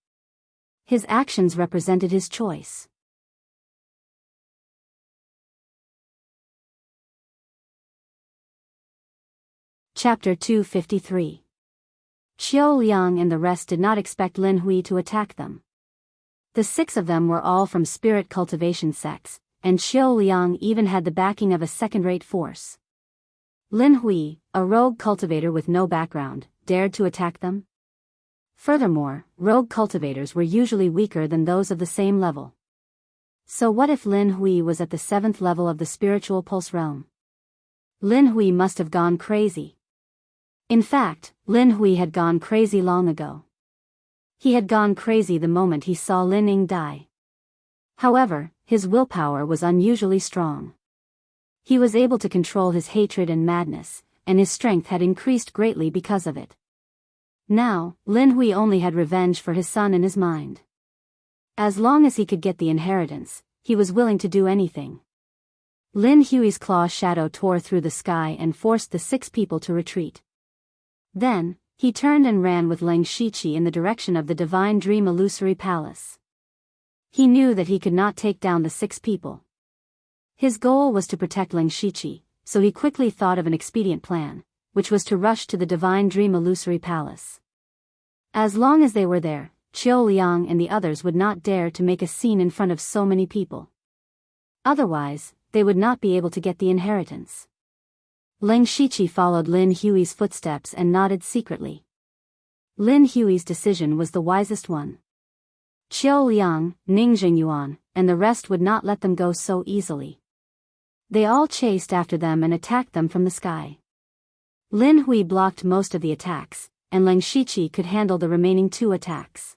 His actions represented his choice. Chapter 253. Xiao Liang and the rest did not expect Lin Hui to attack them. The 6 of them were all from spirit cultivation sects, and Xiao Liang even had the backing of a second-rate force. Lin Hui, a rogue cultivator with no background, dared to attack them? Furthermore, rogue cultivators were usually weaker than those of the same level. So what if Lin Hui was at the 7th level of the spiritual pulse realm? Lin Hui must have gone crazy. In fact, Lin Hui had gone crazy long ago. He had gone crazy the moment he saw Lin Ying die. However, his willpower was unusually strong. He was able to control his hatred and madness, and his strength had increased greatly because of it. Now, Lin Hui only had revenge for his son in his mind. As long as he could get the inheritance, he was willing to do anything. Lin Hui's claw shadow tore through the sky and forced the 6 people to retreat. Then, he turned and ran with Leng Shiqi in the direction of the Divine Dream Illusory Palace. He knew that he could not take down the 6 people. His goal was to protect Leng Shiqi, so he quickly thought of an expedient plan, which was to rush to the Divine Dream Illusory Palace. As long as they were there, Qiu Liang and the others would not dare to make a scene in front of so many people. Otherwise, they would not be able to get the inheritance. Leng Shiqi followed Lin Hui's footsteps and nodded secretly. Lin Hui's decision was the wisest one. Qiu Liang, Ning Jingyuan, and the rest would not let them go so easily. They all chased after them and attacked them from the sky. Lin Hui blocked most of the attacks, and Leng Shiqi could handle the remaining 2 attacks.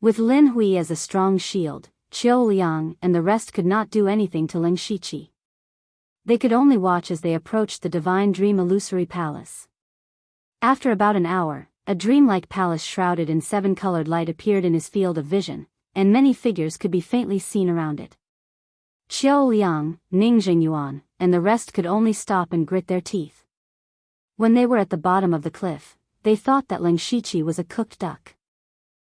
With Lin Hui as a strong shield, Qiu Liang and the rest could not do anything to Leng Shiqi. They could only watch as they approached the Divine Dream Illusory Palace. After about an hour, a dreamlike palace shrouded in 7-colored light appeared in his field of vision, and many figures could be faintly seen around it. Qiu Liang, Ning Jingyuan, and the rest could only stop and grit their teeth. When they were at the bottom of the cliff, they thought that Leng Shiqi was a cooked duck.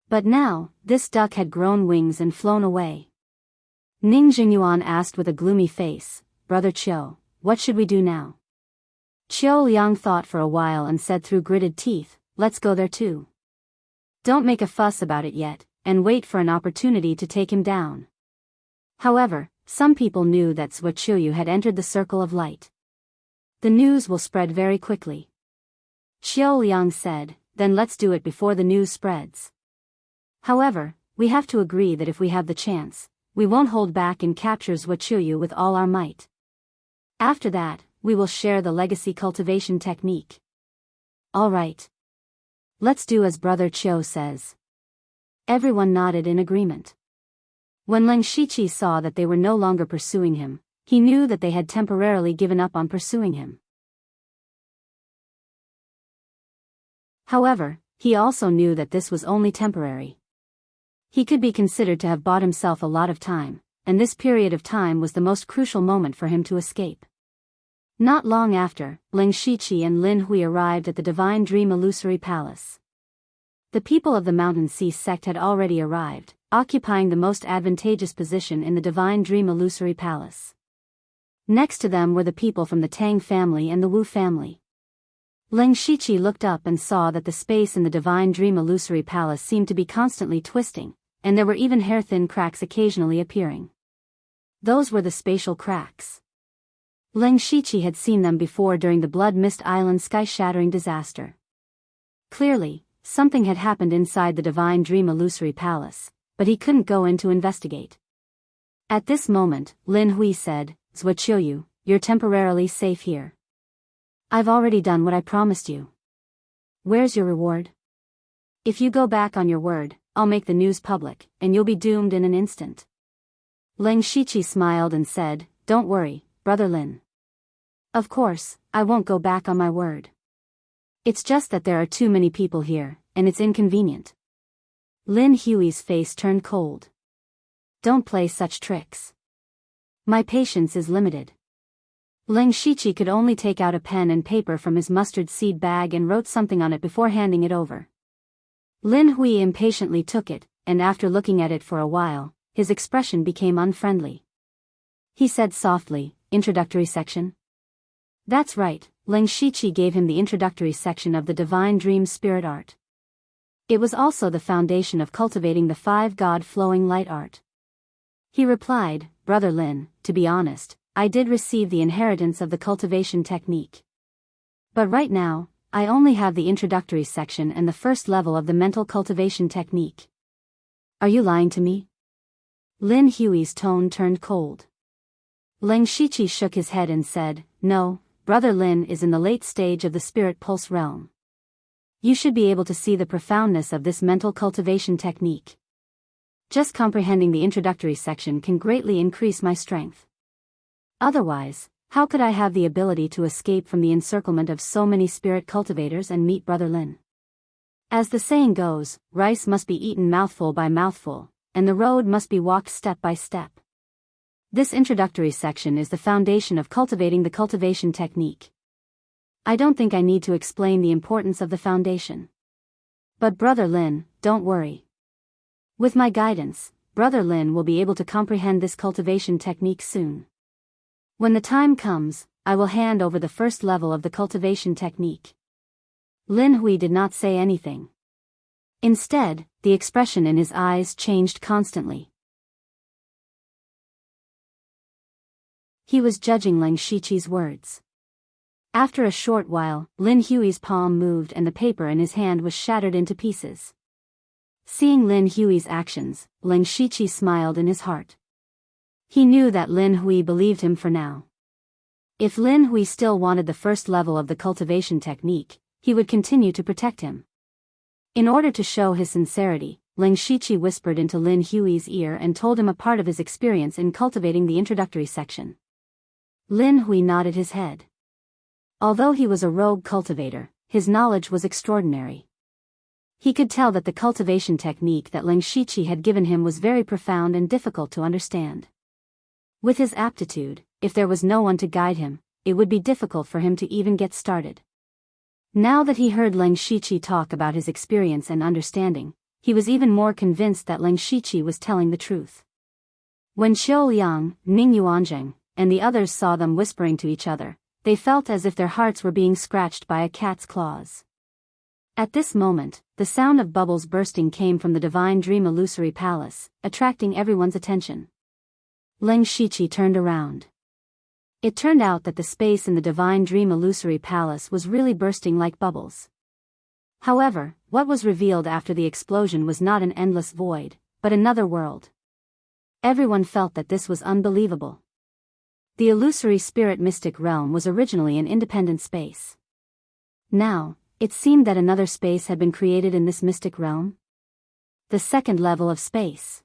But now, this duck had grown wings and flown away. Ning Jingyuan asked with a gloomy face, Brother Qiu, what should we do now? Qiu Liang thought for a while and said through gritted teeth, let's go there too. Don't make a fuss about it yet, and wait for an opportunity to take him down. However, some people knew that Zhuo Qiuyu had entered the circle of light. The news will spread very quickly. Qiu Liang said, then let's do it before the news spreads. However, we have to agree that if we have the chance, we won't hold back and capture Zhuo Qiuyu with all our might. After that, we will share the legacy cultivation technique. All right. Let's do as Brother Qiu says. Everyone nodded in agreement. When Leng Shiqi saw that they were no longer pursuing him, he knew that they had temporarily given up on pursuing him. However, he also knew that this was only temporary. He could be considered to have bought himself a lot of time, and this period of time was the most crucial moment for him to escape. Not long after, Leng Shiqi and Lin Hui arrived at the Divine Dream Illusory Palace. The people of the Mountain Sea sect had already arrived, occupying the most advantageous position in the Divine Dream Illusory Palace. Next to them were the people from the Tang family and the Wu family. Leng Shiqi looked up and saw that the space in the Divine Dream Illusory Palace seemed to be constantly twisting, and there were even hair-thin cracks occasionally appearing. Those were the spatial cracks. Leng Shiqi had seen them before during the Blood Mist Island sky-shattering disaster. Clearly, something had happened inside the Divine Dream Illusory Palace, but he couldn't go in to investigate. At this moment, Lin Hui said, Zhuo Qiuyu, you're temporarily safe here. I've already done what I promised you. Where's your reward? If you go back on your word, I'll make the news public, and you'll be doomed in an instant. Leng Shiqi smiled and said, Don't worry, Brother Lin. Of course, I won't go back on my word. It's just that there are too many people here, and it's inconvenient. Lin Hui's face turned cold. Don't play such tricks. My patience is limited. Leng Shiqi could only take out a pen and paper from his mustard seed bag and wrote something on it before handing it over. Lin Hui impatiently took it, and after looking at it for a while, his expression became unfriendly. He said softly, Introductory section? That's right, Leng Shiqi gave him the introductory section of the Divine Dream Spirit Art. It was also the foundation of cultivating the 5 God-flowing light art. He replied, Brother Lin, to be honest, I did receive the inheritance of the cultivation technique. But right now, I only have the introductory section and the first level of the mental cultivation technique. Are you lying to me? Lin Hui's tone turned cold. Leng Shiqi shook his head and said, No, Brother Lin is in the late stage of the spirit pulse realm. You should be able to see the profoundness of this mental cultivation technique. Just comprehending the introductory section can greatly increase my strength. Otherwise, how could I have the ability to escape from the encirclement of so many spirit cultivators and meet Brother Lin? As the saying goes, rice must be eaten mouthful by mouthful, and the road must be walked step by step. This introductory section is the foundation of cultivating the cultivation technique. I don't think I need to explain the importance of the foundation. But Brother Lin, don't worry. With my guidance, Brother Lin will be able to comprehend this cultivation technique soon. When the time comes, I will hand over the first level of the cultivation technique. Lin Hui did not say anything. Instead, the expression in his eyes changed constantly. He was judging Leng Shiqi's words. After a short while, Lin Hui's palm moved and the paper in his hand was shattered into pieces. Seeing Lin Hui's actions, Leng Shiqi smiled in his heart. He knew that Lin Hui believed him for now. If Lin Hui still wanted the first level of the cultivation technique, he would continue to protect him. In order to show his sincerity, Leng Shiqi whispered into Lin Hui's ear and told him a part of his experience in cultivating the introductory section. Lin Hui nodded his head. Although he was a rogue cultivator, his knowledge was extraordinary. He could tell that the cultivation technique that Leng Shiqi had given him was very profound and difficult to understand. With his aptitude, if there was no one to guide him, it would be difficult for him to even get started. Now that he heard Leng Shiqi talk about his experience and understanding, he was even more convinced that Leng Shiqi was telling the truth. When Qiu Liang, Ning Yuanzheng, and the others saw them whispering to each other, they felt as if their hearts were being scratched by a cat's claws. At this moment, the sound of bubbles bursting came from the Divine Dream Illusory Palace, attracting everyone's attention. Leng Shiqi turned around. It turned out that the space in the Divine Dream Illusory Palace was really bursting like bubbles. However, what was revealed after the explosion was not an endless void, but another world. Everyone felt that this was unbelievable. The illusory spirit mystic realm was originally an independent space. Now, it seemed that another space had been created in this mystic realm. The second level of space.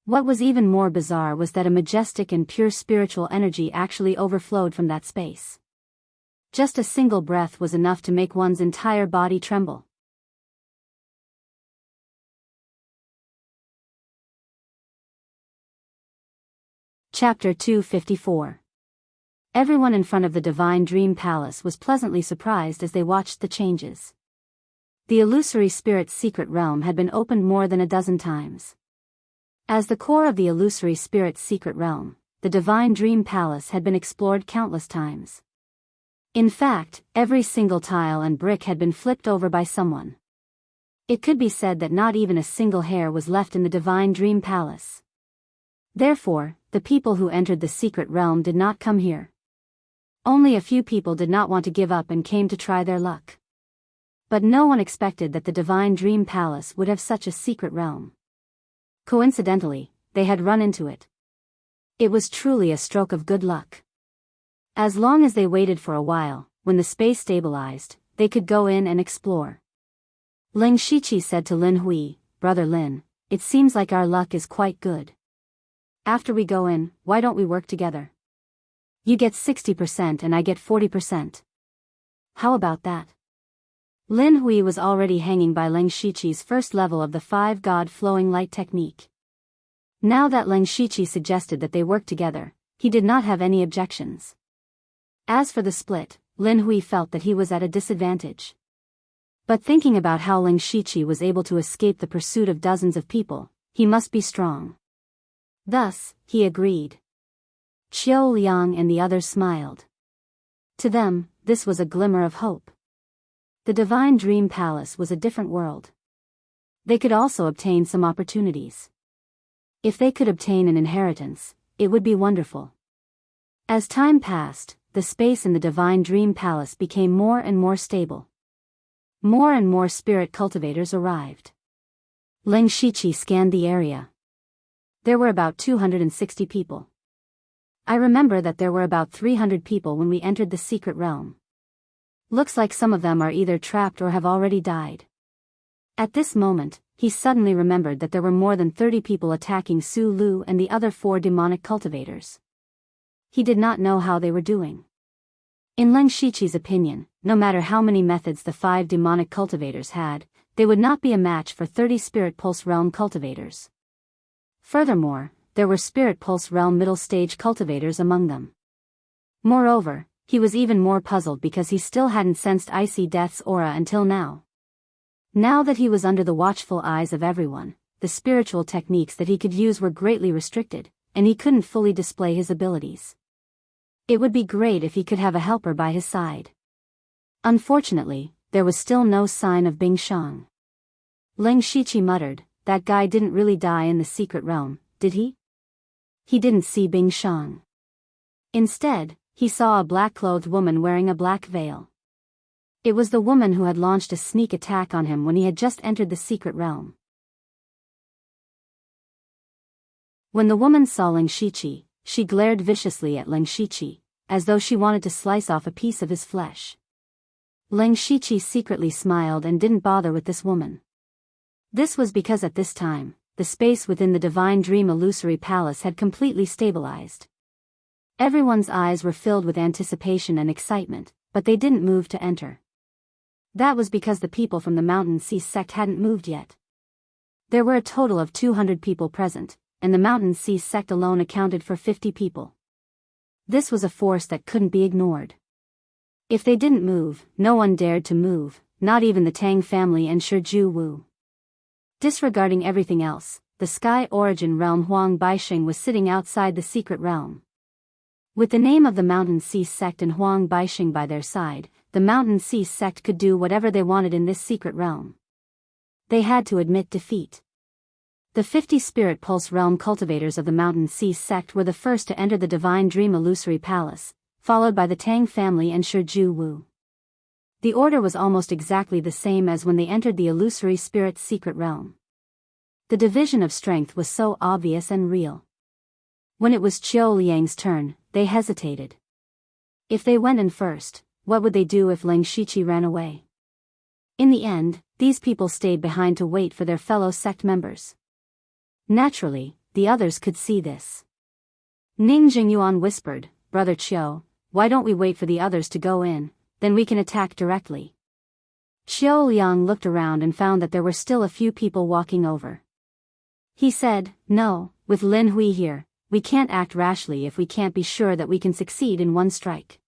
What was even more bizarre was that a majestic and pure spiritual energy actually overflowed from that space. Just a single breath was enough to make one's entire body tremble. Chapter 254. Everyone in front of the Divine Dream Palace was pleasantly surprised as they watched the changes. The illusory spirit's secret realm had been opened more than a dozen times. As the core of the illusory spirit's secret realm, the Divine Dream Palace had been explored countless times. In fact, every single tile and brick had been flipped over by someone. It could be said that not even a single hair was left in the Divine Dream Palace. Therefore, the people who entered the secret realm did not come here. Only a few people did not want to give up and came to try their luck. But no one expected that the Divine Dream Palace would have such a secret realm. Coincidentally, they had run into it. It was truly a stroke of good luck. As long as they waited for a while, when the space stabilized, they could go in and explore. Ling Shiqi said to Lin Hui, "Brother Lin, it seems like our luck is quite good. After we go in, why don't we work together? You get 60% and I get 40%. How about that?" Lin Hui was already hanging by Ling Shiqi's first level of the 5-God flowing light technique. Now that Ling Shiqi suggested that they work together, he did not have any objections. As for the split, Lin Hui felt that he was at a disadvantage. But thinking about how Ling Shiqi was able to escape the pursuit of dozens of people, he must be strong. Thus, he agreed. Qiu Liang and the others smiled. To them, this was a glimmer of hope. The Divine Dream Palace was a different world. They could also obtain some opportunities. If they could obtain an inheritance, it would be wonderful. As time passed, the space in the Divine Dream Palace became more and more stable. More and more spirit cultivators arrived. Ling Shiqi scanned the area. There were about 260 people. I remember that there were about 300 people when we entered the secret realm. Looks like some of them are either trapped or have already died. At this moment, he suddenly remembered that there were more than 30 people attacking Su Lu and the other 4 demonic cultivators. He did not know how they were doing. In Ling Shiqi's opinion, no matter how many methods the 5 demonic cultivators had, they would not be a match for 30 Spirit Pulse Realm cultivators. Furthermore, there were Spirit Pulse Realm middle stage cultivators among them. Moreover, he was even more puzzled because he still hadn't sensed Icy Death's aura until now. Now that he was under the watchful eyes of everyone, the spiritual techniques that he could use were greatly restricted, and he couldn't fully display his abilities. It would be great if he could have a helper by his side. Unfortunately, there was still no sign of Bing Shang. Ling Shiqi muttered, "That guy didn't really die in the secret realm, did he?" He didn't see Bing Shang. Instead, he saw a black-clothed woman wearing a black veil. It was the woman who had launched a sneak attack on him when he had just entered the secret realm. When the woman saw Ling Shiqi, she glared viciously at Ling Shiqi, as though she wanted to slice off a piece of his flesh. Ling Shiqi secretly smiled and didn't bother with this woman. This was because at this time, the space within the Divine Dream Illusory Palace had completely stabilized. Everyone's eyes were filled with anticipation and excitement, but they didn't move to enter. That was because the people from the Mountain Sea sect hadn't moved yet. There were a total of 200 people present, and the Mountain Sea sect alone accounted for 50 people. This was a force that couldn't be ignored. If they didn't move, no one dared to move, not even the Tang family and Shiju Wu. Disregarding everything else, the Sky Origin Realm Huang Baixing was sitting outside the secret realm. With the name of the Mountain Sea sect and Huang Baixing by their side, the Mountain Sea sect could do whatever they wanted in this secret realm. They had to admit defeat. The 50 Spirit Pulse Realm cultivators of the Mountain Sea sect were the first to enter the Divine Dream Illusory Palace, followed by the Tang family and Shiju Wu. The order was almost exactly the same as when they entered the Illusory Spirit's secret realm. The division of strength was so obvious and real. When it was Qiu Liang's turn, they hesitated. If they went in first, what would they do if Ling Shiqi ran away? In the end, these people stayed behind to wait for their fellow sect members. Naturally, the others could see this. Ning Jingyuan whispered, "Brother Qiu, why don't we wait for the others to go in, then we can attack directly." Qiu Liang looked around and found that there were still a few people walking over. He said, "No, with Lin Hui here, we can't act rashly if we can't be sure that we can succeed in one strike.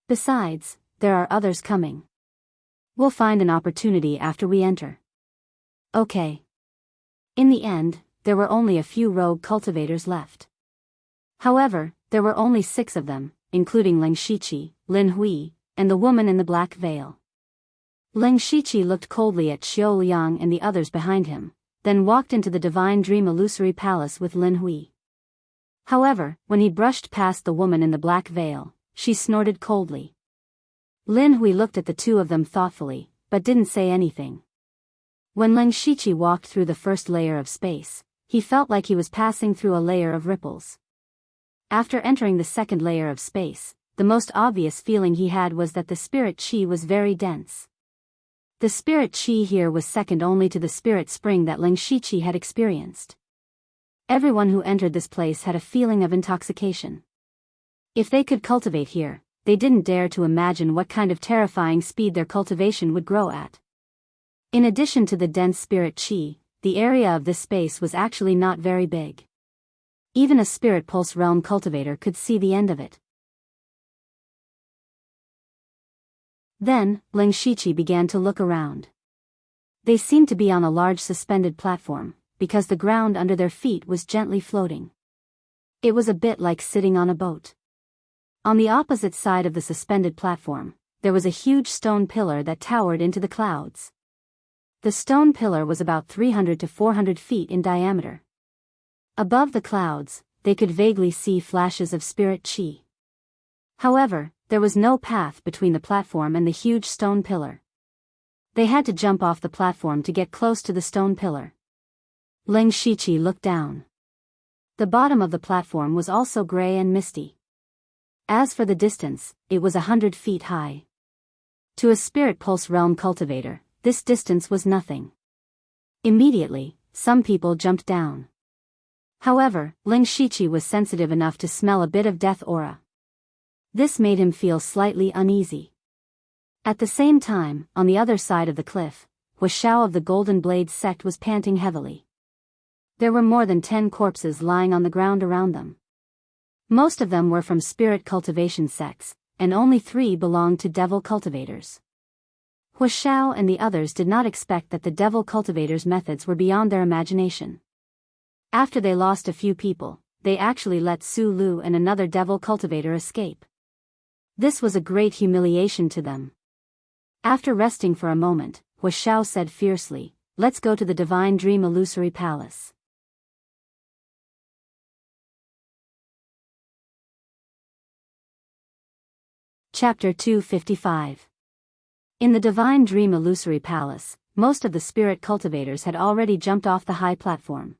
Besides, there are others coming. We'll find an opportunity after we enter." Okay. In the end, there were only a few rogue cultivators left. However, there were only 6 of them, including Ling Shiqi, Lin Hui, and the woman in the black veil. Ling Shiqi looked coldly at Qiu Liang and the others behind him, then walked into the Divine Dream Illusory Palace with Lin Hui. However, when he brushed past the woman in the black veil, she snorted coldly. Lin Hui looked at the two of them thoughtfully, but didn't say anything. When Ling Shiqi walked through the first layer of space, he felt like he was passing through a layer of ripples. After entering the second layer of space, the most obvious feeling he had was that the spirit chi was very dense. The spirit chi here was second only to the spirit spring that Ling Shiqi had experienced. Everyone who entered this place had a feeling of intoxication. If they could cultivate here, they didn't dare to imagine what kind of terrifying speed their cultivation would grow at. In addition to the dense spirit chi, the area of this space was actually not very big. Even a spirit pulse realm cultivator could see the end of it. Then, Ling Shiqi began to look around. They seemed to be on a large suspended platform, because the ground under their feet was gently floating. It was a bit like sitting on a boat. On the opposite side of the suspended platform, there was a huge stone pillar that towered into the clouds. The stone pillar was about 300 to 400 feet in diameter. Above the clouds, they could vaguely see flashes of spirit chi. However, there was no path between the platform and the huge stone pillar. They had to jump off the platform to get close to the stone pillar. Ling Shiqi looked down. The bottom of the platform was also gray and misty. As for the distance, it was 100 feet high. To a spirit pulse realm cultivator, this distance was nothing. Immediately, some people jumped down. However, Ling Shiqi was sensitive enough to smell a bit of death aura. This made him feel slightly uneasy. At the same time, on the other side of the cliff, Huashao of the Golden Blade sect was panting heavily. There were more than 10 corpses lying on the ground around them. Most of them were from spirit cultivation sects, and only 3 belonged to devil cultivators. Huashao and the others did not expect that the devil cultivators' methods were beyond their imagination. After they lost a few people, they actually let Su Lu and another devil cultivator escape. This was a great humiliation to them. After resting for a moment, Huashao said fiercely, "Let's go to the Divine Dream Illusory Palace." Chapter 255. In the Divine Dream Illusory Palace, most of the spirit cultivators had already jumped off the high platform.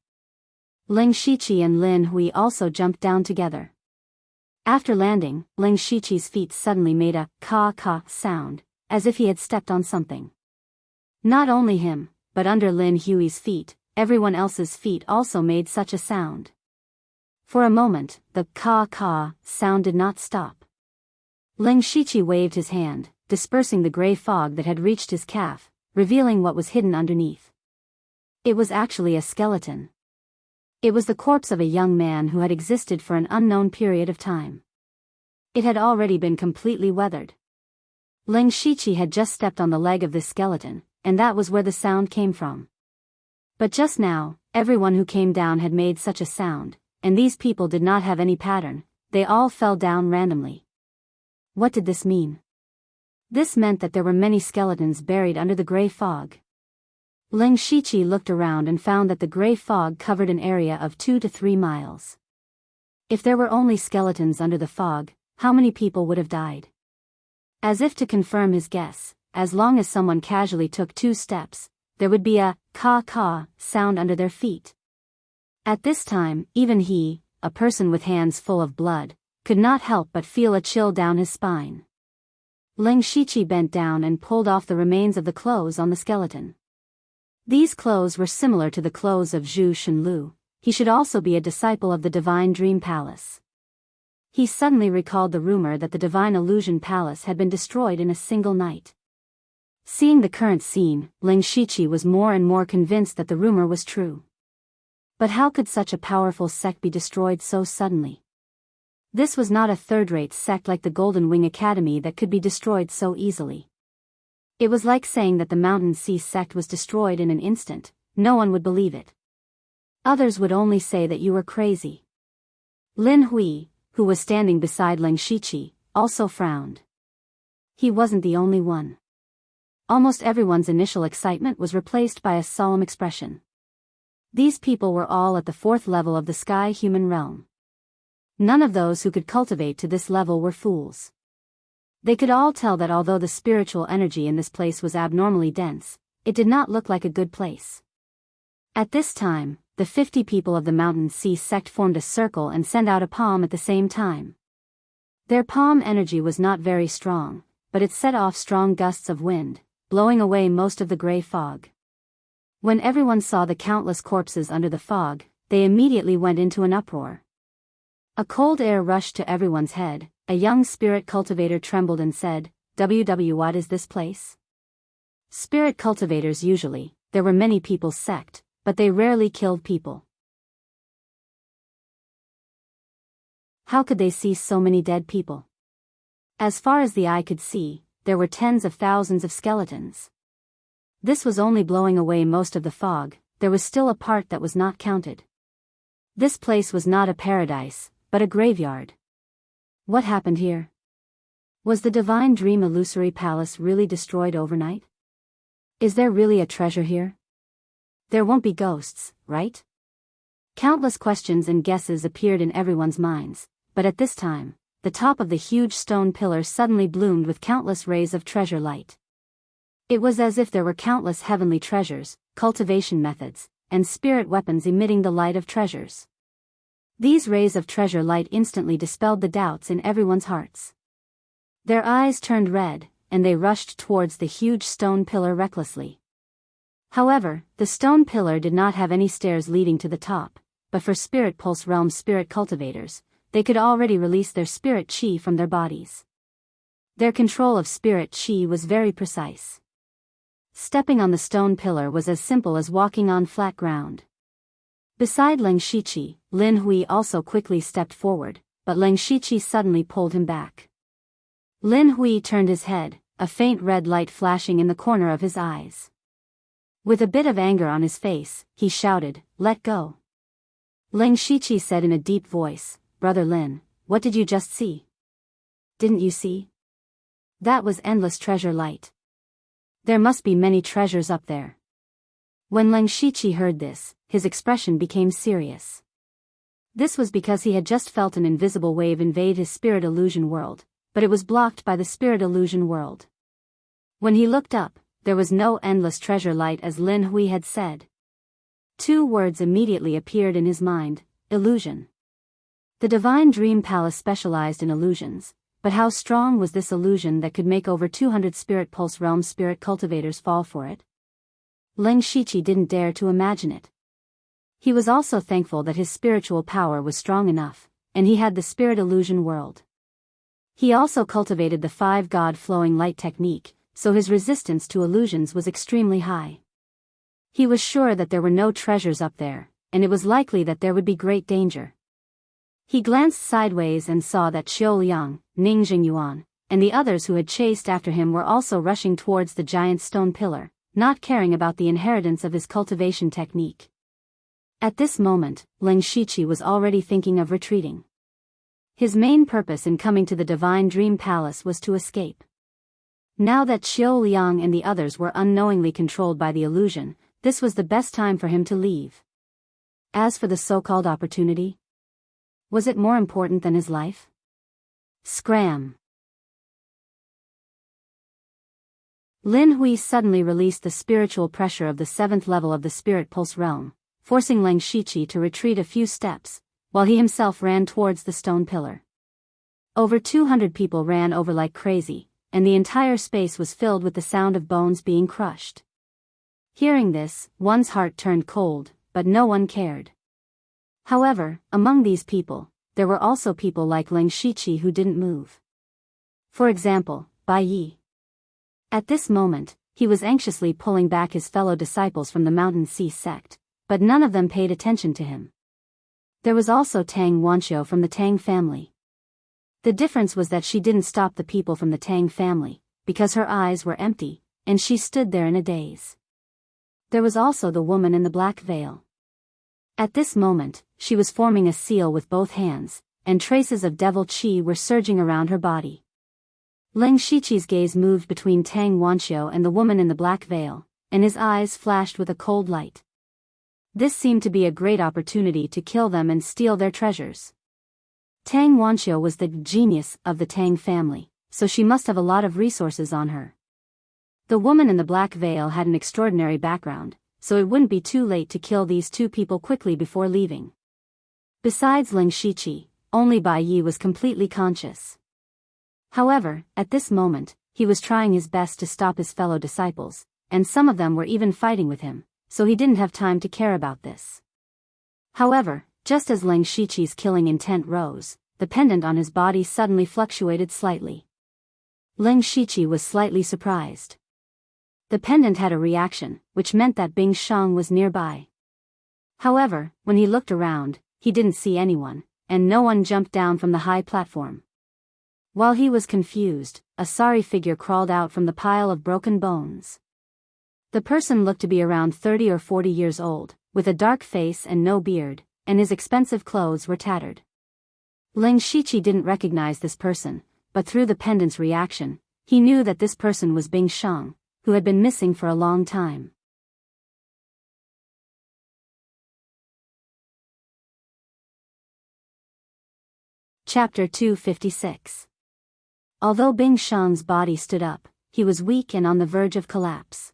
Ling Shiqi and Lin Hui also jumped down together. After landing, Ling Shiqi's feet suddenly made a ka-ka sound, as if he had stepped on something. Not only him, but under Lin Hui's feet, everyone else's feet also made such a sound. For a moment, the ka-ka sound did not stop. Ling Shiqi waved his hand, dispersing the gray fog that had reached his calf, revealing what was hidden underneath. It was actually a skeleton. It was the corpse of a young man who had existed for an unknown period of time. It had already been completely weathered. Ling Shiqi had just stepped on the leg of this skeleton, and that was where the sound came from. But just now, everyone who came down had made such a sound, and these people did not have any pattern, they all fell down randomly. What did this mean? This meant that there were many skeletons buried under the gray fog. Ling Shiqi looked around and found that the gray fog covered an area of 2 to 3 miles. If there were only skeletons under the fog, how many people would have died? As if to confirm his guess, as long as someone casually took 2 steps, there would be a ka-ka sound under their feet. At this time, even he, a person with hands full of blood, could not help but feel a chill down his spine. Ling Shiqi bent down and pulled off the remains of the clothes on the skeleton. These clothes were similar to the clothes of Zhu Shenlu. He should also be a disciple of the Divine Dream Palace. He suddenly recalled the rumor that the Divine Illusion Palace had been destroyed in a single night. Seeing the current scene, Ling Shiqi was more and more convinced that the rumor was true. But how could such a powerful sect be destroyed so suddenly? This was not a third-rate sect like the Golden Wing Academy that could be destroyed so easily. It was like saying that the Mountain Sea sect was destroyed in an instant. No one would believe it. Others would only say that you were crazy. Lin Hui, who was standing beside Ling Shiqi, also frowned. He wasn't the only one. Almost everyone's initial excitement was replaced by a solemn expression. These people were all at the 4th level of the sky human realm. None of those who could cultivate to this level were fools. They could all tell that although the spiritual energy in this place was abnormally dense, it did not look like a good place. At this time, the 50 people of the Mountain Sea sect formed a circle and sent out a palm at the same time. Their palm energy was not very strong, but it set off strong gusts of wind, blowing away most of the gray fog. When everyone saw the countless corpses under the fog, they immediately went into an uproar. A cold air rushed to everyone's head. A young spirit cultivator trembled and said, what is this place? Spirit cultivators usually, there were many people's sect, but they rarely killed people. How could they see so many dead people? As far as the eye could see, there were tens of thousands of skeletons. This was only blowing away most of the fog, there was still a part that was not counted. This place was not a paradise, but a graveyard. What happened here? Was the divine dream illusory palace really destroyed overnight? Is there really a treasure here? There won't be ghosts, right? Countless questions and guesses appeared in everyone's minds, but at this time, the top of the huge stone pillar suddenly bloomed with countless rays of treasure light. It was as if there were countless heavenly treasures, cultivation methods, and spirit weapons emitting the light of treasures. These rays of treasure light instantly dispelled the doubts in everyone's hearts. Their eyes turned red, and they rushed towards the huge stone pillar recklessly. However, the stone pillar did not have any stairs leading to the top, but for Spirit Pulse Realm spirit cultivators, they could already release their spirit chi from their bodies. Their control of spirit chi was very precise. Stepping on the stone pillar was as simple as walking on flat ground. Beside Leng Shiqi, Lin Hui also quickly stepped forward, but Leng Shiqi suddenly pulled him back. Lin Hui turned his head, a faint red light flashing in the corner of his eyes. With a bit of anger on his face, he shouted, "Let go." Leng Shiqi said in a deep voice, "Brother Lin, what did you just see? Didn't you see? That was endless treasure light. There must be many treasures up there." When Leng Shiqi heard this, his expression became serious. This was because he had just felt an invisible wave invade his spirit illusion world, but it was blocked by the spirit illusion world. When he looked up, there was no endless treasure light as Lin Hui had said. Two words immediately appeared in his mind: illusion. The Divine Dream Palace specialized in illusions, but how strong was this illusion that could make over 200 Spirit Pulse Realm spirit cultivators fall for it? Leng Shiqi didn't dare to imagine it. He was also thankful that his spiritual power was strong enough, and he had the spirit illusion world. He also cultivated the 5-God flowing light technique, so his resistance to illusions was extremely high. He was sure that there were no treasures up there, and it was likely that there would be great danger. He glanced sideways and saw that Xiao Liang, Ning Jingyuan, and the others who had chased after him were also rushing towards the giant stone pillar, not caring about the inheritance of his cultivation technique. At this moment, Leng Shiqi was already thinking of retreating. His main purpose in coming to the Divine Dream Palace was to escape. Now that Xiao Liang and the others were unknowingly controlled by the illusion, this was the best time for him to leave. As for the so-called opportunity, was it more important than his life? Scram! Lin Hui suddenly released the spiritual pressure of the 7th level of the Spirit Pulse Realm, forcing Leng Shiqi to retreat a few steps, while he himself ran towards the stone pillar. Over 200 people ran over like crazy, and the entire space was filled with the sound of bones being crushed. Hearing this, one's heart turned cold, but no one cared. However, among these people, there were also people like Leng Shiqi who didn't move. For example, Bai Yi. At this moment, he was anxiously pulling back his fellow disciples from the Mountain Sea sect, but none of them paid attention to him. There was also Tang Wanxiu from the Tang family. The difference was that she didn't stop the people from the Tang family, because her eyes were empty, and she stood there in a daze. There was also the woman in the black veil. At this moment, she was forming a seal with both hands, and traces of devil chi were surging around her body. Leng Shiqi's gaze moved between Tang Wanxiu and the woman in the black veil, and his eyes flashed with a cold light. This seemed to be a great opportunity to kill them and steal their treasures. Tang Wanxiu was the genius of the Tang family, so she must have a lot of resources on her. The woman in the black veil had an extraordinary background, so it wouldn't be too late to kill these two people quickly before leaving. Besides Leng Shiqi, only Bai Yi was completely conscious. However, at this moment, he was trying his best to stop his fellow disciples, and some of them were even fighting with him, so he didn't have time to care about this. However, just as Leng Shiqi's killing intent rose, the pendant on his body suddenly fluctuated slightly. Leng Shiqi was slightly surprised. The pendant had a reaction, which meant that Bing Shang was nearby. However, when he looked around, he didn't see anyone, and no one jumped down from the high platform. While he was confused, a sorry figure crawled out from the pile of broken bones. The person looked to be around 30 or 40 years old, with a dark face and no beard, and his expensive clothes were tattered. Leng Shiqi didn't recognize this person, but through the pendant's reaction, he knew that this person was Bing Shang, who had been missing for a long time. Chapter 256. Although Bing Shang's body stood up, he was weak and on the verge of collapse.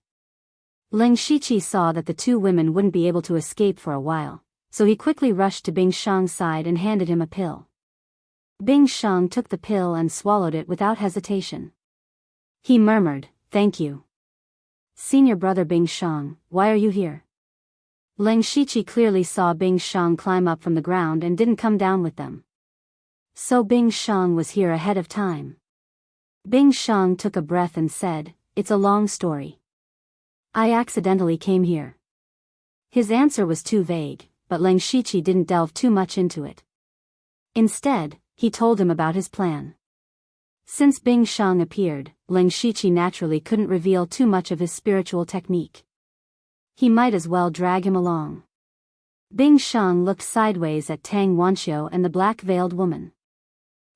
Leng Shiqi saw that the two women wouldn't be able to escape for a while, so he quickly rushed to Bing Shang's side and handed him a pill. Bing Shang took the pill and swallowed it without hesitation. He murmured, "Thank you. Senior brother Bing Shang, why are you here?" Leng Shiqi clearly saw Bing Shang climb up from the ground and didn't come down with them. So Bing Shang was here ahead of time. Bing Shang took a breath and said, "It's a long story. I accidentally came here." His answer was too vague, but Leng Shiqi didn't delve too much into it. Instead, he told him about his plan. Since Bing Shang appeared, Leng Shiqi naturally couldn't reveal too much of his spiritual technique. He might as well drag him along. Bing Shang looked sideways at Tang Wanxiu and the black-veiled woman.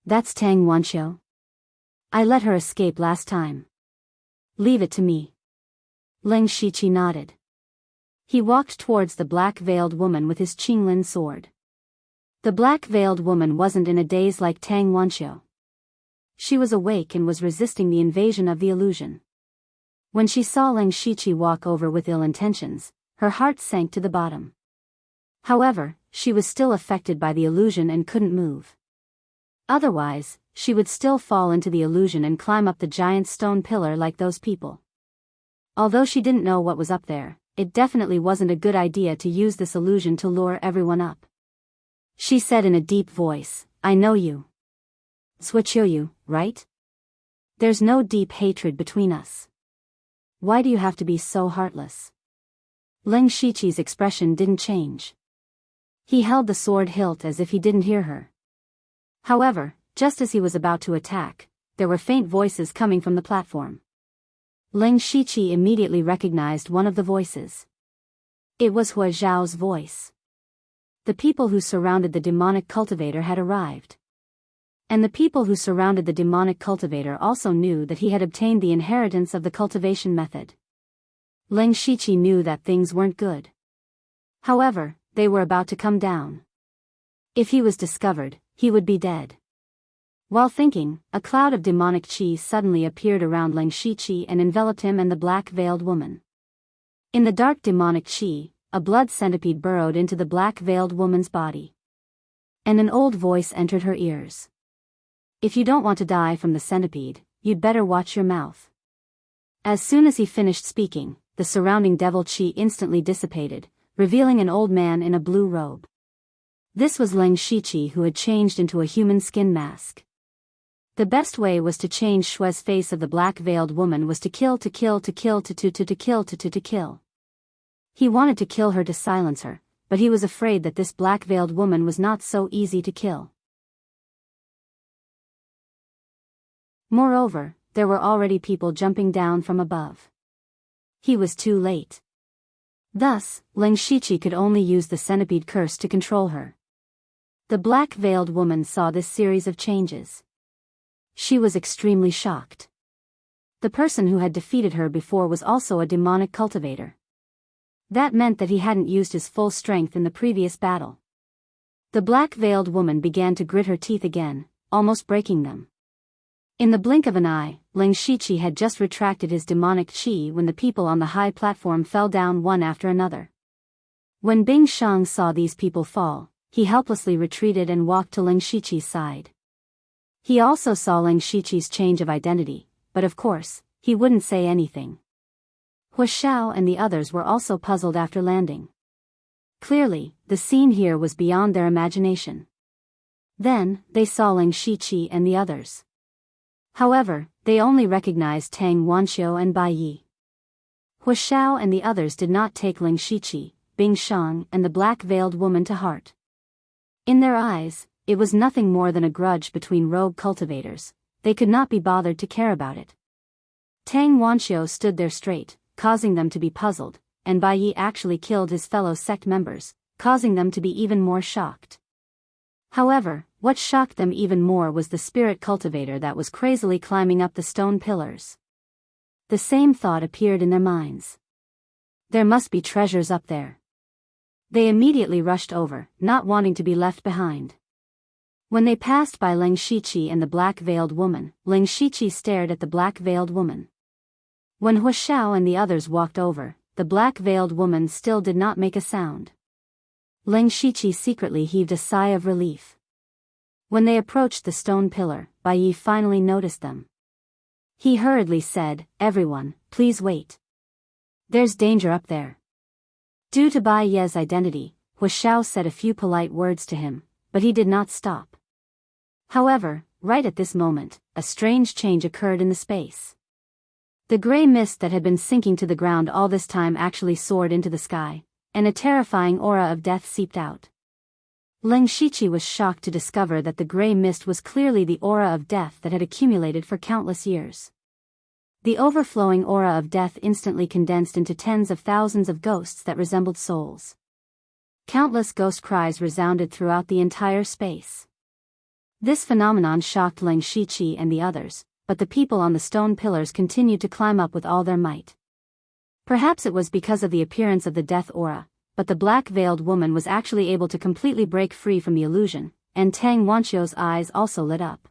"That's Tang Wanxiu. I let her escape last time. Leave it to me." Leng Shiqi nodded. He walked towards the black-veiled woman with his Qinglin sword. The black-veiled woman wasn't in a daze like Tang Wanxiu. She was awake and was resisting the invasion of the illusion. When she saw Leng Shiqi walk over with ill intentions, her heart sank to the bottom. However, she was still affected by the illusion and couldn't move. Otherwise, she would still fall into the illusion and climb up the giant stone pillar like those people. Although she didn't know what was up there, it definitely wasn't a good idea to use this illusion to lure everyone up. She said in a deep voice, "I know you. Suoqiu, right? There's no deep hatred between us. Why do you have to be so heartless?" Leng Shiqi's expression didn't change. He held the sword hilt as if he didn't hear her. However, just as he was about to attack, there were faint voices coming from the platform. Leng Shiqi immediately recognized one of the voices. It was Hua Zhao's voice. The people who surrounded the demonic cultivator had arrived. And the people who surrounded the demonic cultivator also knew that he had obtained the inheritance of the cultivation method. Leng Shiqi knew that things weren't good. However, they were about to come down. If he was discovered, he would be dead. While thinking, a cloud of demonic qi suddenly appeared around Leng Shiqi and enveloped him and the black-veiled woman. In the dark demonic qi, a blood centipede burrowed into the black-veiled woman's body. And an old voice entered her ears. "If you don't want to die from the centipede, you'd better watch your mouth." As soon as he finished speaking, the surrounding devil qi instantly dissipated, revealing an old man in a blue robe. This was Leng Shiqi, who had changed into a human skin mask. The best way was to change Shue's face of the black-veiled woman was to kill. He wanted to kill her to silence her, but he was afraid that this black-veiled woman was not so easy to kill. Moreover, there were already people jumping down from above. He was too late. Thus, Leng Shiqi could only use the centipede curse to control her. The black-veiled woman saw this series of changes. She was extremely shocked. The person who had defeated her before was also a demonic cultivator. That meant that he hadn't used his full strength in the previous battle. The black-veiled woman began to grit her teeth again, almost breaking them. In the blink of an eye, Leng Shiqi had just retracted his demonic qi when the people on the high platform fell down one after another. When Bing Shang saw these people fall, he helplessly retreated and walked to Leng Shiqi's side. He also saw Ling Shiqi's change of identity, but of course, he wouldn't say anything. Huashao and the others were also puzzled after landing. Clearly, the scene here was beyond their imagination. Then, they saw Ling Shiqi and the others. However, they only recognized Tang Wanxiu and Bai Yi. Huashao and the others did not take Ling Shiqi, Bing Shang and the black-veiled woman to heart. In their eyes, it was nothing more than a grudge between rogue cultivators. They could not be bothered to care about it. Tang Wanxiu stood there straight, causing them to be puzzled, and Bai Yi actually killed his fellow sect members, causing them to be even more shocked. However, what shocked them even more was the spirit cultivator that was crazily climbing up the stone pillars. The same thought appeared in their minds. There must be treasures up there. They immediately rushed over, not wanting to be left behind. When they passed by Ling Shiqi and the black-veiled woman, Ling Shiqi stared at the black-veiled woman. When Huashao and the others walked over, the black-veiled woman still did not make a sound. Ling Shiqi secretly heaved a sigh of relief. When they approached the stone pillar, Bai Yi finally noticed them. He hurriedly said, "Everyone, please wait. There's danger up there." Due to Bai Yi's identity, Huashao said a few polite words to him, but he did not stop. However, right at this moment, a strange change occurred in the space. The gray mist that had been sinking to the ground all this time actually soared into the sky, and a terrifying aura of death seeped out. Ling Shiqi was shocked to discover that the gray mist was clearly the aura of death that had accumulated for countless years. The overflowing aura of death instantly condensed into tens of thousands of ghosts that resembled souls. Countless ghost cries resounded throughout the entire space. This phenomenon shocked Ling Shiqi and the others, but the people on the stone pillars continued to climb up with all their might. Perhaps it was because of the appearance of the death aura, but the black-veiled woman was actually able to completely break free from the illusion, and Tang Wanxiu's eyes also lit up.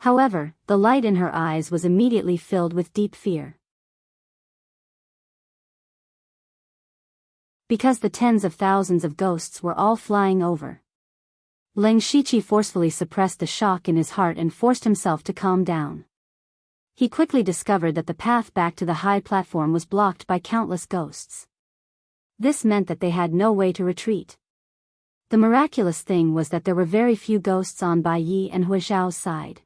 However, the light in her eyes was immediately filled with deep fear. Because the tens of thousands of ghosts were all flying over. Ling Shiqi forcefully suppressed the shock in his heart and forced himself to calm down. He quickly discovered that the path back to the high platform was blocked by countless ghosts. This meant that they had no way to retreat. The miraculous thing was that there were very few ghosts on Bai Yi and Huashao's side.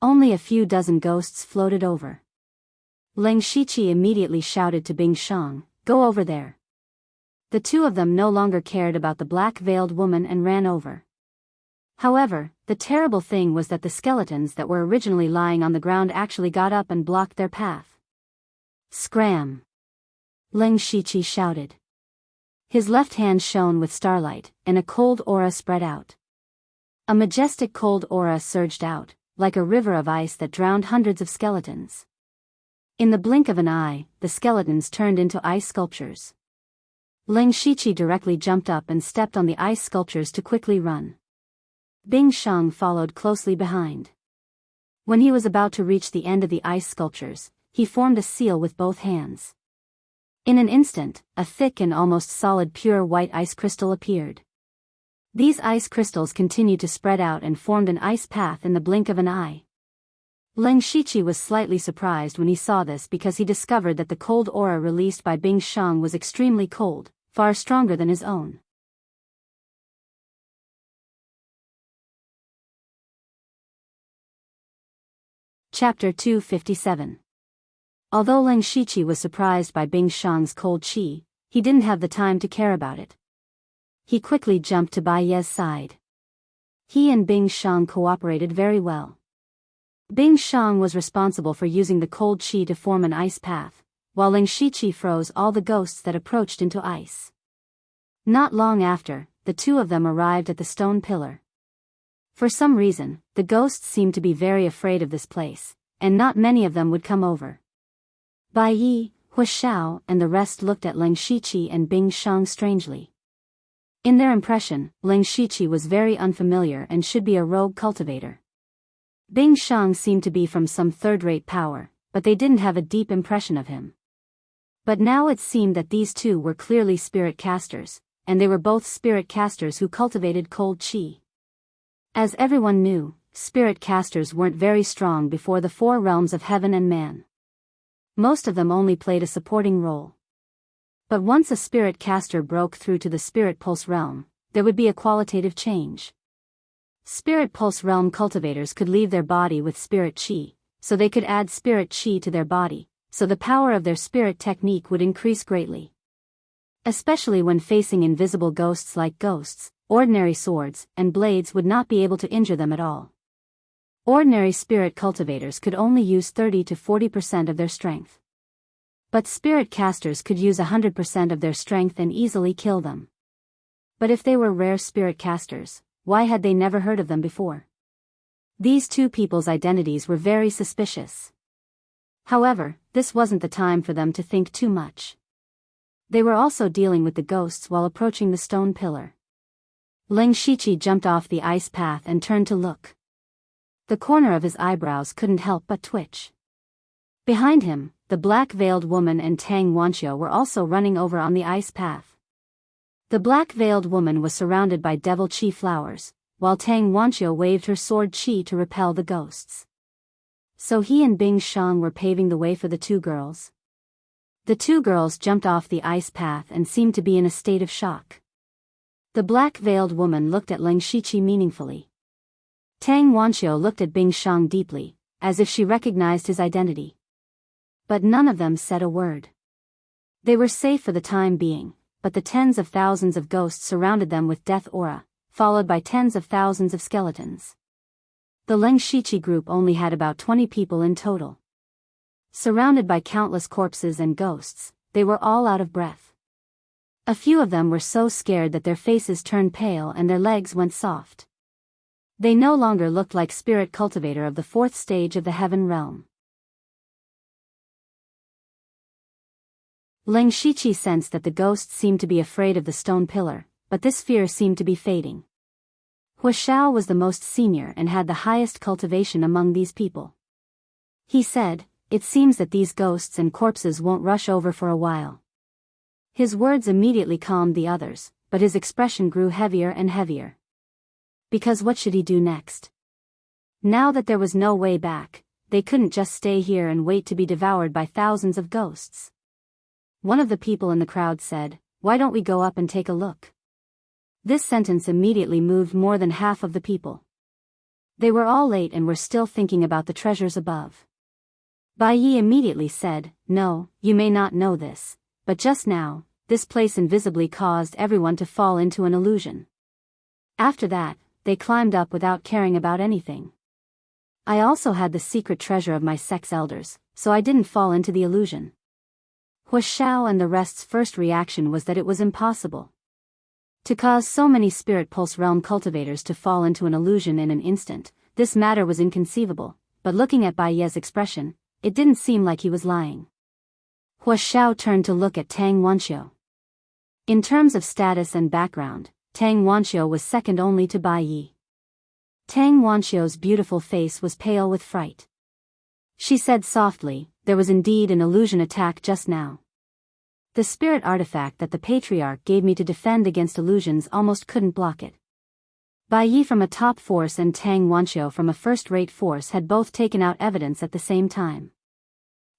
Only a few dozen ghosts floated over. Ling Shiqi immediately shouted to Bing Shang, "Go over there." The two of them no longer cared about the black-veiled woman and ran over. However, the terrible thing was that the skeletons that were originally lying on the ground actually got up and blocked their path. "Scram!" Ling Shiqi shouted. His left hand shone with starlight, and a cold aura spread out. A majestic cold aura surged out, like a river of ice that drowned hundreds of skeletons. In the blink of an eye, the skeletons turned into ice sculptures. Ling Shiqi directly jumped up and stepped on the ice sculptures to quickly run. Bing Shang followed closely behind. When he was about to reach the end of the ice sculptures, he formed a seal with both hands. In an instant, a thick and almost solid pure white ice crystal appeared. These ice crystals continued to spread out and formed an ice path in the blink of an eye. Ling Shiqi was slightly surprised when he saw this because he discovered that the cold aura released by Bing Shang was extremely cold, far stronger than his own. Chapter 257. Although Ling Shiqi was surprised by Bing Shang's cold chi, he didn't have the time to care about it. He quickly jumped to Bai Ye's side. He and Bing Shang cooperated very well. Bing Shang was responsible for using the cold chi to form an ice path, while Ling Shiqi froze all the ghosts that approached into ice. Not long after, the two of them arrived at the stone pillar. For some reason, the ghosts seemed to be very afraid of this place, and not many of them would come over. Bai Yi, Huashao, and the rest looked at Ling Shiqi and Bing Shang strangely. In their impression, Ling Shiqi was very unfamiliar and should be a rogue cultivator. Bing Shang seemed to be from some third-rate power, but they didn't have a deep impression of him. But now it seemed that these two were clearly spirit casters, and they were both spirit casters who cultivated cold chi. As everyone knew, spirit casters weren't very strong before the four realms of heaven and man. Most of them only played a supporting role. But once a spirit caster broke through to the spirit pulse realm, there would be a qualitative change. Spirit pulse realm cultivators could leave their body with spirit chi, so they could add spirit chi to their body, so the power of their spirit technique would increase greatly. Especially when facing invisible ghosts like ghosts, ordinary swords and blades would not be able to injure them at all. Ordinary spirit cultivators could only use 30 to 40% of their strength. But spirit casters could use 100% of their strength and easily kill them. But if they were rare spirit casters, why had they never heard of them before? These two people's identities were very suspicious. However, this wasn't the time for them to think too much. They were also dealing with the ghosts while approaching the stone pillar. Ling Shiqi jumped off the ice path and turned to look. The corner of his eyebrows couldn't help but twitch. Behind him, the black-veiled woman and Tang Wanqiu were also running over on the ice path. The black-veiled woman was surrounded by devil chi flowers, while Tang Wanqiu waved her sword chi to repel the ghosts. So he and Bing Shang were paving the way for the two girls. The two girls jumped off the ice path and seemed to be in a state of shock. The black-veiled woman looked at Ling Shiqi meaningfully. Tang Wanqiu looked at Bing Shang deeply, as if she recognized his identity. But none of them said a word. They were safe for the time being, but the tens of thousands of ghosts surrounded them with death aura, followed by tens of thousands of skeletons. The Ling Shiqi group only had about 20 people in total. Surrounded by countless corpses and ghosts, they were all out of breath. A few of them were so scared that their faces turned pale and their legs went soft. They no longer looked like spirit cultivator of the fourth stage of the heaven realm. Ling Shiqi sensed that the ghosts seemed to be afraid of the stone pillar, but this fear seemed to be fading. Hua Xiao was the most senior and had the highest cultivation among these people. He said, "It seems that these ghosts and corpses won't rush over for a while." His words immediately calmed the others, but his expression grew heavier and heavier. Because what should he do next? Now that there was no way back, they couldn't just stay here and wait to be devoured by thousands of ghosts. One of the people in the crowd said, "Why don't we go up and take a look?" This sentence immediately moved more than half of the people. They were all late and were still thinking about the treasures above. Bai Yi immediately said, "No, you may not know this, but just now, this place invisibly caused everyone to fall into an illusion. After that, they climbed up without caring about anything. I also had the secret treasure of my sex elders, so I didn't fall into the illusion." Hua Xiao and the rest's first reaction was that it was impossible. To cause so many spirit pulse realm cultivators to fall into an illusion in an instant, this matter was inconceivable, but looking at Bai Ye's expression, it didn't seem like he was lying. Hua Xiao turned to look at Tang Wanqiu. In terms of status and background, Tang Wanqiu was second only to Bai Yi. Tang Wanqiu's beautiful face was pale with fright. She said softly, "There was indeed an illusion attack just now. The spirit artifact that the patriarch gave me to defend against illusions almost couldn't block it." Bai Yi from a top force and Tang Wanqiu from a first-rate force had both taken out evidence at the same time.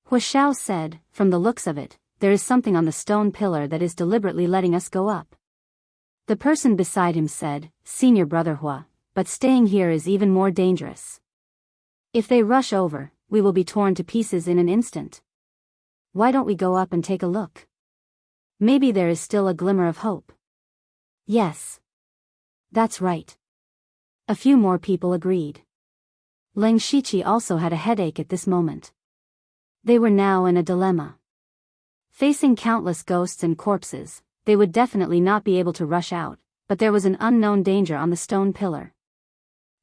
Hua Xiao said, "From the looks of it, there is something on the stone pillar that is deliberately letting us go up." The person beside him said, "Senior brother Hua, but staying here is even more dangerous. If they rush over, we will be torn to pieces in an instant. Why don't we go up and take a look? Maybe there is still a glimmer of hope." "Yes. That's right." A few more people agreed. Ling Shiqi also had a headache at this moment. They were now in a dilemma. Facing countless ghosts and corpses, they would definitely not be able to rush out, but there was an unknown danger on the stone pillar.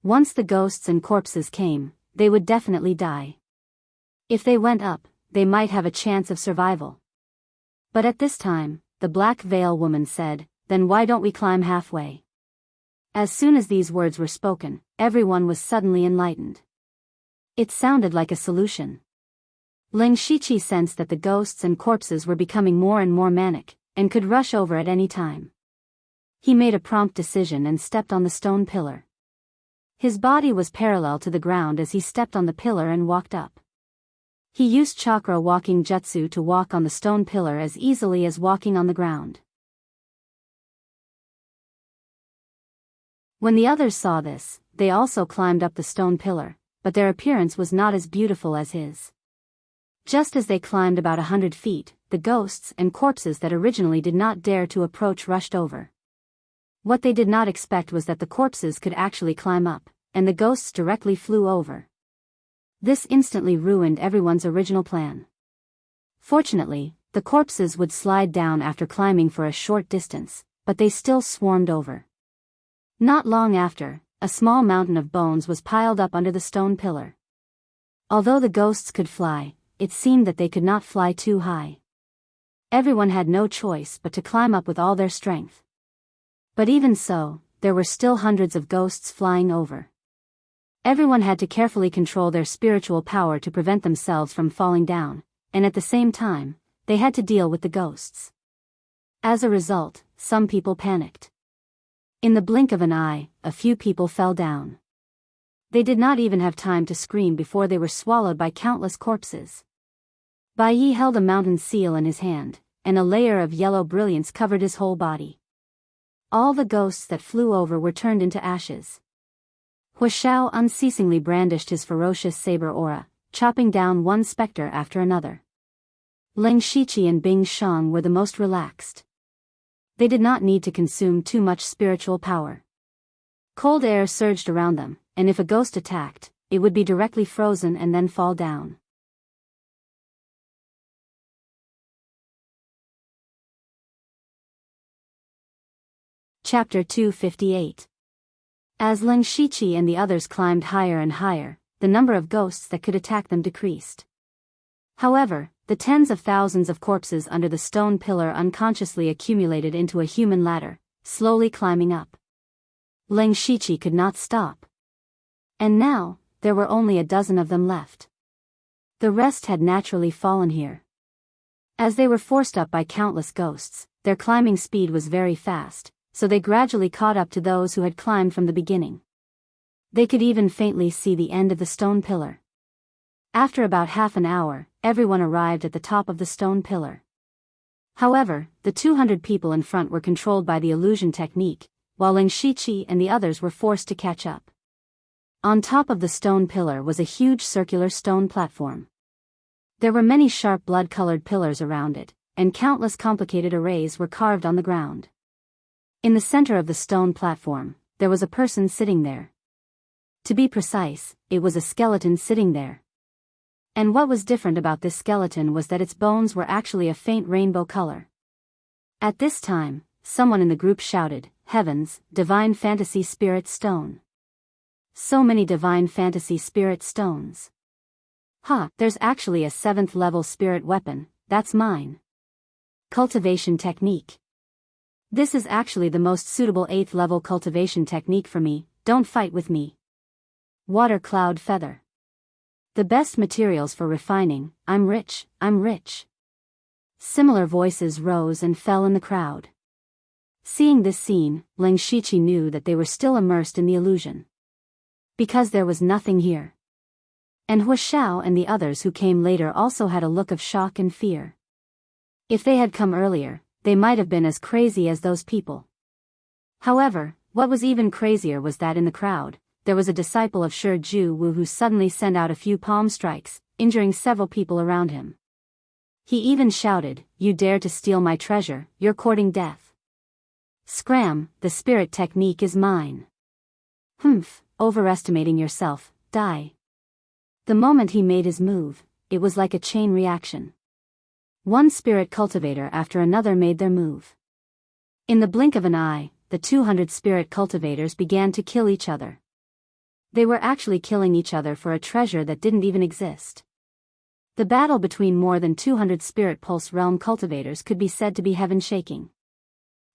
Once the ghosts and corpses came, they would definitely die. If they went up, they might have a chance of survival. But at this time, the black veil woman said, "Then why don't we climb halfway?" As soon as these words were spoken, everyone was suddenly enlightened. It sounded like a solution. Ling Shiqi sensed that the ghosts and corpses were becoming more and more manic, and could rush over at any time. He made a prompt decision and stepped on the stone pillar. His body was parallel to the ground as he stepped on the pillar and walked up. He used chakra walking jutsu to walk on the stone pillar as easily as walking on the ground. When the others saw this, they also climbed up the stone pillar, but their appearance was not as beautiful as his. Just as they climbed about 100 feet, the ghosts and corpses that originally did not dare to approach rushed over. What they did not expect was that the corpses could actually climb up, and the ghosts directly flew over. This instantly ruined everyone's original plan. Fortunately, the corpses would slide down after climbing for a short distance, but they still swarmed over. Not long after, a small mountain of bones was piled up under the stone pillar. Although the ghosts could fly, it seemed that they could not fly too high. Everyone had no choice but to climb up with all their strength. But even so, there were still hundreds of ghosts flying over. Everyone had to carefully control their spiritual power to prevent themselves from falling down, and at the same time, they had to deal with the ghosts. As a result, some people panicked. In the blink of an eye, a few people fell down. They did not even have time to scream before they were swallowed by countless corpses. Bai Yi held a mountain seal in his hand, and a layer of yellow brilliance covered his whole body. All the ghosts that flew over were turned into ashes. Huashao unceasingly brandished his ferocious saber aura, chopping down one specter after another. Ling Shiqi and Bing Shang were the most relaxed. They did not need to consume too much spiritual power. Cold air surged around them, and if a ghost attacked, it would be directly frozen and then fall down. Chapter 258. As Ling Shiqi and the others climbed higher and higher, the number of ghosts that could attack them decreased. However, the tens of thousands of corpses under the stone pillar unconsciously accumulated into a human ladder, slowly climbing up. Ling Shiqi could not stop. And now, there were only a dozen of them left. The rest had naturally fallen here. As they were forced up by countless ghosts, their climbing speed was very fast, so they gradually caught up to those who had climbed from the beginning. They could even faintly see the end of the stone pillar. After about half an hour, everyone arrived at the top of the stone pillar. However, the 200 people in front were controlled by the illusion technique, while Ling Shiqi and the others were forced to catch up. On top of the stone pillar was a huge circular stone platform. There were many sharp blood-colored pillars around it, and countless complicated arrays were carved on the ground. In the center of the stone platform, there was a person sitting there. To be precise, it was a skeleton sitting there. And what was different about this skeleton was that its bones were actually a faint rainbow color. At this time, someone in the group shouted, "Heavens, Divine Fantasy Spirit Stone. So many Divine Fantasy Spirit Stones. There's actually a 7th level spirit weapon, that's mine. Cultivation technique. This is actually the most suitable 8th level cultivation technique for me, don't fight with me. Water cloud feather. The best materials for refining, I'm rich, I'm rich." Similar voices rose and fell in the crowd. Seeing this scene, Ling Shiqi knew that they were still immersed in the illusion. Because there was nothing here. And Huashao and the others who came later also had a look of shock and fear. If they had come earlier, they might have been as crazy as those people. However, what was even crazier was that in the crowd, there was a disciple of Shi Ju Wu who suddenly sent out a few palm strikes, injuring several people around him. He even shouted, "You dare to steal my treasure, you're courting death. Scram, the spirit technique is mine. Overestimating yourself, die." The moment he made his move, it was like a chain reaction. One spirit cultivator after another made their move. In the blink of an eye, the 200 spirit cultivators began to kill each other. They were actually killing each other for a treasure that didn't even exist. The battle between more than 200 spirit pulse realm cultivators could be said to be heaven-shaking.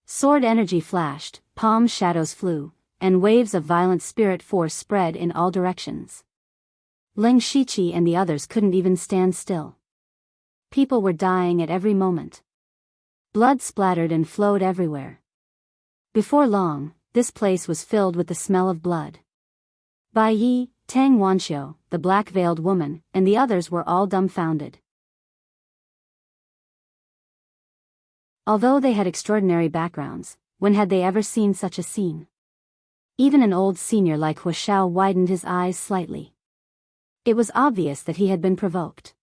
Sword energy flashed, palm shadows flew, and waves of violent spirit force spread in all directions. Ling Shiqi and the others couldn't even stand still. People were dying at every moment. Blood splattered and flowed everywhere. Before long, this place was filled with the smell of blood. Bai Yi, Tang Wanxiu, the black-veiled woman, and the others were all dumbfounded. Although they had extraordinary backgrounds, when had they ever seen such a scene? Even an old senior like Hu Xiao widened his eyes slightly. It was obvious that he had been provoked.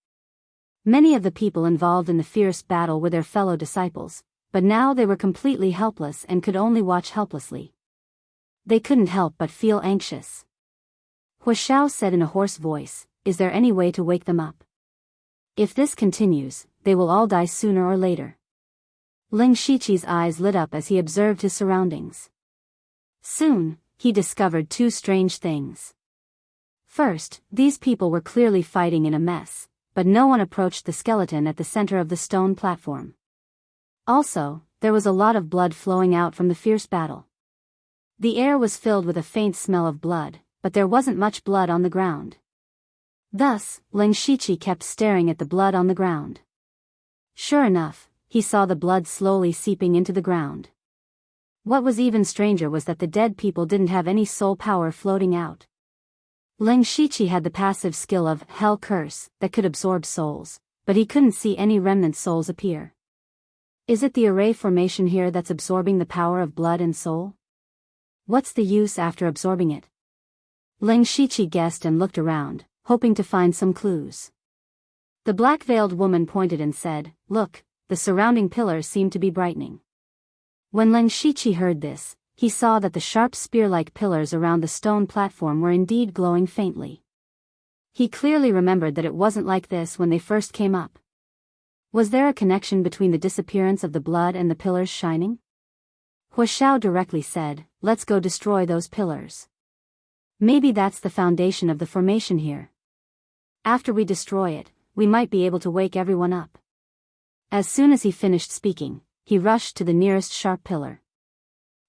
Many of the people involved in the fierce battle were their fellow disciples, but now they were completely helpless and could only watch helplessly. They couldn't help but feel anxious. Hu Xiao said in a hoarse voice, "Is there any way to wake them up? If this continues, they will all die sooner or later." Ling Shiqi's eyes lit up as he observed his surroundings. Soon, he discovered two strange things. First, these people were clearly fighting in a mess, but no one approached the skeleton at the center of the stone platform. Also, there was a lot of blood flowing out from the fierce battle. The air was filled with a faint smell of blood, but there wasn't much blood on the ground. Thus, Ling Shiqi kept staring at the blood on the ground. Sure enough, he saw the blood slowly seeping into the ground. What was even stranger was that the dead people didn't have any soul power floating out. Ling Shiqi had the passive skill of Hell Curse that could absorb souls, but he couldn't see any remnant souls appear. Is it the array formation here that's absorbing the power of blood and soul? What's the use after absorbing it? Ling Shiqi guessed and looked around, hoping to find some clues. The black-veiled woman pointed and said, "Look, the surrounding pillars seem to be brightening." When Ling Shiqi heard this, he saw that the sharp spear-like pillars around the stone platform were indeed glowing faintly. He clearly remembered that it wasn't like this when they first came up. Was there a connection between the disappearance of the blood and the pillars shining? Hu Xiao directly said, "Let's go destroy those pillars. Maybe that's the foundation of the formation here. After we destroy it, we might be able to wake everyone up." As soon as he finished speaking, he rushed to the nearest sharp pillar.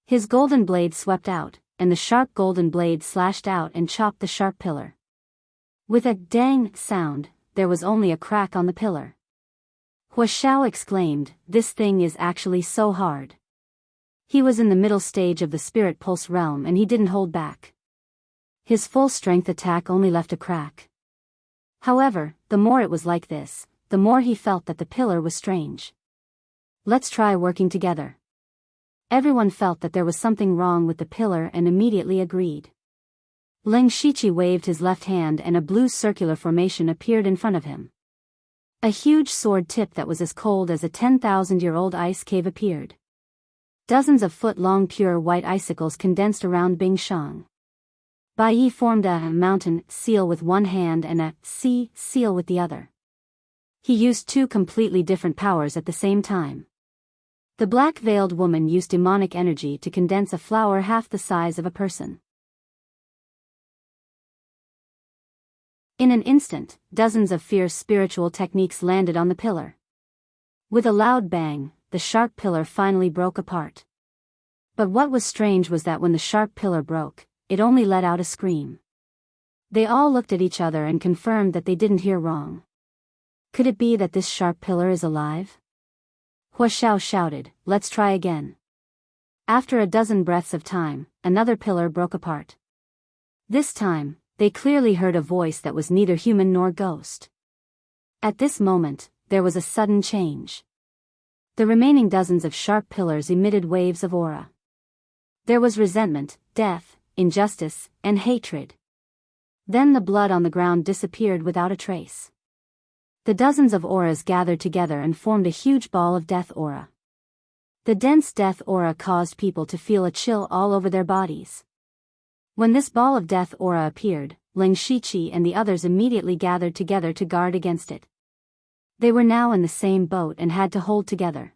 His golden blade swept out, and the sharp golden blade slashed out and chopped the sharp pillar. With a dang sound, there was only a crack on the pillar. Hu Xiao exclaimed, "This thing is actually so hard." He was in the middle stage of the spirit pulse realm and he didn't hold back. His full strength attack only left a crack. However, the more it was like this, the more he felt that the pillar was strange. "Let's try working together." Everyone felt that there was something wrong with the pillar and immediately agreed. Ling Shiqi waved his left hand and a blue circular formation appeared in front of him. A huge sword tip that was as cold as a 10,000-year-old ice cave appeared. Dozens of foot-long pure white icicles condensed around Bing Shang. Bai Yi formed a mountain seal with one hand and a sea seal with the other. He used two completely different powers at the same time. The black-veiled woman used demonic energy to condense a flower half the size of a person. In an instant, dozens of fierce spiritual techniques landed on the pillar. With a loud bang, the sharp pillar finally broke apart. But what was strange was that when the sharp pillar broke, it only let out a scream. They all looked at each other and confirmed that they didn't hear wrong. Could it be that this sharp pillar is alive? Hu Xiao shouted, "Let's try again." After a dozen breaths of time, another pillar broke apart. This time, they clearly heard a voice that was neither human nor ghost. At this moment, there was a sudden change. The remaining dozens of sharp pillars emitted waves of aura. There was resentment, death, injustice, and hatred. Then the blood on the ground disappeared without a trace. The dozens of auras gathered together and formed a huge ball of death aura. The dense death aura caused people to feel a chill all over their bodies. When this ball of death aura appeared, Ling Shiqi and the others immediately gathered together to guard against it. They were now in the same boat and had to hold together.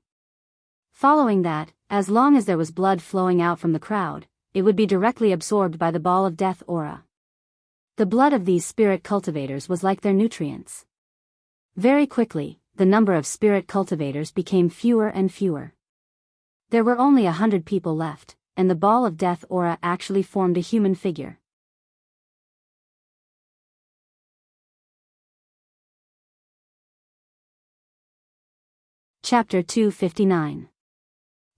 Following that, as long as there was blood flowing out from the crowd, it would be directly absorbed by the ball of death aura. The blood of these spirit cultivators was like their nutrients. Very quickly, the number of spirit cultivators became fewer and fewer. There were only 100 people left, and the ball of death aura actually formed a human figure. Chapter 259.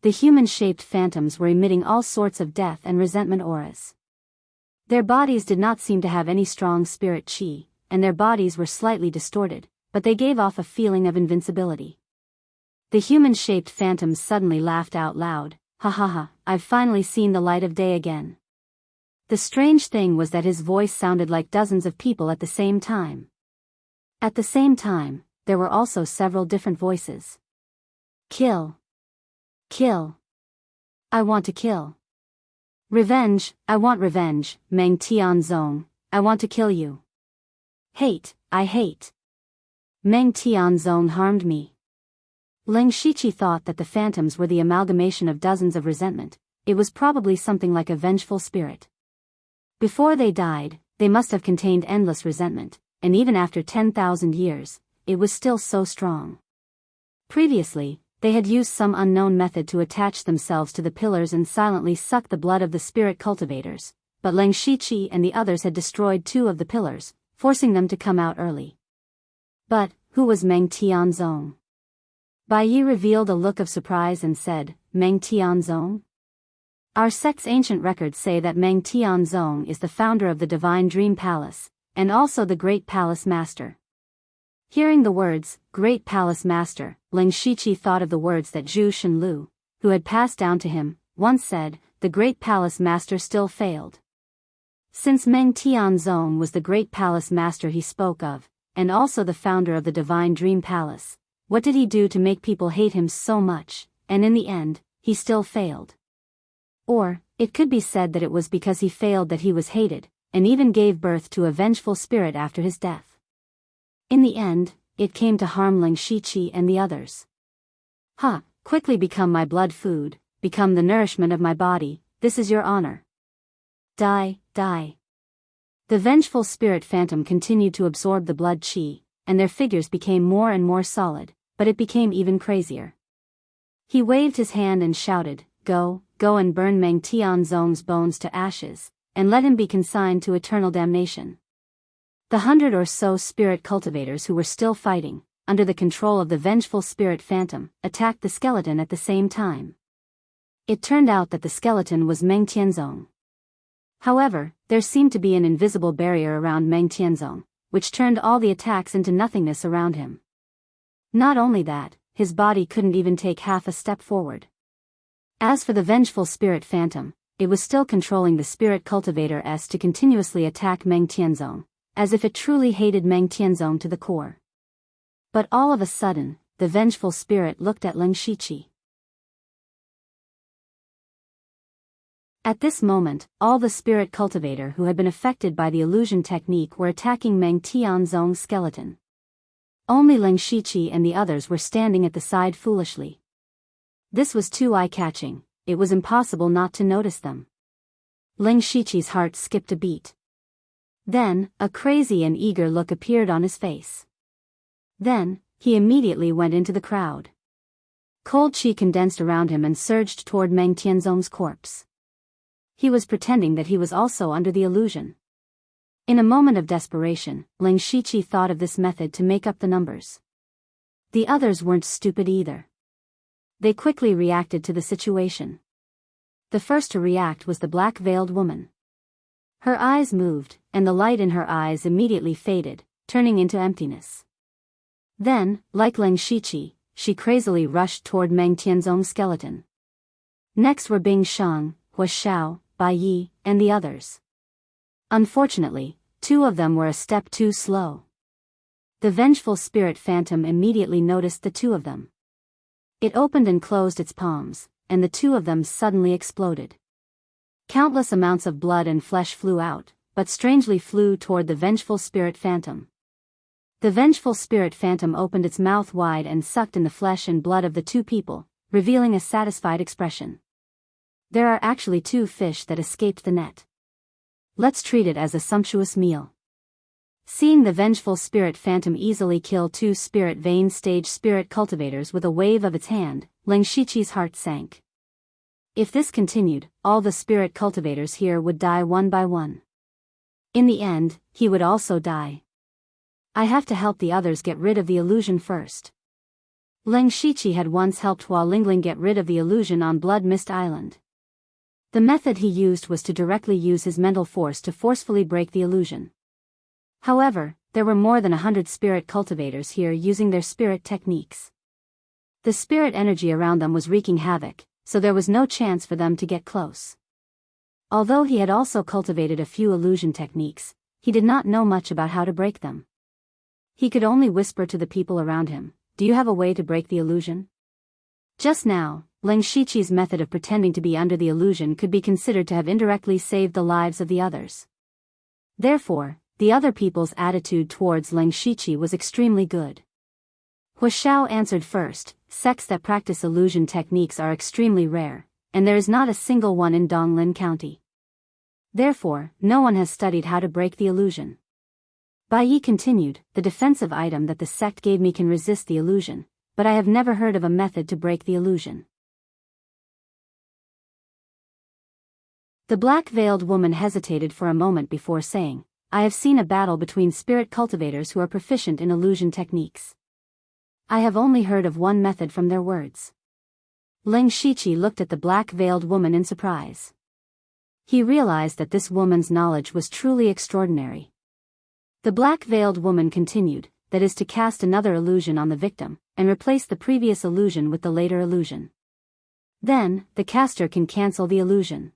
The human-shaped phantoms were emitting all sorts of death and resentment auras. Their bodies did not seem to have any strong spirit chi, and their bodies were slightly distorted, but they gave off a feeling of invincibility. The human-shaped phantoms suddenly laughed out loud. Ha ha ha, I've finally seen the light of day again. The strange thing was that his voice sounded like dozens of people at the same time. At the same time, there were also several different voices. Kill. Kill. I want to kill. Revenge, I want revenge, Meng Tianzong, I want to kill you. Hate, I hate. Meng Tianzong harmed me. Leng Shiqi thought that the phantoms were the amalgamation of dozens of resentment. It was probably something like a vengeful spirit. Before they died, they must have contained endless resentment, and even after 10,000 years, it was still so strong. Previously, they had used some unknown method to attach themselves to the pillars and silently suck the blood of the spirit cultivators, but Leng Shiqi and the others had destroyed 2 of the pillars, forcing them to come out early. But, who was Meng Tianzong? Bai Yi revealed a look of surprise and said, Meng Tianzong? Our sect's ancient records say that Meng Tianzong is the founder of the Divine Dream Palace, and also the Great Palace Master. Hearing the words, Great Palace Master, Leng Shiqi thought of the words that Zhu Shenlu, who had passed down to him, once said, the Great Palace Master still failed. Since Meng Tianzong was the Great Palace Master he spoke of, and also the founder of the Divine Dream Palace, what did he do to make people hate him so much, and in the end, he still failed? Or, it could be said that it was because he failed that he was hated, and even gave birth to a vengeful spirit after his death. In the end, it came to harm Leng Shiqi and the others. Ha, quickly become my blood food, become the nourishment of my body, this is your honor. Die, die. The vengeful spirit phantom continued to absorb the blood chi, and their figures became more and more solid, but it became even crazier. He waved his hand and shouted, Go, go and burn Meng Tianzong's bones to ashes, and let him be consigned to eternal damnation. The 100 or so spirit cultivators who were still fighting, under the control of the vengeful spirit phantom, attacked the skeleton at the same time. It turned out that the skeleton was Meng Tianzong. However, there seemed to be an invisible barrier around Meng Tianzong, which turned all the attacks into nothingness around him. Not only that, his body couldn't even take half a step forward. As for the vengeful spirit phantom, it was still controlling the spirit cultivator S to continuously attack Meng Tianzong, as if it truly hated Meng Tianzong to the core. But all of a sudden, the vengeful spirit looked at Leng Shiqi. At this moment, all the spirit cultivator who had been affected by the illusion technique were attacking Meng Tianzong's skeleton. Only Leng Shiqi and the others were standing at the side foolishly. This was too eye-catching, it was impossible not to notice them. Leng Shiqi's heart skipped a beat. Then, a crazy and eager look appeared on his face. Then, he immediately went into the crowd. Cold chi condensed around him and surged toward Meng Tianzong's corpse. He was pretending that he was also under the illusion. In a moment of desperation, Leng Shiqi thought of this method to make up the numbers. The others weren't stupid either. They quickly reacted to the situation. The first to react was the black-veiled woman. Her eyes moved, and the light in her eyes immediately faded, turning into emptiness. Then, like Leng Shiqi, she crazily rushed toward Meng Tianzong's skeleton. Next were Bing Shang, Hua Xiao, Bai Yi, and the others. Unfortunately, 2 of them were a step too slow. The vengeful spirit phantom immediately noticed the 2 of them. It opened and closed its palms, and the 2 of them suddenly exploded. Countless amounts of blood and flesh flew out, but strangely flew toward the vengeful spirit phantom. The vengeful spirit phantom opened its mouth wide and sucked in the flesh and blood of the 2 people, revealing a satisfied expression. There are actually 2 fish that escaped the net. Let's treat it as a sumptuous meal. Seeing the vengeful spirit phantom easily kill 2 spirit vein stage spirit cultivators with a wave of its hand, Leng Shiqi's heart sank. If this continued, all the spirit cultivators here would die one by one. In the end, he would also die. I have to help the others get rid of the illusion first. Leng Shiqi had once helped Hua Lingling get rid of the illusion on Blood Mist Island. The method he used was to directly use his mental force to forcefully break the illusion. However, there were more than 100 spirit cultivators here using their spirit techniques. The spirit energy around them was wreaking havoc, so there was no chance for them to get close. Although he had also cultivated a few illusion techniques, he did not know much about how to break them. He could only whisper to the people around him, "Do you have a way to break the illusion?" Just now, Leng Shiqi's method of pretending to be under the illusion could be considered to have indirectly saved the lives of the others. Therefore, the other people's attitude towards Leng Shiqi was extremely good. Hua Xiao answered first, "Sects that practice illusion techniques are extremely rare, and there is not a single one in Donglin County. Therefore, no one has studied how to break the illusion." Bai Yi continued, "The defensive item that the sect gave me can resist the illusion, but I have never heard of a method to break the illusion." The black-veiled woman hesitated for a moment before saying, "I have seen a battle between spirit cultivators who are proficient in illusion techniques. I have only heard of one method from their words." Leng Shiqi looked at the black-veiled woman in surprise. He realized that this woman's knowledge was truly extraordinary. The black-veiled woman continued, "That is to cast another illusion on the victim, and replace the previous illusion with the later illusion. Then, the caster can cancel the illusion.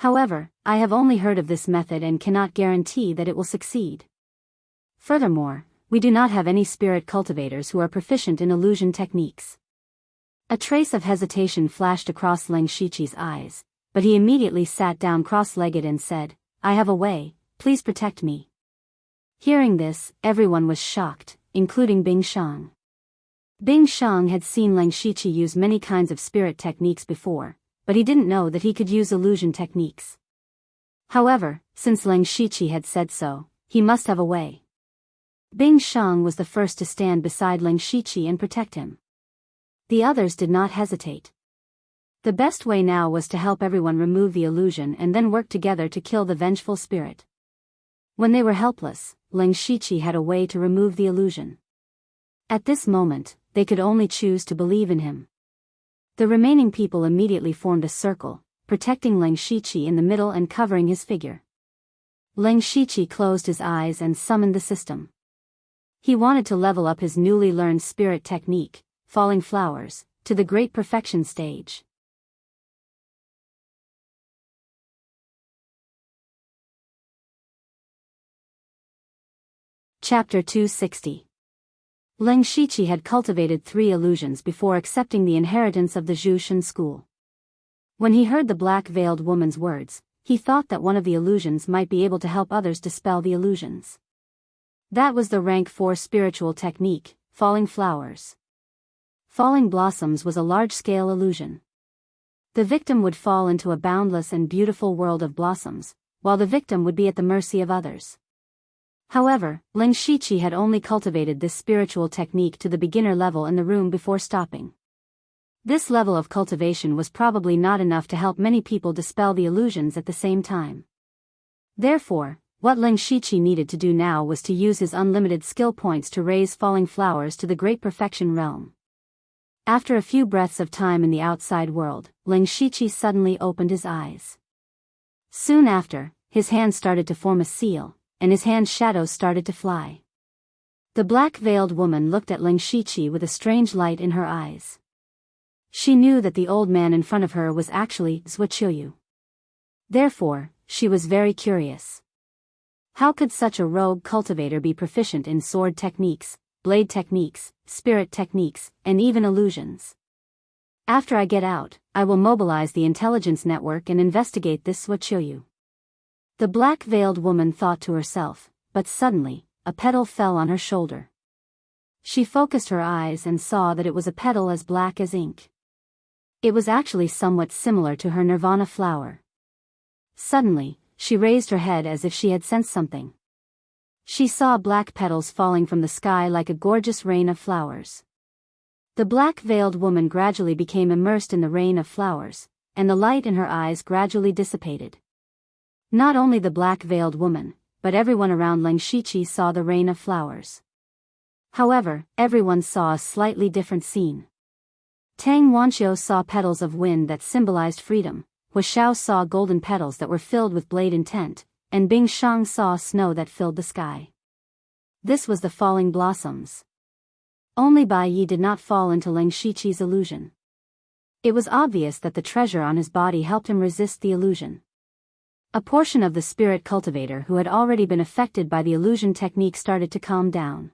However, I have only heard of this method and cannot guarantee that it will succeed. Furthermore, we do not have any spirit cultivators who are proficient in illusion techniques." A trace of hesitation flashed across Leng Shiqi's eyes, but he immediately sat down cross-legged and said, "I have a way, please protect me." Hearing this, everyone was shocked, including Bing Shang. Bing Shang had seen Leng Shiqi use many kinds of spirit techniques before, but he didn't know that he could use illusion techniques. However, since Leng Shiqi had said so, he must have a way. Bing Shang was the first to stand beside Leng Shiqi and protect him. The others did not hesitate. The best way now was to help everyone remove the illusion and then work together to kill the vengeful spirit. When they were helpless, Leng Shiqi had a way to remove the illusion. At this moment, they could only choose to believe in him. The remaining people immediately formed a circle, protecting Leng Shiqi in the middle and covering his figure. Leng Shiqi closed his eyes and summoned the system. He wanted to level up his newly learned spirit technique, Falling Flowers, to the great perfection stage. Chapter 260. Leng Shiqi had cultivated 3 illusions before accepting the inheritance of the Zhushan school. When he heard the black-veiled woman's words, he thought that one of the illusions might be able to help others dispel the illusions. That was the rank 4 spiritual technique, Falling Flowers. Falling Blossoms was a large-scale illusion. The victim would fall into a boundless and beautiful world of blossoms, while the victim would be at the mercy of others. However, Leng Shiqi had only cultivated this spiritual technique to the beginner level in the room before stopping. This level of cultivation was probably not enough to help many people dispel the illusions at the same time. Therefore, what Leng Shiqi needed to do now was to use his unlimited skill points to raise Falling Flowers to the Great Perfection realm. After a few breaths of time in the outside world, Leng Shiqi suddenly opened his eyes. Soon after, his hand started to form a seal, and his hand's shadows started to fly. The black-veiled woman looked at Leng Shiqi with a strange light in her eyes. She knew that the old man in front of her was actually Zhuo Qiuyu. Therefore, she was very curious. How could such a rogue cultivator be proficient in sword techniques, blade techniques, spirit techniques, and even illusions? After I get out, I will mobilize the intelligence network and investigate this Zhuo Qiuyu. The black-veiled woman thought to herself, but suddenly, a petal fell on her shoulder. She focused her eyes and saw that it was a petal as black as ink. It was actually somewhat similar to her nirvana flower. Suddenly, she raised her head as if she had sensed something. She saw black petals falling from the sky like a gorgeous rain of flowers. The black-veiled woman gradually became immersed in the rain of flowers, and the light in her eyes gradually dissipated. Not only the black-veiled woman, but everyone around Leng Shiqi saw the rain of flowers. However, everyone saw a slightly different scene. Tang Wanxiu saw petals of wind that symbolized freedom, Hu Xiao saw golden petals that were filled with blade intent, and Bing Shang saw snow that filled the sky. This was the falling blossoms. Only Bai Yi did not fall into Ling Shiqi's illusion. It was obvious that the treasure on his body helped him resist the illusion. A portion of the spirit cultivator who had already been affected by the illusion technique started to calm down.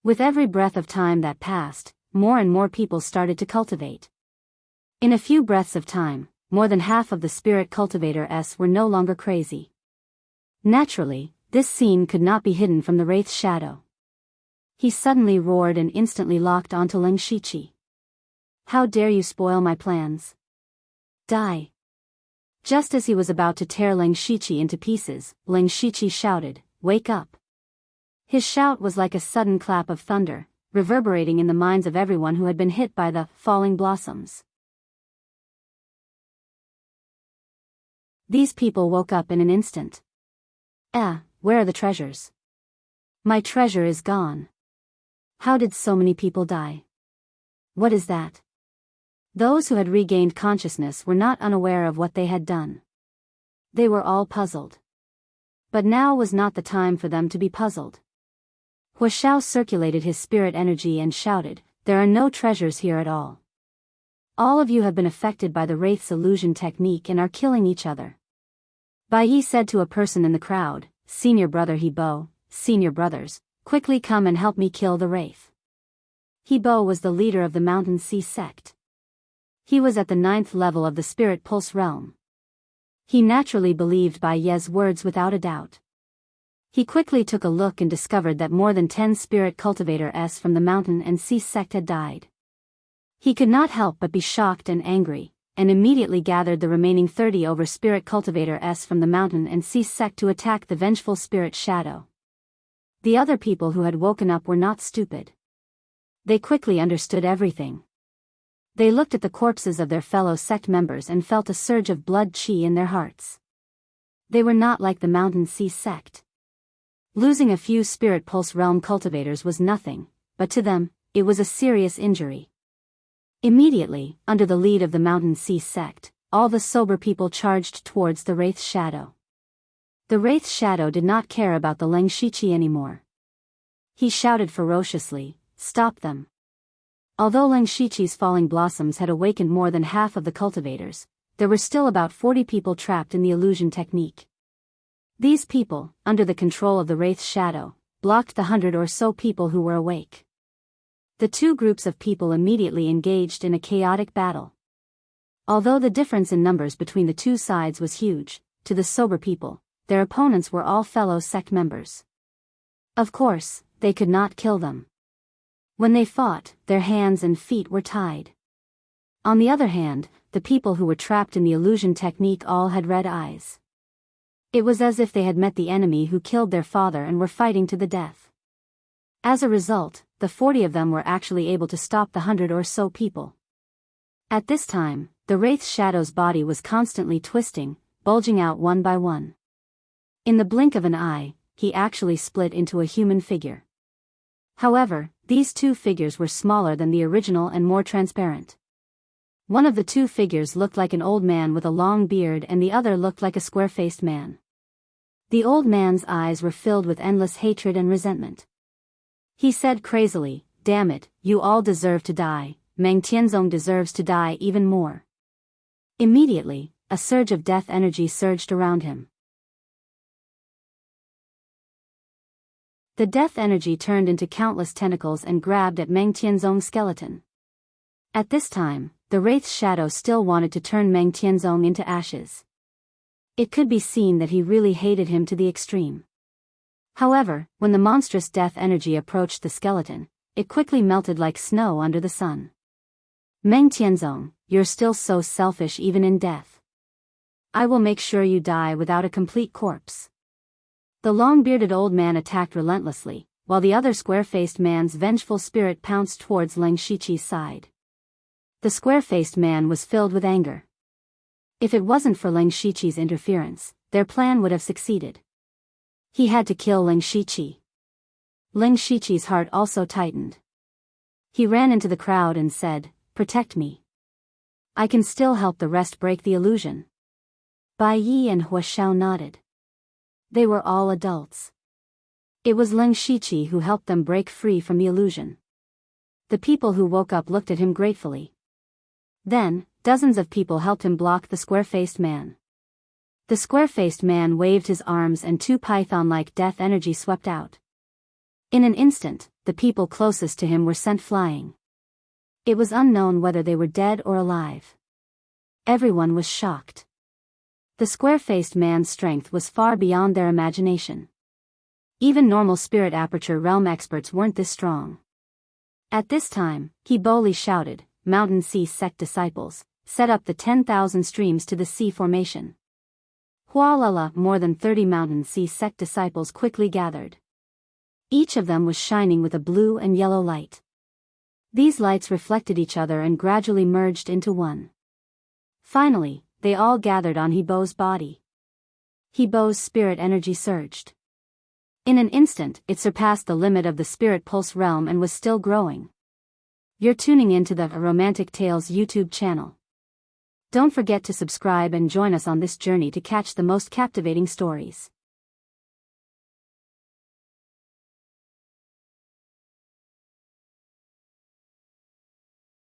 With every breath of time that passed, more and more people started to cultivate. In a few breaths of time, more than half of the spirit cultivators were no longer crazy. Naturally, this scene could not be hidden from the wraith's shadow. He suddenly roared and instantly locked onto Ling Shiqi. How dare you spoil my plans? Die! Just as he was about to tear Ling Shiqi into pieces, Ling Shiqi shouted, "Wake up!" His shout was like a sudden clap of thunder, reverberating in the minds of everyone who had been hit by the falling blossoms. These people woke up in an instant. Where are the treasures? My treasure is gone. How did so many people die? What is that? Those who had regained consciousness were not unaware of what they had done. They were all puzzled. But now was not the time for them to be puzzled. Hu Xiao circulated his spirit energy and shouted, "There are no treasures here at all. All of you have been affected by the wraith's illusion technique and are killing each other." Bai Yi said to a person in the crowd, "Senior brother He Bo, senior brothers, quickly come and help me kill the wraith." He Bo was the leader of the Mountain Sea sect. He was at the 9th level of the Spirit Pulse realm. He naturally believed Bai Ye's words without a doubt. He quickly took a look and discovered that more than 10 spirit cultivators from the Mountain and Sea sect had died. He could not help but be shocked and angry, and immediately gathered the remaining 30 over spirit cultivators from the Mountain and Sea sect to attack the vengeful spirit shadow. The other people who had woken up were not stupid. They quickly understood everything. They looked at the corpses of their fellow sect members and felt a surge of blood qi in their hearts. They were not like the Mountain Sea sect. Losing a few Spirit Pulse realm cultivators was nothing, but to them, it was a serious injury. Immediately, under the lead of the Mountain Sea sect, all the sober people charged towards the Wraith's shadow. The Wraith's shadow did not care about the Ling Shiqi anymore. He shouted ferociously, "Stop them!" Although Ling Shiqi's falling blossoms had awakened more than half of the cultivators, there were still about 40 people trapped in the illusion technique. These people, under the control of the Wraith's shadow, blocked the 100 or so people who were awake. The two groups of people immediately engaged in a chaotic battle. Although the difference in numbers between the two sides was huge, to the sober people, their opponents were all fellow sect members. Of course, they could not kill them. When they fought, their hands and feet were tied. On the other hand, the people who were trapped in the illusion technique all had red eyes. It was as if they had met the enemy who killed their father and were fighting to the death. As a result, the 40 of them were actually able to stop the 100 or so people. At this time, the Wraith's shadow's body was constantly twisting, bulging out one by one. In the blink of an eye, he actually split into a human figure. However, these two figures were smaller than the original and more transparent. One of the two figures looked like an old man with a long beard and the other looked like a square-faced man. The old man's eyes were filled with endless hatred and resentment. He said crazily, "Damn it, you all deserve to die, Meng Tianzong deserves to die even more." Immediately, a surge of death energy surged around him. The death energy turned into countless tentacles and grabbed at Meng Tianzong's skeleton. At this time, the Wraith's shadow still wanted to turn Meng Tianzong into ashes. It could be seen that he really hated him to the extreme. However, when the monstrous death energy approached the skeleton, it quickly melted like snow under the sun. "Meng Tianzong, you're still so selfish even in death. I will make sure you die without a complete corpse." The long-bearded old man attacked relentlessly, while the other square-faced man's vengeful spirit pounced towards Ling Shiqi's side. The square-faced man was filled with anger. If it wasn't for Ling Shiqi's interference, their plan would have succeeded. He had to kill Ling Shiqi. Ling Shiqi's heart also tightened. He ran into the crowd and said, "Protect me." I can still help the rest break the illusion. Bai Yi and Hua Xiao nodded. They were all adults. It was Ling Shiqi who helped them break free from the illusion. The people who woke up looked at him gratefully. Then, dozens of people helped him block the square-faced man. The square-faced man waved his arms and two python-like death energy swept out. In an instant, the people closest to him were sent flying. It was unknown whether they were dead or alive. Everyone was shocked. The square-faced man's strength was far beyond their imagination. Even normal spirit aperture realm experts weren't this strong. At this time, he boldly shouted, "Mountain Sea Sect disciples, set up the 10,000 streams to the sea formation." Hualala, more than 30 Mountain Sea Sect disciples quickly gathered. Each of them was shining with a blue and yellow light. These lights reflected each other and gradually merged into one. Finally, they all gathered on Hebo's body. Hebo's spirit energy surged. In an instant, it surpassed the limit of the spirit pulse realm and was still growing. You're tuning into the Romantic Tales YouTube channel. Don't forget to subscribe and join us on this journey to catch the most captivating stories.